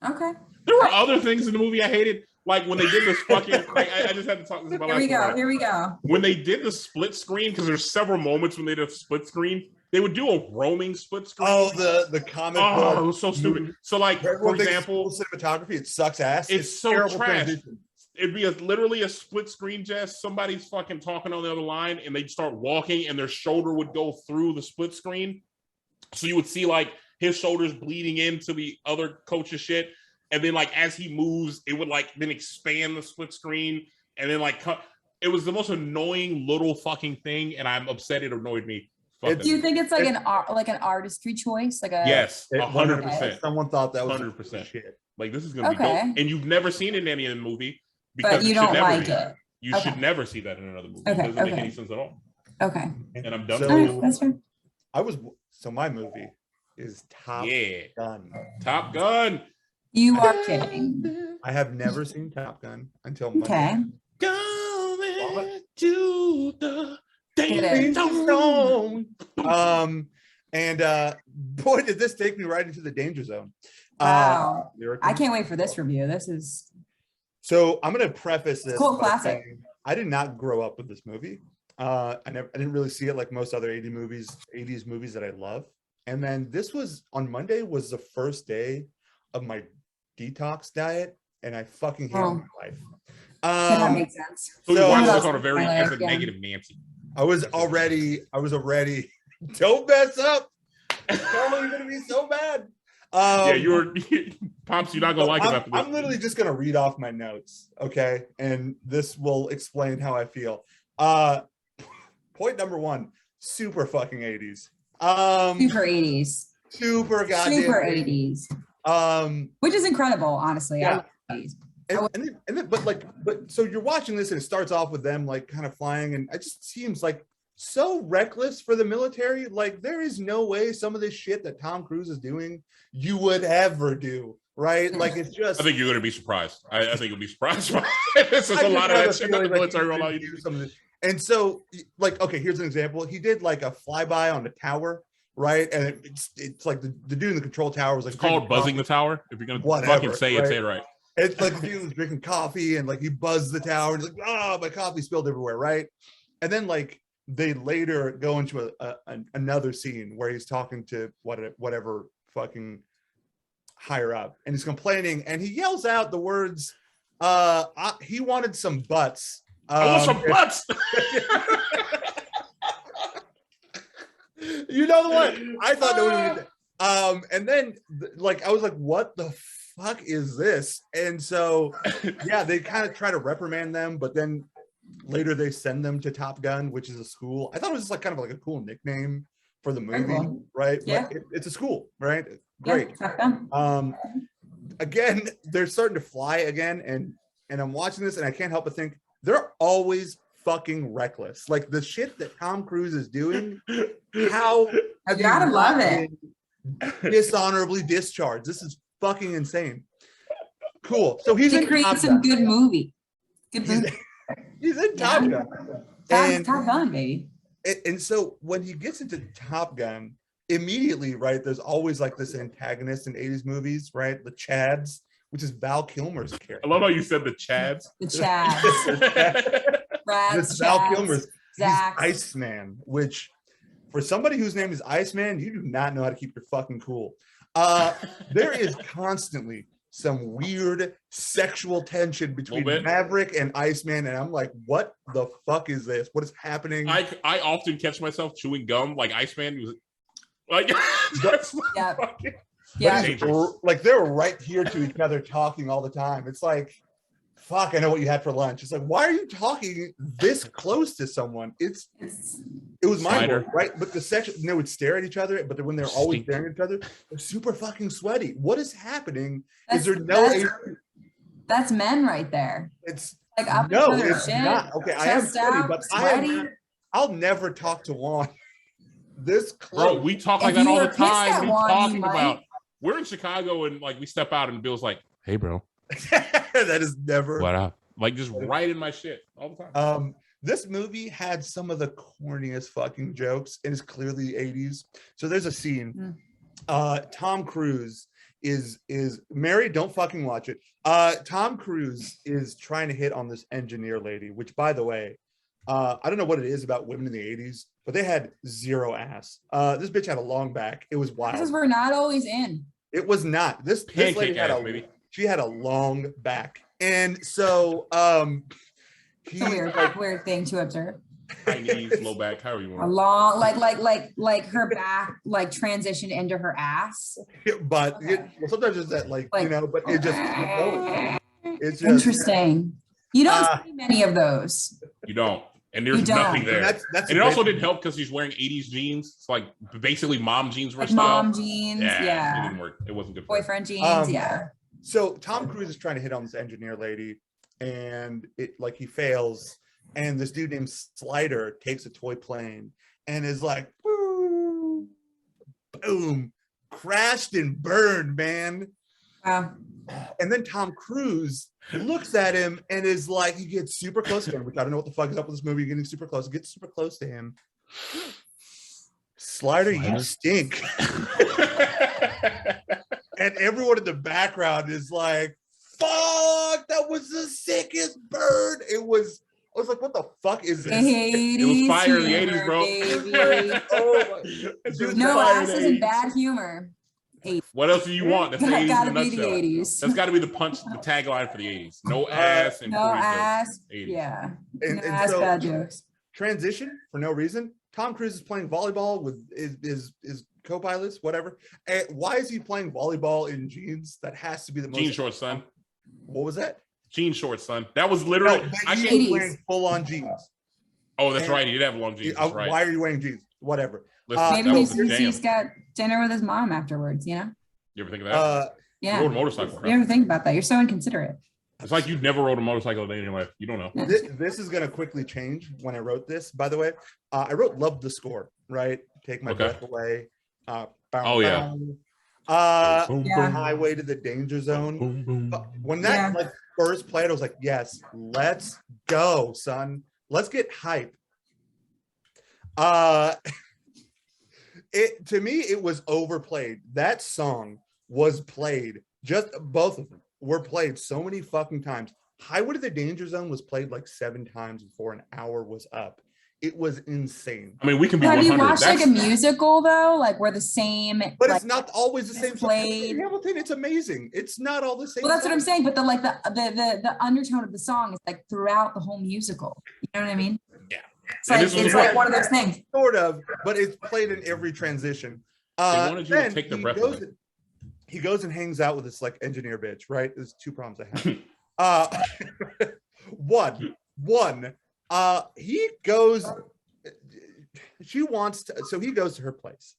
Okay. There were other things in the movie I hated. Like when they did this fucking, I just had to talk this about. Here we go. When they did the split screen, because there's several moments when they did a split screen, they would do a roaming split screen. Oh, the comic. Oh, it was so stupid. So like, for example, cinematography, it sucks ass. It's so trash. Transition. It'd be literally a split screen, Jess. Somebody's fucking talking on the other line, and they'd start walking, and their shoulder would go through the split screen. So you would see like his shoulders bleeding into the other coach's shit. And then like as he moves, it would like then expand the split screen. And then like it was the most annoying little fucking thing. And I'm upset it annoyed me. Do you think it's like an artistry choice? Like a yes, 100%. Someone thought that was 100%. Shit. Like this is gonna be dope. And you've never seen it in any other movie because but you don't like it. You should never see that in another movie. It doesn't make any sense at all. Okay. And I'm done. So, that's right. My movie is Top Gun. Top Gun. You are kidding. I have never seen Top Gun until Monday. Okay. Going to the danger zone. Boy, did this take me right into the danger zone. Wow. I can't wait for this review. This is so I'm gonna preface this. Cult classic. I did not grow up with this movie. I didn't really see it like most other 80s movies that I love. And then this was on Monday was the first day of my detox diet, and I fucking hate my life. That makes sense. So you watched this on a very negative Nancy. I was already don't mess up. It's probably gonna be so bad. You're Pops, you're not gonna like it after this. I'm literally just gonna read off my notes, okay? And this will explain how I feel. Point number 1, super fucking 80s. Super 80s. Super goddamn super 80s. Which is incredible, honestly. Yeah. But so you're watching this and it starts off with them like kind of flying, and it just seems like so reckless for the military. Like there is no way some of this shit that Tom Cruise is doing you would ever do, right? Like it's just. I think you're gonna be surprised. I think you'll be surprised. This is a lot of that shit that the military will allow you to do. Some of this. And so, like, okay, here's an example. He did like a flyby on the tower, right? And it's like the dude in the control tower was like, it's called buzzing the tower. If you're gonna fucking say it, say it right. It's like the dude was drinking coffee and like he buzzed the tower and he's like, my coffee spilled everywhere, right? And then like they later go into another scene where he's talking to whatever fucking higher up, and he's complaining, and he yells out the words, he wanted some butts. I want some butts. You know the one. I thought nobody would get that. And then like I was like, what the fuck is this? And so yeah, they kind of try to reprimand them, but then later they send them to Top Gun, which is a school. I thought it was just like kind of like a cool nickname for the movie, cool. right? Yeah. Like it's a school, right? Great. Yeah, Again, they're starting to fly again, and I'm watching this and I can't help but think they're always fucking reckless. Like the shit that Tom Cruise is doing, how have you gotta love it. Dishonorably discharged? This is fucking insane. Cool. So he's to in create Top some Gun. good movie. Good movie. He's in Top Gun. Top Gun, baby. And so when he gets into Top Gun, immediately, right, there's always like this antagonist in 80s movies, right? The Chads, which is Val Kilmer's character. I love how you said the Chads. The Chads. It's Val Kilmer's. He's Iceman, which for somebody whose name is Iceman, you do not know how to keep your fucking cool. There is constantly some weird sexual tension between Maverick and Iceman, and I'm like, what the fuck is this? What is happening? I often catch myself chewing gum like Iceman. He was like, yeah. Like they're right here to each other talking all the time. It's like, fuck, I know what you had for lunch. It's like, why are you talking this close to someone? It was mind-blowing, right? But the section, they would stare at each other, but when they're always staring at each other, they're super fucking sweaty. What is happening? Is there no? That's men right there. It's like up no, each it's shit, not. Okay, I am sweaty, but sweaty. I'll never talk to Juan this close. Bro, we talk like that all the time. We talking about. We're in Chicago and like we step out and Bill's like, "Hey, bro." That is never what up, like just right in my shit all the time. This movie had some of the corniest fucking jokes, and it's clearly the 80s. So there's a scene. Tom Cruise is married. Don't fucking watch it. Tom Cruise is trying to hit on this engineer lady, which, by the way, I don't know what it is about women in the 80s, but they had zero ass. This bitch had a long back. It was wild. Because we're not always in. It was not. This lady had she had a long back, and so it's a weird thing to observe. Chinese low back, however you want. A long, like her back, like transitioned into her ass. But sometimes it's that, like you know, but it just it's just interesting. You don't see many of those. You don't, and there's nothing there. And it also didn't help because he's wearing 80s jeans. It's like basically mom jeans were like mom jeans. Yeah, it didn't work. It wasn't good. Boyfriend jeans. So Tom Cruise is trying to hit on this engineer lady, and he fails. And this dude named Slider takes a toy plane and is like, boom, boom, crashed and burned, man. Wow. And then Tom Cruise looks at him and is like, he gets super close to him, which I don't know what the fuck is up with this movie, getting super close. He gets super close to him. Slider, you stink. And everyone in the background is like, fuck, that was the sickest bird. I was like, what the fuck is this? It was fire in the 80s, bro. No ass isn't bad humor. What else do you want? That's the 80s gotta in a be the nutshell. 80s. That's got to be the tagline for the 80s. No ass and no ass. 80s. Yeah. And no ass, so, bad jokes. Transition for no reason. Tom Cruise is playing volleyball with his co-pilots, whatever. And why is he playing volleyball in jeans? That has to be the most jean shorts, son. What was that? Jean shorts, son. That was literally. He was wearing full-on jeans. Oh, that's right. He did have long jeans. That's right. Why are you wearing jeans? Whatever. Maybe he's got dinner with his mom afterwards. You know. You ever think of that? Yeah. You rode a motorcycle. You ever think about that? You're so inconsiderate. It's like you've never rode a motorcycle a day in your life. You don't know. This is going to quickly change when I wrote this, by the way. I wrote Love the Score, right? Take My Breath Away. Highway to the Danger Zone. When that first played, I was like, yes, let's go, son. Let's get hype. To me, it was overplayed. That song was played. Just both of them were played so many fucking times. Highway to the Danger Zone was played like 7 times before an hour was up. It was insane. I mean, we can be Have 100. you watched like a musical though, like where the same? But like, it's not always the same. played. Hamilton, it's amazing. It's not all the same. Well, that's what I'm saying. But the undertone of the song is like throughout the whole musical. You know what I mean? Yeah. It's like one of those things. Sort of, but it's played in every transition. They wanted you to take the breath away. He goes and hangs out with this like engineer bitch, right? There's two problems I have. One, he goes, she wants to, so he goes to her place.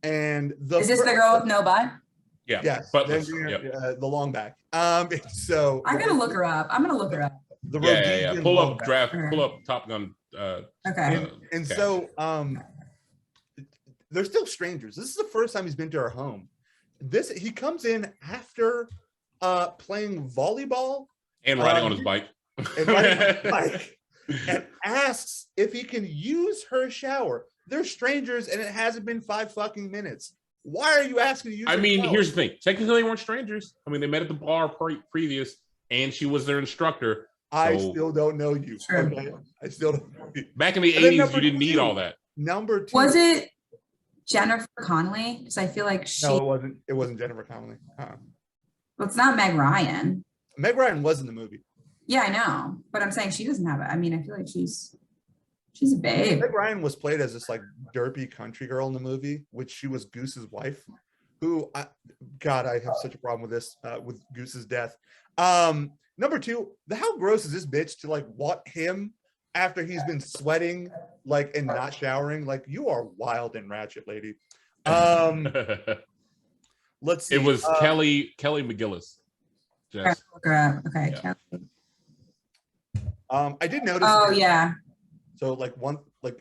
And is this the girl with no butt? Yeah. Yes. The long back. So I'm gonna look her up. Yeah. Pull up Top Gun. Okay. And so they're still strangers. This is the first time he's been to her home. He comes in after playing volleyball and riding on his bike. And asks if he can use her shower. They're strangers and it hasn't been 5 fucking minutes. Why are you asking to use her shower? Here's the thing. Technically, they weren't strangers. I mean, they met at the bar previous and she was their instructor. I still don't know you. Okay? I still don't know you. Back in the 80s, you didn't need all that. Number 2. Was it Jennifer Connelly? Because I feel like No, it wasn't. It wasn't Jennifer Connelly. Well, it's not Meg Ryan. Meg Ryan was in the movie. Yeah, I know, but I'm saying she doesn't have it. I mean, I feel like she's a babe. Meg Ryan was played as this like derpy country girl in the movie, which she was Goose's wife. I have such a problem with this with Goose's death. Number 2, how gross is this bitch to like want him after he's been sweating like and not showering? Like, you are wild and ratchet, lady. Let's see. It was Kelly McGillis. Jess. Okay, yeah. Kelly. I did notice. Oh yeah. So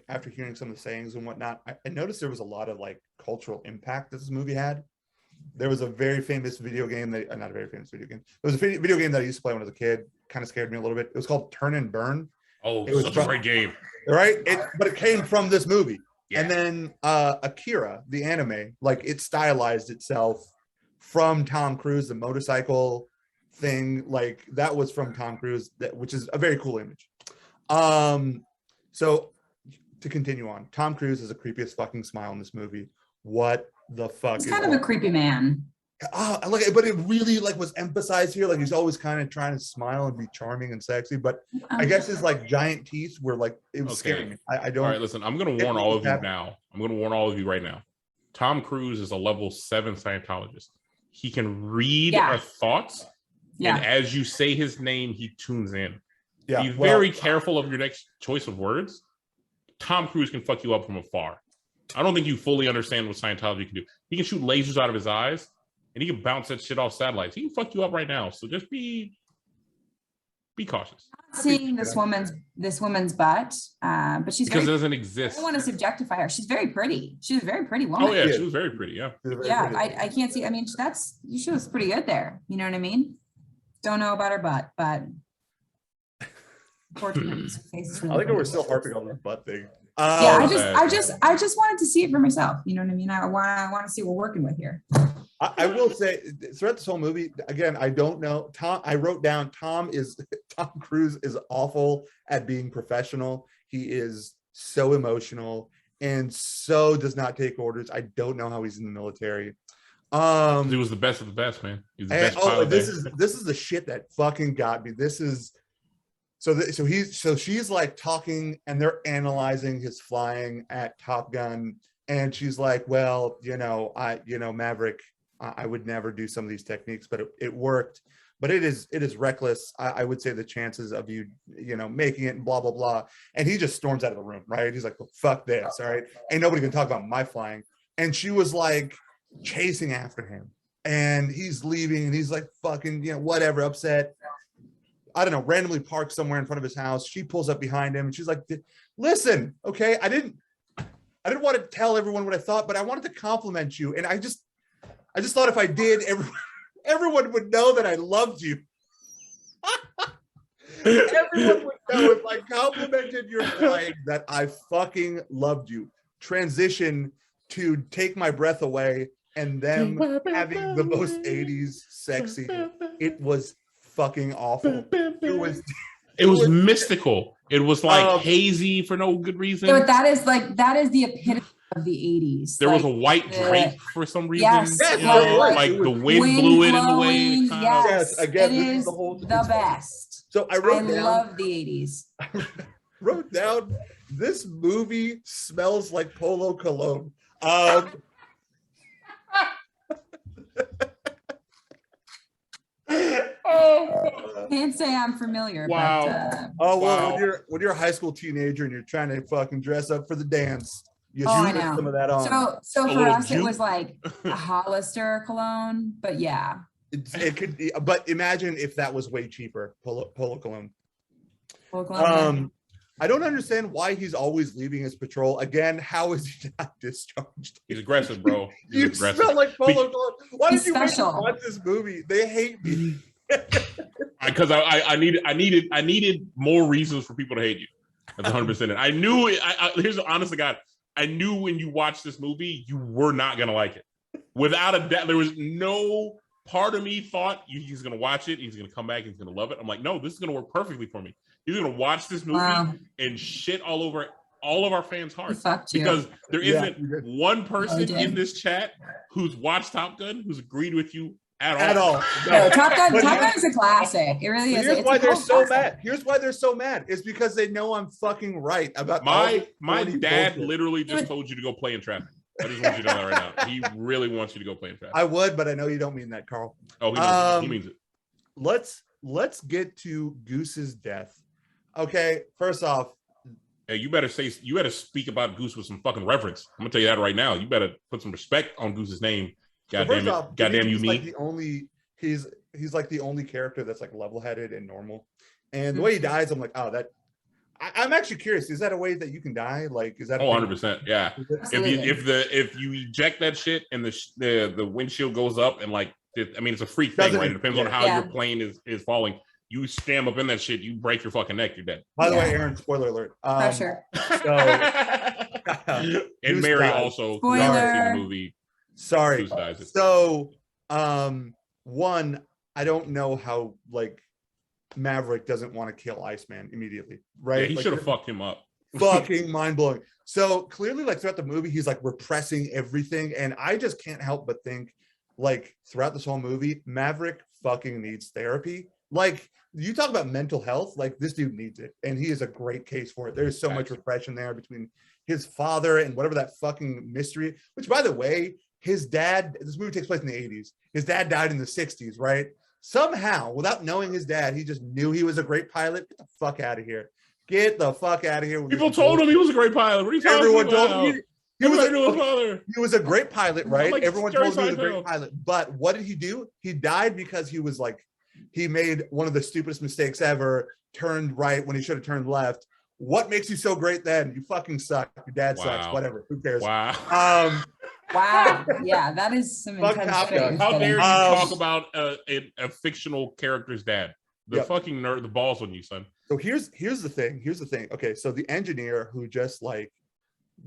after hearing some of the sayings and whatnot, I noticed there was a lot of like cultural impact that this movie had. There was a very famous video game not a very famous video game. It was a video game that I used to play when I was a kid. Kind of scared me a little bit. It was called Turn and Burn. Oh, it was such a great game. Right? But it came from this movie. Yeah. And then Akira, the anime, like it stylized itself from Tom Cruise, the motorcycle thing, like that was from Tom Cruise, which is a very cool image. So to continue on, Tom Cruise is the creepiest fucking smile in this movie. What the fuck? He's kind of a creepy man. I like it, but it really like was emphasized here. Like he's always kind of trying to smile and be charming and sexy, but I guess his like giant teeth were like it was scaring me. I don't. All right, listen, I'm gonna warn all of you now. I'm gonna warn all of you right now. Tom Cruise is a level 7 Scientologist. He can read our thoughts. Yeah. And as you say his name, he tunes in. Yeah. Be very careful of your next choice of words. Tom Cruise can fuck you up from afar. I don't think you fully understand what Scientology can do. He can shoot lasers out of his eyes, and he can bounce that shit off satellites. He can fuck you up right now. So just be cautious. I'm not seeing this woman's butt, but she's because it doesn't exist. I don't want to subjectify her. She's very pretty. She's a very pretty woman. Oh yeah, she was very pretty. Yeah. Yeah, I can't see. I mean, she was pretty good there. You know what I mean? Don't know about her butt, but unfortunately, I think we're still harping on the butt thing. Yeah, I just wanted to see it for myself. You know what I mean? I want to see what we're working with here. I will say throughout this whole movie, again, I don't know. I wrote down Tom Cruise is awful at being professional. He is so emotional and so does not take orders. I don't know how he's in the military. He was the best of the best, man. He's the best pilot. This is the shit that fucking got me. This is so she's like talking and they're analyzing his flying at Top Gun, and she's like, well, Maverick, I would never do some of these techniques, but it worked. But it is reckless. I would say the chances of you making it and blah blah blah. And he just storms out of the room, right? He's like, well, fuck this, all right? Ain't nobody gonna talk about my flying. And she was like chasing after him, and he's leaving, and he's like fucking whatever, upset. I don't know, randomly parked somewhere in front of his house. She pulls up behind him and she's like, listen, okay, I didn't want to tell everyone what I thought, but I wanted to compliment you. And I just thought if I did, everyone would know that I loved you. Everyone would know if I complimented your flying that I fucking loved you. Transition to Take My Breath Away and them having the most 80s sexy. It was fucking awful. It was mystical. It was like hazy for no good reason. Yeah, but that is the epitome of the 80s. There was a white drape for some reason. Yes, like the wind blew it in the way. Yes, again, it this is is the whole best. So I love the 80s. Wrote down, this movie smells like Polo Cologne. Can't say I'm familiar. Wow. But, when you're a high school teenager and you're trying to fucking dress up for the dance, you I should know. Some of that on. So for us, it was like a Hollister cologne, but yeah. It could be, but imagine if that was way cheaper, Polo Cologne. Polo Cologne. I don't understand why he's always leaving his patrol. Again, how is he not discharged? He's aggressive, bro. He's you aggressive. smell like Polo Cologne. Why did you make me special. watch this movie? They hate me. Because I needed more reasons for people to hate you. That's 100%. I knew it. Here's the honest to God. I knew when you watched this movie, you were not gonna like it. Without a doubt, there was no part of me thought he's gonna watch it, he's gonna come back, he's gonna love it. I'm like, no, this is gonna work perfectly for me. He's gonna watch this movie and shit all over all of our fans' hearts because there isn't one person in this chat who's watched Top Gun who's agreed with you at all. No, Top Gun is a classic. It really is. Here's why they're so mad. Here's why they're so mad. It's because they know I'm fucking right about my dad bullshit. Literally just told you to go play in traffic. I just want you to know that right now. He really wants you to go play in traffic. I would, but I know you don't mean that, Carl. Oh, he means it. Let's get to Goose's death. Okay, first off, hey, you better speak about Goose with some fucking reverence. I'm gonna tell you that right now. You better put some respect on Goose's name. Goddamn it! Goddamn you, me. He's like the only character that's like level-headed and normal. And the way he dies, I'm like, oh, that. I'm actually curious. Is that a way that you can die? Like, is that? 100%. Yeah. If you eject that shit and the windshield goes up and like, I mean, it's a freak thing, right? It depends on how your plane is falling. You stand up in that shit, you break your fucking neck, you're dead. By the way, Aaron, spoiler alert. Sure. And Mary also, who hasn't seen the movie. Sorry. So, one, I don't know how like Maverick doesn't want to kill Iceman immediately, right? Yeah, he should have fucked him up. Fucking mind blowing. So clearly, like throughout the movie, he's like repressing everything, and I just can't help but think, like throughout this whole movie, Maverick fucking needs therapy. Like you talk about mental health, like this dude needs it, and he is a great case for it. There's so much repression there between his father and whatever that fucking mystery. Which, by the way, his dad. This movie takes place in the 80s. His dad died in the 60s, right? Somehow, without knowing his dad, he just knew he was a great pilot. Get the fuck out of here. Get the fuck out of here. People told him he was a great pilot. What are you talking Everyone about? told him he was a great pilot, right? Like everyone told him he was a great pilot. But what did he do? He died because he was like, he made one of the stupidest mistakes ever, turned right when he should have turned left. What makes you so great then? You fucking suck. Your dad sucks. Whatever. Who cares? Wow. Wow. Yeah, that is some intense. How dare you talk about a fictional character's dad? The fucking nerd, the balls on you, son. So here's the thing. Okay, so the engineer who just like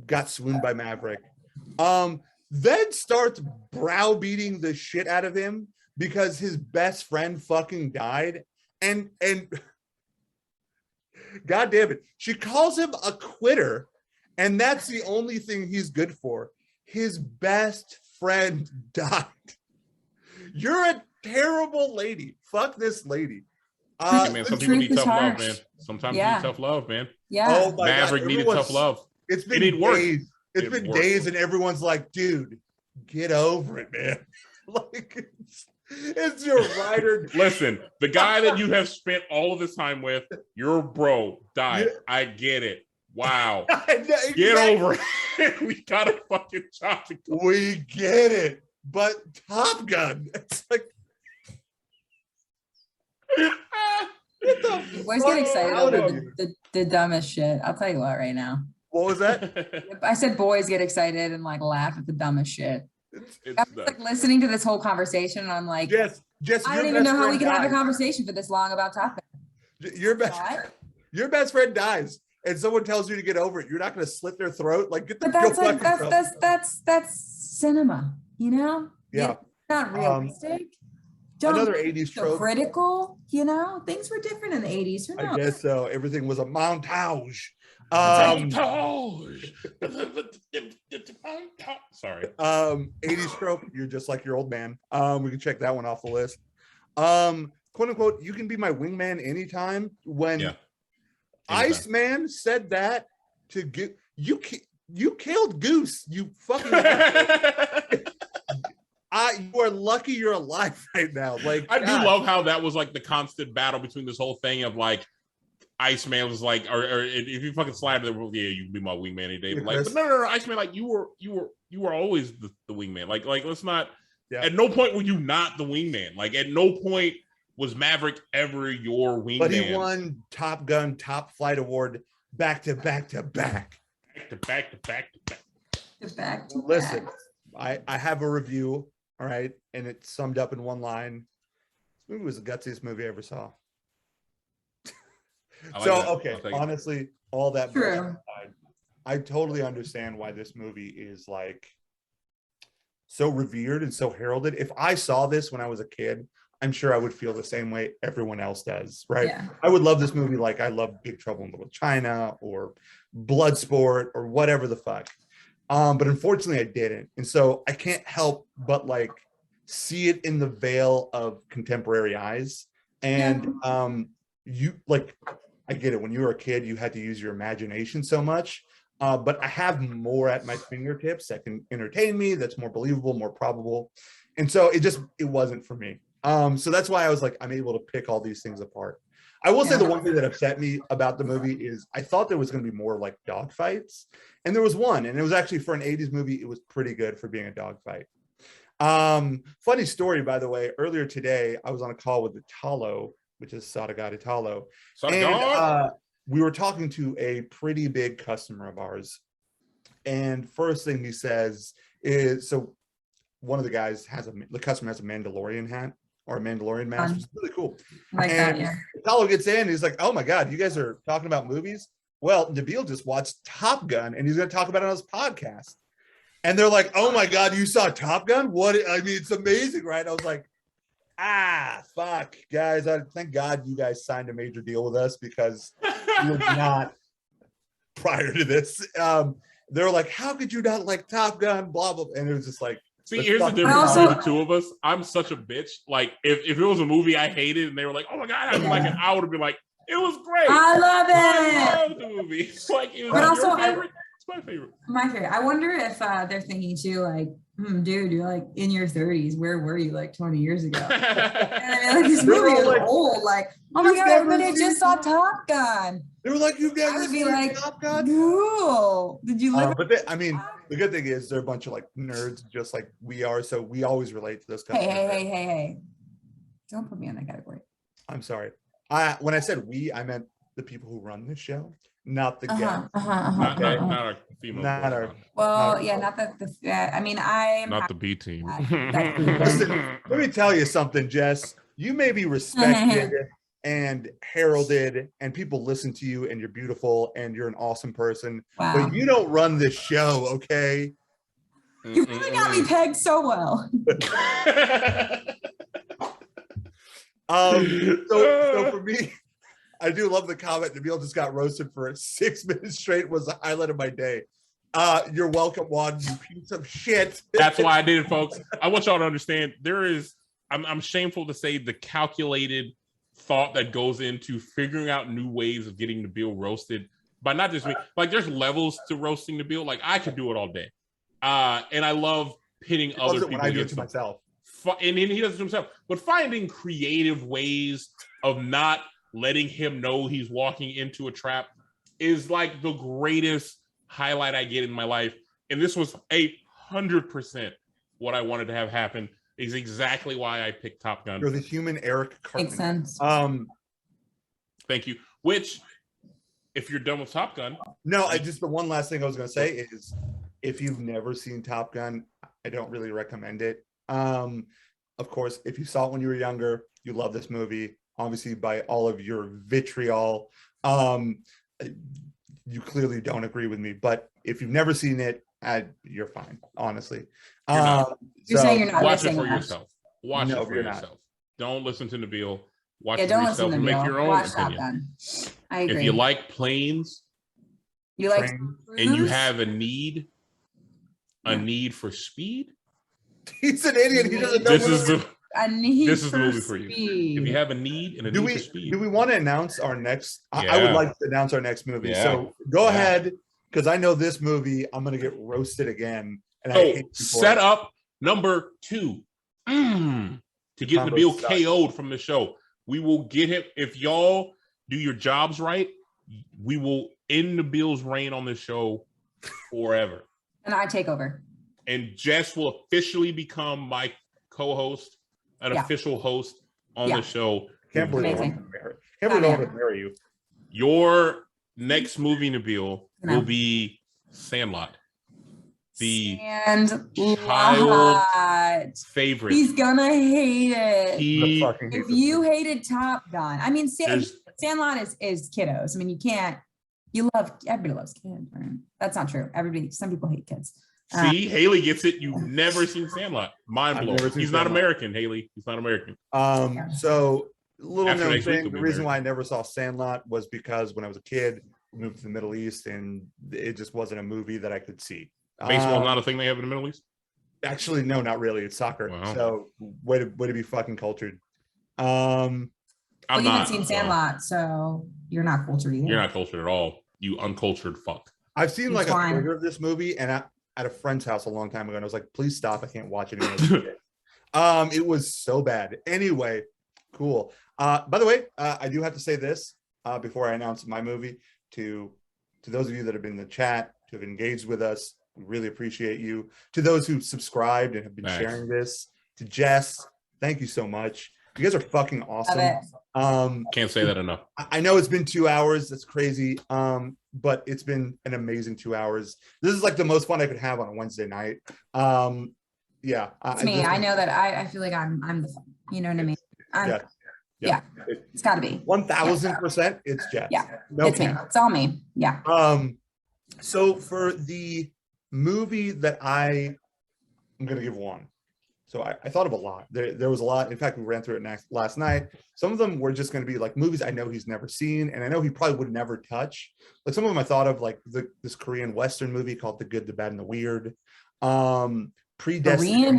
got swooned by Maverick, then starts browbeating the shit out of him because his best friend fucking died, and God damn it, she calls him a quitter, and that's the only thing he's good for. His best friend died. You're a terrible lady. Fuck this lady. Hey man, some people need tough love, man. Sometimes you need tough love, man. Yeah. Oh my Maverick needed tough love. It's been days. It's been days, and everyone's like, dude, get over it, man. Like it's your rider. Listen, the guy that you have spent all of this time with, your bro died. Yeah. I get it. Wow. Exactly. Get over it. We gotta fucking chop it. We get it. But Top Gun, it's like boys get excited over the dumbest shit. I'll tell you what right now. What was that? I said boys get excited and like laugh at the dumbest shit. I'm like listening to this whole conversation and I'm like, Jess, I don't even know how we can have a conversation for this long about Top Gun. Your best friend dies and someone tells you to get over it. You're not going to slit their throat. Like get the that's cinema, you know? Yeah. It's not realistic. Another 80s so trope. critical, you know, things were different in the 80s. Who knows? I guess so. Everything was a montage. Montage. Sorry. 80s trope. You're just like your old man. We can check that one off the list. Quote unquote, you can be my wingman anytime. When Iceman said that to get you killed Goose. You fucking you are lucky you're alive right now. Like, I do love how that was like the constant battle between this whole thing of like Iceman was like, or if you fucking slide it, yeah, you can be my wingman any day. But like, but no, Iceman, like you were always the wingman. Like let's not. Yeah. At no point were you not the wingman. Like at no point was Maverick ever your wingman. But he won Top Gun Top Flight Award back to back to back. Listen, I have a review, all right, and it's summed up in one line. This movie was the gutsiest movie I ever saw. Okay, honestly, all that aside, I totally understand why this movie is like so revered and so heralded. If I saw this when I was a kid, I'm sure I would feel the same way everyone else does, right? Yeah. I would love this movie like I love Big Trouble in Little China or Bloodsport or whatever the fuck. But unfortunately I didn't. And so I can't help but like see it in the veil of contemporary eyes. And you like, I get it. When you were a kid, you had to use your imagination so much. But I have more at my fingertips that can entertain me, that's more believable, more probable. And so it wasn't for me. So that's why I was like, I'm able to pick all these things apart. I will say the one thing that upset me about the movie is I thought there was going to be more like dog fights. And there was one, and it was actually for an 80s movie, it was pretty good for being a dog fight. Funny story, by the way, earlier today, I was on a call with Italo, which is Sadagata Italo. And we were talking to a pretty big customer of ours. And first thing he says is, so one of the guys the customer has a Mandalorian hat or a Mandalorian mask, which is really cool. Like and Italo gets in, he's like, oh my God, you guys are talking about movies? Well, Nabil just watched Top Gun and he's going to talk about it on his podcast. And they're like, oh my God, you saw Top Gun? What? I mean, it's amazing, right? I was like, fuck, guys. Thank God you guys signed a major deal with us because you were not prior to this. They were like, how could you not like Top Gun? Blah, blah. And it was just like, see, here's the difference between the two of us. I'm such a bitch. Like, if it was a movie I hated and they were like, oh my God, I like it, I would have been like, it was great. I love it. I love the movie. It's like, it was but also, favorite. It's my favorite. My favorite. I wonder if they're thinking too, like, dude, you're like in your 30s. Where were you like 20 years ago? And I mean, like, this movie is like, old. Like, oh my God, everybody just saw Top Gun. They were like, you've never seen like, Top Gun? No. Did you live? But I mean, the good thing is they're a bunch of like nerds, just like we are. So we always relate to those customers. Hey. Don't put me in that category. I'm sorry. When I said we, I meant the people who run this show, not the guests. Not our female. Not our. Well, not the. I mean, I'm not the B team. Listen, let me tell you something, Jess. You may be respected and heralded, and people listen to you, and you're beautiful, and you're an awesome person. Wow. But you don't run this show, okay? You really got me pegged so well. So for me, I do love the comment. Nabil just got roasted for 6 minutes straight was the highlight of my day. You're welcome, Juan, you piece of shit. That's why I did it, folks. I want y'all to understand I'm shameful to say the calculated thought that goes into figuring out new ways of getting Nabil roasted by not just me. Like there's levels to roasting Nabil. Like I could do it all day. And I love pitting other people I do it to myself. And he does it to himself, but finding creative ways of not letting him know he's walking into a trap is like the greatest highlight I get in my life. And this was 100% what I wanted to have happen. Is exactly why I picked Top Gun. You're the human Eric Cartman. Makes sense. Thank you. Which, if you're done with Top Gun, the one last thing I was going to say is, if you've never seen Top Gun, I don't really recommend it. Of course, if you saw it when you were younger, you love this movie. Obviously, by all of your vitriol, you clearly don't agree with me. But if you've never seen it, you're fine, honestly. You're saying you're not watch it for yourself. Watch it for yourself. don't listen to Nabil. Watch Yeah, it don't yourself listen to and make Bill. your own Watch Top opinion. Gun. I agree. If you like planes you like Train. and you cruise? have a need for speed, He's an idiot. He doesn't know this what is the a need this is the for movie for you. speed. If you have a need and a do need for we speed. do we want to announce our next I would Yeah. like to announce our next movie. Yeah. So go Yeah. ahead, because I know this movie I'm gonna get roasted again. And I hate you for set it. up number 2 to get Convo Nabil sucks. KO'd from the show. We will get him. If y'all do your jobs right, we will end Nabil's reign on this show forever. And I take over. And Jess will officially become my co-host, an official host on the show. Can't believe Amazing. I want to marry. Can't believe I want to marry you. Your next movie, Nabil, will be Sandlot. The child favorite. He's gonna hate it. If you hated Top Gun, I mean, Sandlot is kiddos. I mean, you can't. Everybody loves kids. Right? That's not true. Some people hate kids. See, Haley gets it. You've never seen Sandlot. Mind blown. He's not American, Haley. He's not American. So little After known next week, thing. he'll The be reason American. why I never saw Sandlot was because when I was a kid, we moved to the Middle East, and it just wasn't a movie that I could see. Baseball's not a thing they have in the Middle East? Actually, no, not really. It's soccer. Wow. So way to be fucking cultured. You haven't seen Sandlot, so you're not cultured either. You're not cultured at all. You uncultured fuck. I've seen like fine. a quarter of this movie, and at a friend's house a long time ago, and I was like, please stop. I can't watch it anymore. It was so bad. Anyway, cool. By the way, I do have to say this before I announce my movie to those of you that have been in the chat, to have engaged with us. We really appreciate you. To those who subscribed and have been sharing this, to Jess, thank you so much. You guys are fucking awesome. Can't say that enough. I know it's been 2 hours. That's crazy. But it's been an amazing 2 hours. This is like the most fun I could have on a Wednesday night. Yeah. It's me. I know that I feel like I'm the fun. You know what I mean? Yeah. It's gotta be 1000%. It's Jess. Yeah. No it's cap. me. It's all me. Yeah. So for the movie that I'm gonna give one. So I thought of a lot. There was a lot. In fact, we ran through it last night. Some of them were just going to be like movies I know he's never seen, and I know he probably would never touch. Like some of them I thought of, like this Korean Western movie called The Good, the Bad, and the Weird. Korean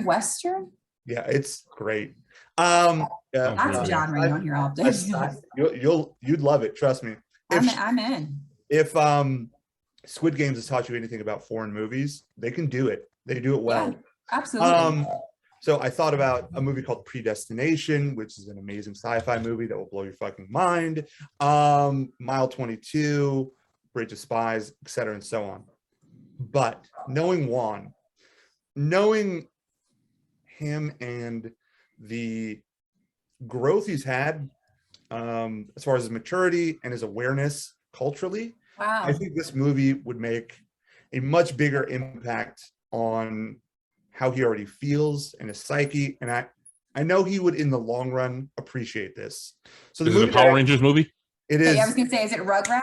Western? Yeah, it's great. That's a genre you don't hear often. You'd love it. Trust me. I'm in. If Squid Games has taught you anything about foreign movies, they can do it. They do it well. Yeah, absolutely. So I thought about a movie called Predestination, which is an amazing sci-fi movie that will blow your fucking mind. Mile 22, Bridge of Spies, etc., and so on. But knowing Juan, knowing him and the growth he's had as far as his maturity and his awareness culturally, wow. I think this movie would make a much bigger impact on how he already feels and his psyche, and I know he would in the long run appreciate this. So the movie, is it a Power Rangers movie? It is. I was gonna say, is it Rugrats?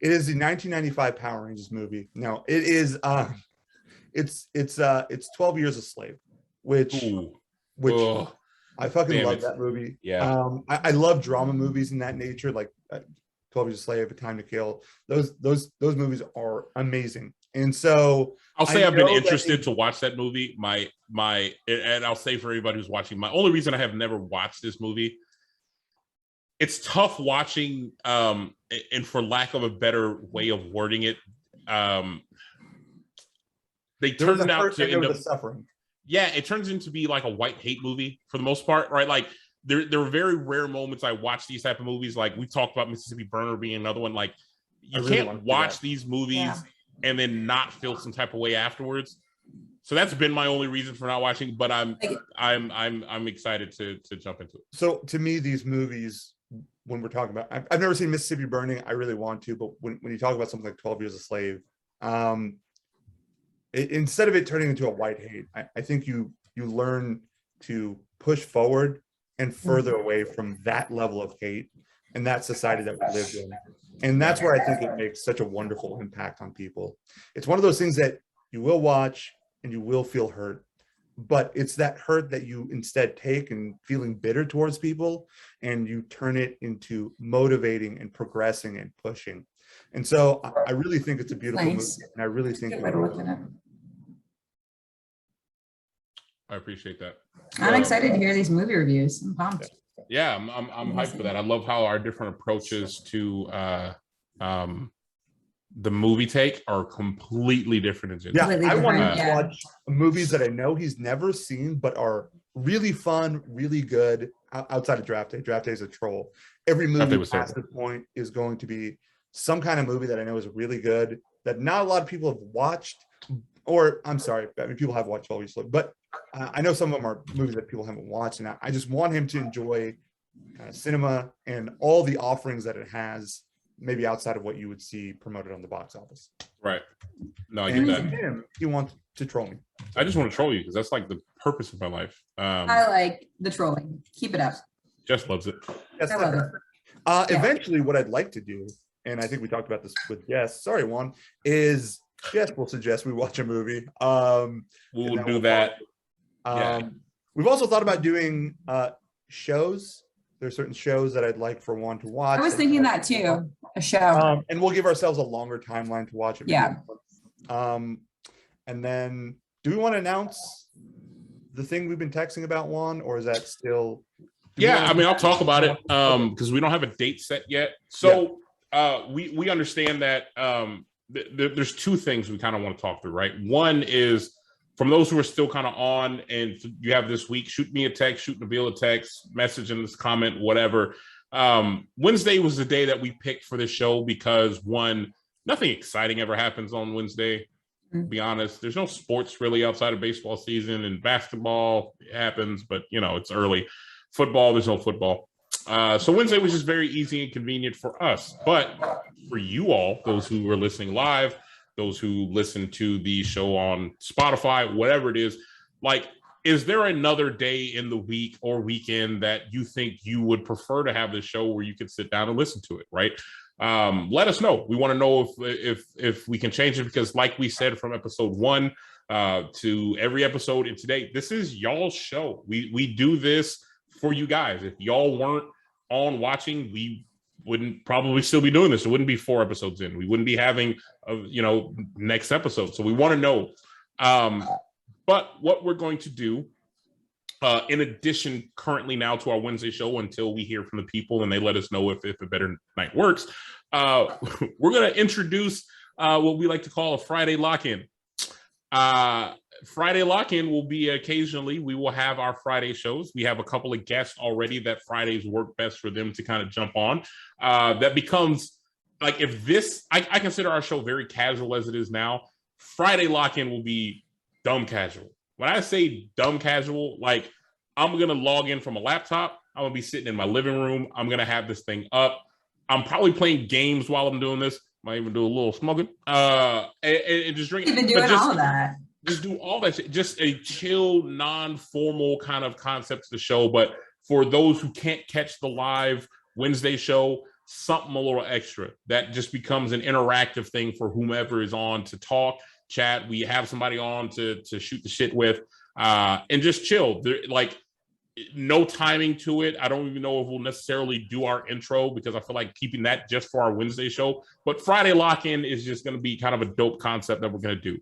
It is the 1995 Power Rangers movie. No, it is. It's 12 Years a Slave, which I fucking love that movie. Yeah. I love drama movies in that nature, like 12 Years a Slave, A Time to Kill. Those movies are amazing. And so I'll say I've been interested to watch that movie. And I'll say for everybody who's watching, my only reason I have never watched this movie, it's tough watching, and for lack of a better way of wording it, they turned out to end up suffering. Yeah, it turns into be like a white hate movie for the most part, right? Like there are very rare moments I watch these type of movies. Like we talked about Mississippi Burner being another one. Like you can't watch these movies and then not feel some type of way afterwards. So that's been my only reason for not watching, but I'm excited to jump into it. So to me, these movies, when we're talking about, I've never seen Mississippi Burning. I really want to, but when you talk about something like 12 Years a Slave, instead of it turning into a white hate, I think you learn to push forward and further away from that level of hate and that society that we live in. And that's where I think it makes such a wonderful impact on people. It's one of those things that you will watch and you will feel hurt, but it's that hurt that you instead take and feeling bitter towards people, and you turn it into motivating and progressing and pushing. And so I really think it's a beautiful Nice. movie, and I really think Good way to look at it. I appreciate that. I'm excited to hear these movie reviews. I'm pumped. Yeah, I'm hyped for that. I love how our different approaches to the movie take are completely different. yeah, Completely I want him different, to yeah. watch movies that I know he's never seen but are really fun, really good outside of Draft Day. Draft Day is a troll. Every movie past this point is going to be some kind of movie that I know is really good that not a lot of people have watched, or I'm sorry, I mean, people have watched 12 Years Slave, but I know some of them are movies that people haven't watched, and I just want him to enjoy kind of cinema and all the offerings that it has, maybe outside of what you would see promoted on the box office. Right. No, I And get that. him, he wants to troll me. I just want to troll you because that's like the purpose of my life. I like the trolling. Keep it up. Jess loves it. Yes, I love it. Yeah. Eventually, what I'd like to do, and I think we talked about this with Jess, sorry, Juan, is Jess will suggest we watch a movie. We'll do that. We've also thought about doing shows. There's certain shows that I'd like for Juan to watch. I was thinking that too. A show. And we'll give ourselves a longer timeline to watch it. Yeah. And then, do we want to announce the thing we've been texting about, Juan, or is that still? Yeah, I mean, I'll talk about it because we don't have a date set yet. So we understand that there's two things we kind of want to talk through, right? One is from those who are still kind of on and you have this week, shoot me a text, shoot Nabil a text, message in this comment, whatever. Wednesday was the day that we picked for this show because one, nothing exciting ever happens on Wednesday. To be honest, there's no sports really outside of baseball season, and basketball happens, but you know, it's early. Football, there's no football. So Wednesday was just very easy and convenient for us. But for you all, those who are listening live, those who listen to the show on Spotify, whatever it is, like, is there another day in the week or weekend that you think you would prefer to have this show where you could sit down and listen to it, right? Let us know. We want to know if we can change it, because like we said from episode 1 to every episode in today, this is y'all's show. We do this for you guys. If y'all weren't on watching, we wouldn't probably still be doing this. It wouldn't be 4 episodes in. We wouldn't be having next episode. So we want to know. But what we're going to do, in addition currently now to our Wednesday show, until we hear from the people and they let us know if a better night works, we're going to introduce what we like to call a Friday lock-in. Friday lock-in will be occasionally, we will have our Friday shows. We have a couple of guests already that Fridays work best for them to kind of jump on. That becomes, like, if this, I consider our show very casual as it is now. Friday lock-in will be dumb casual. When I say dumb casual, like, I'm going to log in from a laptop. I'm going to be sitting in my living room. I'm going to have this thing up. I'm probably playing games while I'm doing this. Might even do a little smoking. And just drinking. You've been doing all of that. Just do all that shit. Just a chill, non-formal kind of concept to the show. But for those who can't catch the live Wednesday show, something a little extra. That just becomes an interactive thing for whomever is on to talk, chat. We have somebody on to shoot the shit with, and just chill. Like, no timing to it. I don't even know if we'll necessarily do our intro, because I feel like keeping that just for our Wednesday show. But Friday lock-in is just going to be kind of a dope concept that we're going to do.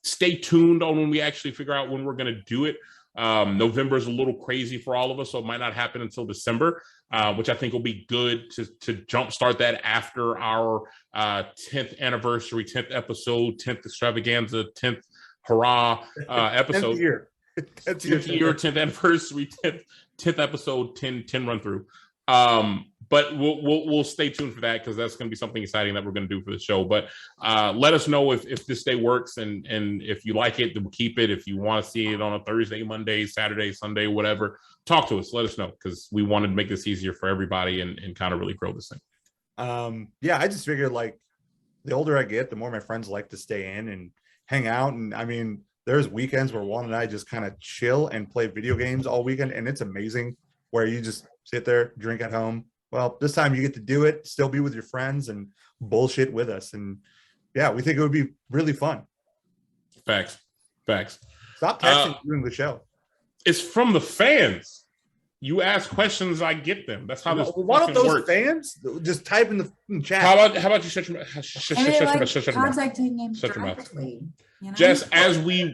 Stay tuned on when we actually figure out when we're going to do it. November is a little crazy for all of us, so it might not happen until December, which I think will be good to jumpstart that after our 10th anniversary, 10th episode, 10th extravaganza, 10th hurrah episode. 10th year. 10th year, 10th anniversary, 10th episode, 10 run through. But we'll stay tuned for that, because that's going to be something exciting that we're going to do for the show. But let us know if this day works, and if you like it, then we'll keep it. If you want to see it on a Thursday, Monday, Saturday, Sunday, whatever, talk to us. Let us know, because we wanted to make this easier for everybody and kind of really grow this thing. Yeah, I just figured, like, the older I get, the more my friends like to stay in and hang out. And I mean, there's weekends where Juan and I just kind of chill and play video games all weekend, and it's amazing, where you just sit there, drink at home. Well, this time you get to do it, still be with your friends and bullshit with us. And yeah, we think it would be really fun. Facts. So Stop texting during the show. It's from the fans. You ask questions, I get them. That's how this Why don't those works. fans just type in the chat? How about you shut your mouth? Shut your mouth. Just as we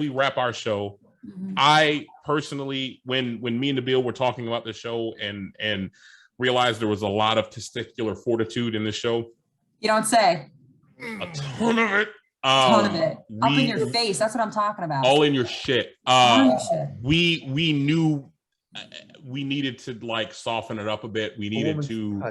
wrap our show, I personally, when me and Nabil were talking about the show and realized there was a lot of testicular fortitude in the show. You don't say. A ton of it. Up in your face. That's what I'm talking about. All in your shit. We knew we needed to like soften it up a bit. We needed to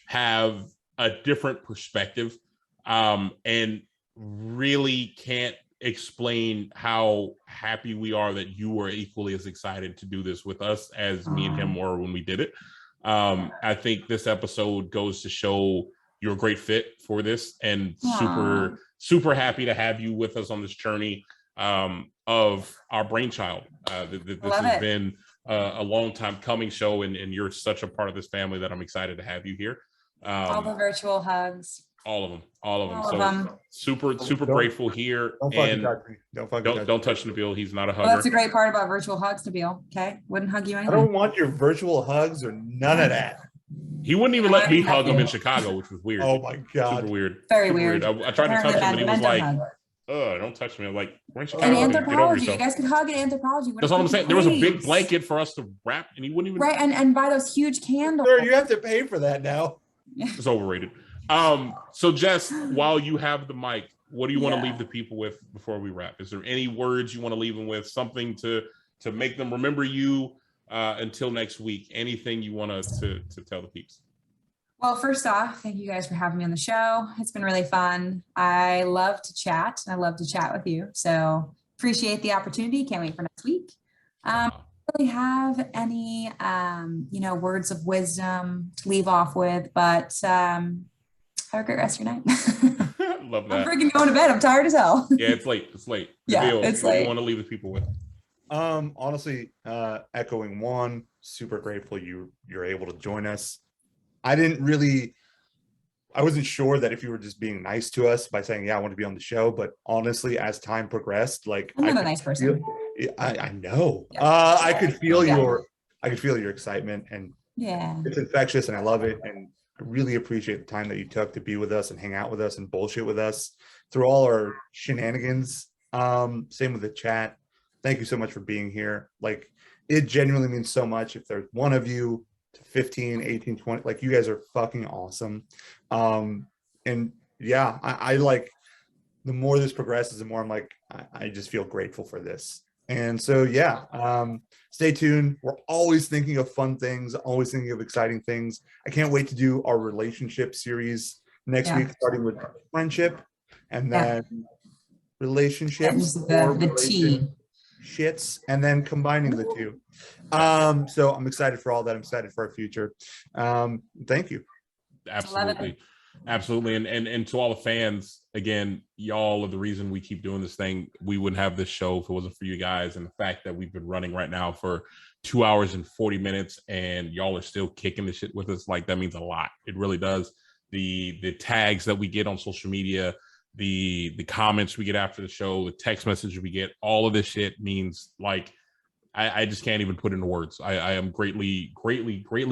have a different perspective, and really can't explain how happy we are that you were equally as excited to do this with us as me and him were when we did it. I think this episode goes to show you're a great fit for this, and super happy to have you with us on this journey of our brainchild. This has been a long time coming show, and you're such a part of this family that I'm excited to have you here. All the virtual hugs. All of them. Super grateful here. Don't touch Nabil. He's not a hugger. Well, that's a great part about virtual hugs, Nabil. Okay, wouldn't hug you anyway. I don't want your virtual hugs or none of that. He wouldn't even let me hug him in Chicago, which was weird. Oh my god, super weird. Very weird. I tried to touch him, and he was like, don't touch me. I'm like, we're in Chicago. And anthropology, you guys could hug in anthropology. That's what I'm saying. There was a big blanket for us to wrap, and he wouldn't even. Right, and buy those huge candles. Sir, you have to pay for that now. It's overrated. So Jess, while you have the mic, what do you want to leave the people with before we wrap? Is there any words you want to leave them with? Something to make them remember you until next week? Anything you want to tell the peeps? Well, first off, thank you guys for having me on the show. It's been really fun. I love to chat. I love to chat with you. So appreciate the opportunity. Can't wait for next week. I don't really have any, words of wisdom to leave off with, but have a great rest of your night. Love that. I'm freaking going to bed. I'm tired as hell. Yeah, it's late. Yeah, Nabil, it's what late. do you want to leave the people with? Honestly, echoing one, super grateful you're able to join us. I wasn't sure that if you were just being nice to us by saying, I want to be on the show. But honestly, as time progressed, like I'm not a nice person. I know. Yeah. I could feel your excitement, and it's infectious, and I love it. And I really appreciate the time that you took to be with us and hang out with us and bullshit with us through all our shenanigans. Same with the chat. Thank you so much for being here. Like, it genuinely means so much. If there's one of you, 15, 18, 20, like, you guys are fucking awesome. And yeah, I like, the more this progresses, the more I'm like, I just feel grateful for this. And so stay tuned. We're always thinking of fun things, always thinking of exciting things. I can't wait to do our relationship series next week, starting with friendship and then relationships, the T shits, and then combining the two. So I'm excited for all that. I'm excited for our future. Thank you. Absolutely. And to all the fans, again, y'all are the reason we keep doing this thing. We wouldn't have this show if it wasn't for you guys. And the fact that we've been running right now for 2 hours and 40 minutes and y'all are still kicking the shit with us, like, that means a lot. It really does. The tags that we get on social media, the comments we get after the show, the text message we get, all of this shit means, like, I just can't even put into words. I am greatly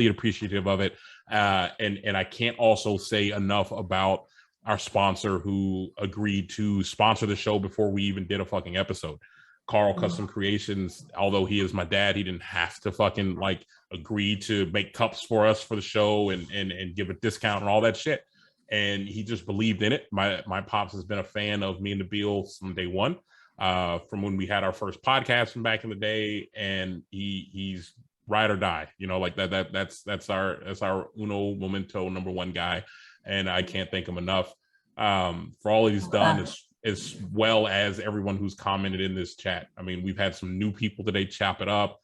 appreciative of it. And I can't also say enough about our sponsor who agreed to sponsor the show before we even did a fucking episode. Carl Custom Creations, although he is my dad, he didn't have to fucking like agree to make cups for us for the show and give a discount and all that shit. And he just believed in it. My pops has been a fan of me and Nabil from day one. From when we had our first podcast from back in the day, and he's ride or die, like that's our uno momento number one guy, and I can't thank him enough for all he's done, as well as everyone who's commented in this chat. I mean, we've had some new people today chop it up,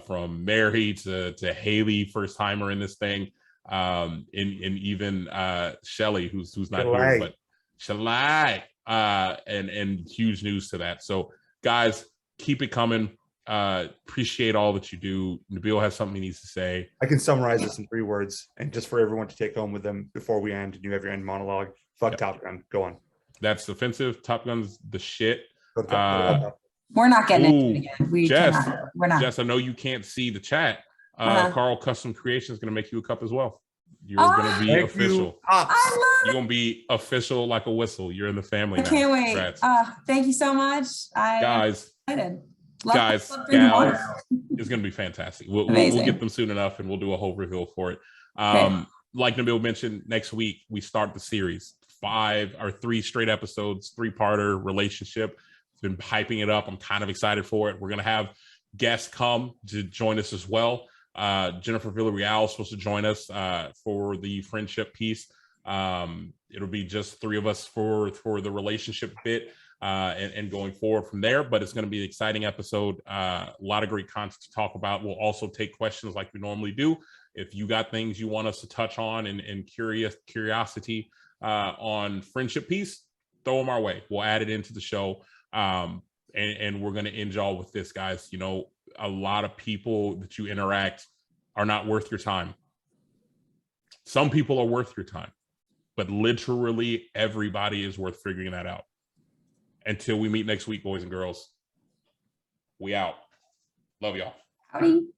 from Mary to Haley, first timer in this thing, and even Shelly, who's not here, but Shelly. And huge news to that. So guys, keep it coming. Appreciate all that you do. Nabil has something he needs to say. I can summarize this in 3 words, and just for everyone to take home with them before we end, and you have your end monologue. Fuck Top Gun. Go on. That's offensive. Top Gun's the shit. We're not getting into it again. We Jess, cannot. We're not. Jess, I know you can't see the chat. Carl Custom Creation is going to make you a cup as well. You're going to be official. You're going to be official like a whistle. You're in the family now. I can't wait. Thank you so much. Guys, excited. Gals, it's going to be fantastic. We'll get them soon enough, and we'll do a whole reveal for it. Like Nabil mentioned, next week we start the series. 3 straight episodes, 3-parter relationship. It's been hyping it up. I'm kind of excited for it. We're going to have guests come to join us as well. Jennifer Villarreal is supposed to join us for the friendship piece. It'll be just 3 of us for the relationship bit and going forward from there. But it's going to be an exciting episode. A lot of great content to talk about. We'll also take questions like we normally do. If you got things you want us to touch on and curiosity on friendship piece, throw them our way. We'll add it into the show. And we're going to end y'all with this, guys. You know, a lot of people that you interact are not worth your time. Some people are worth your time, but literally everybody is worth figuring that out. Until we meet next week, boys and girls, we out. Love y'all. Howdy.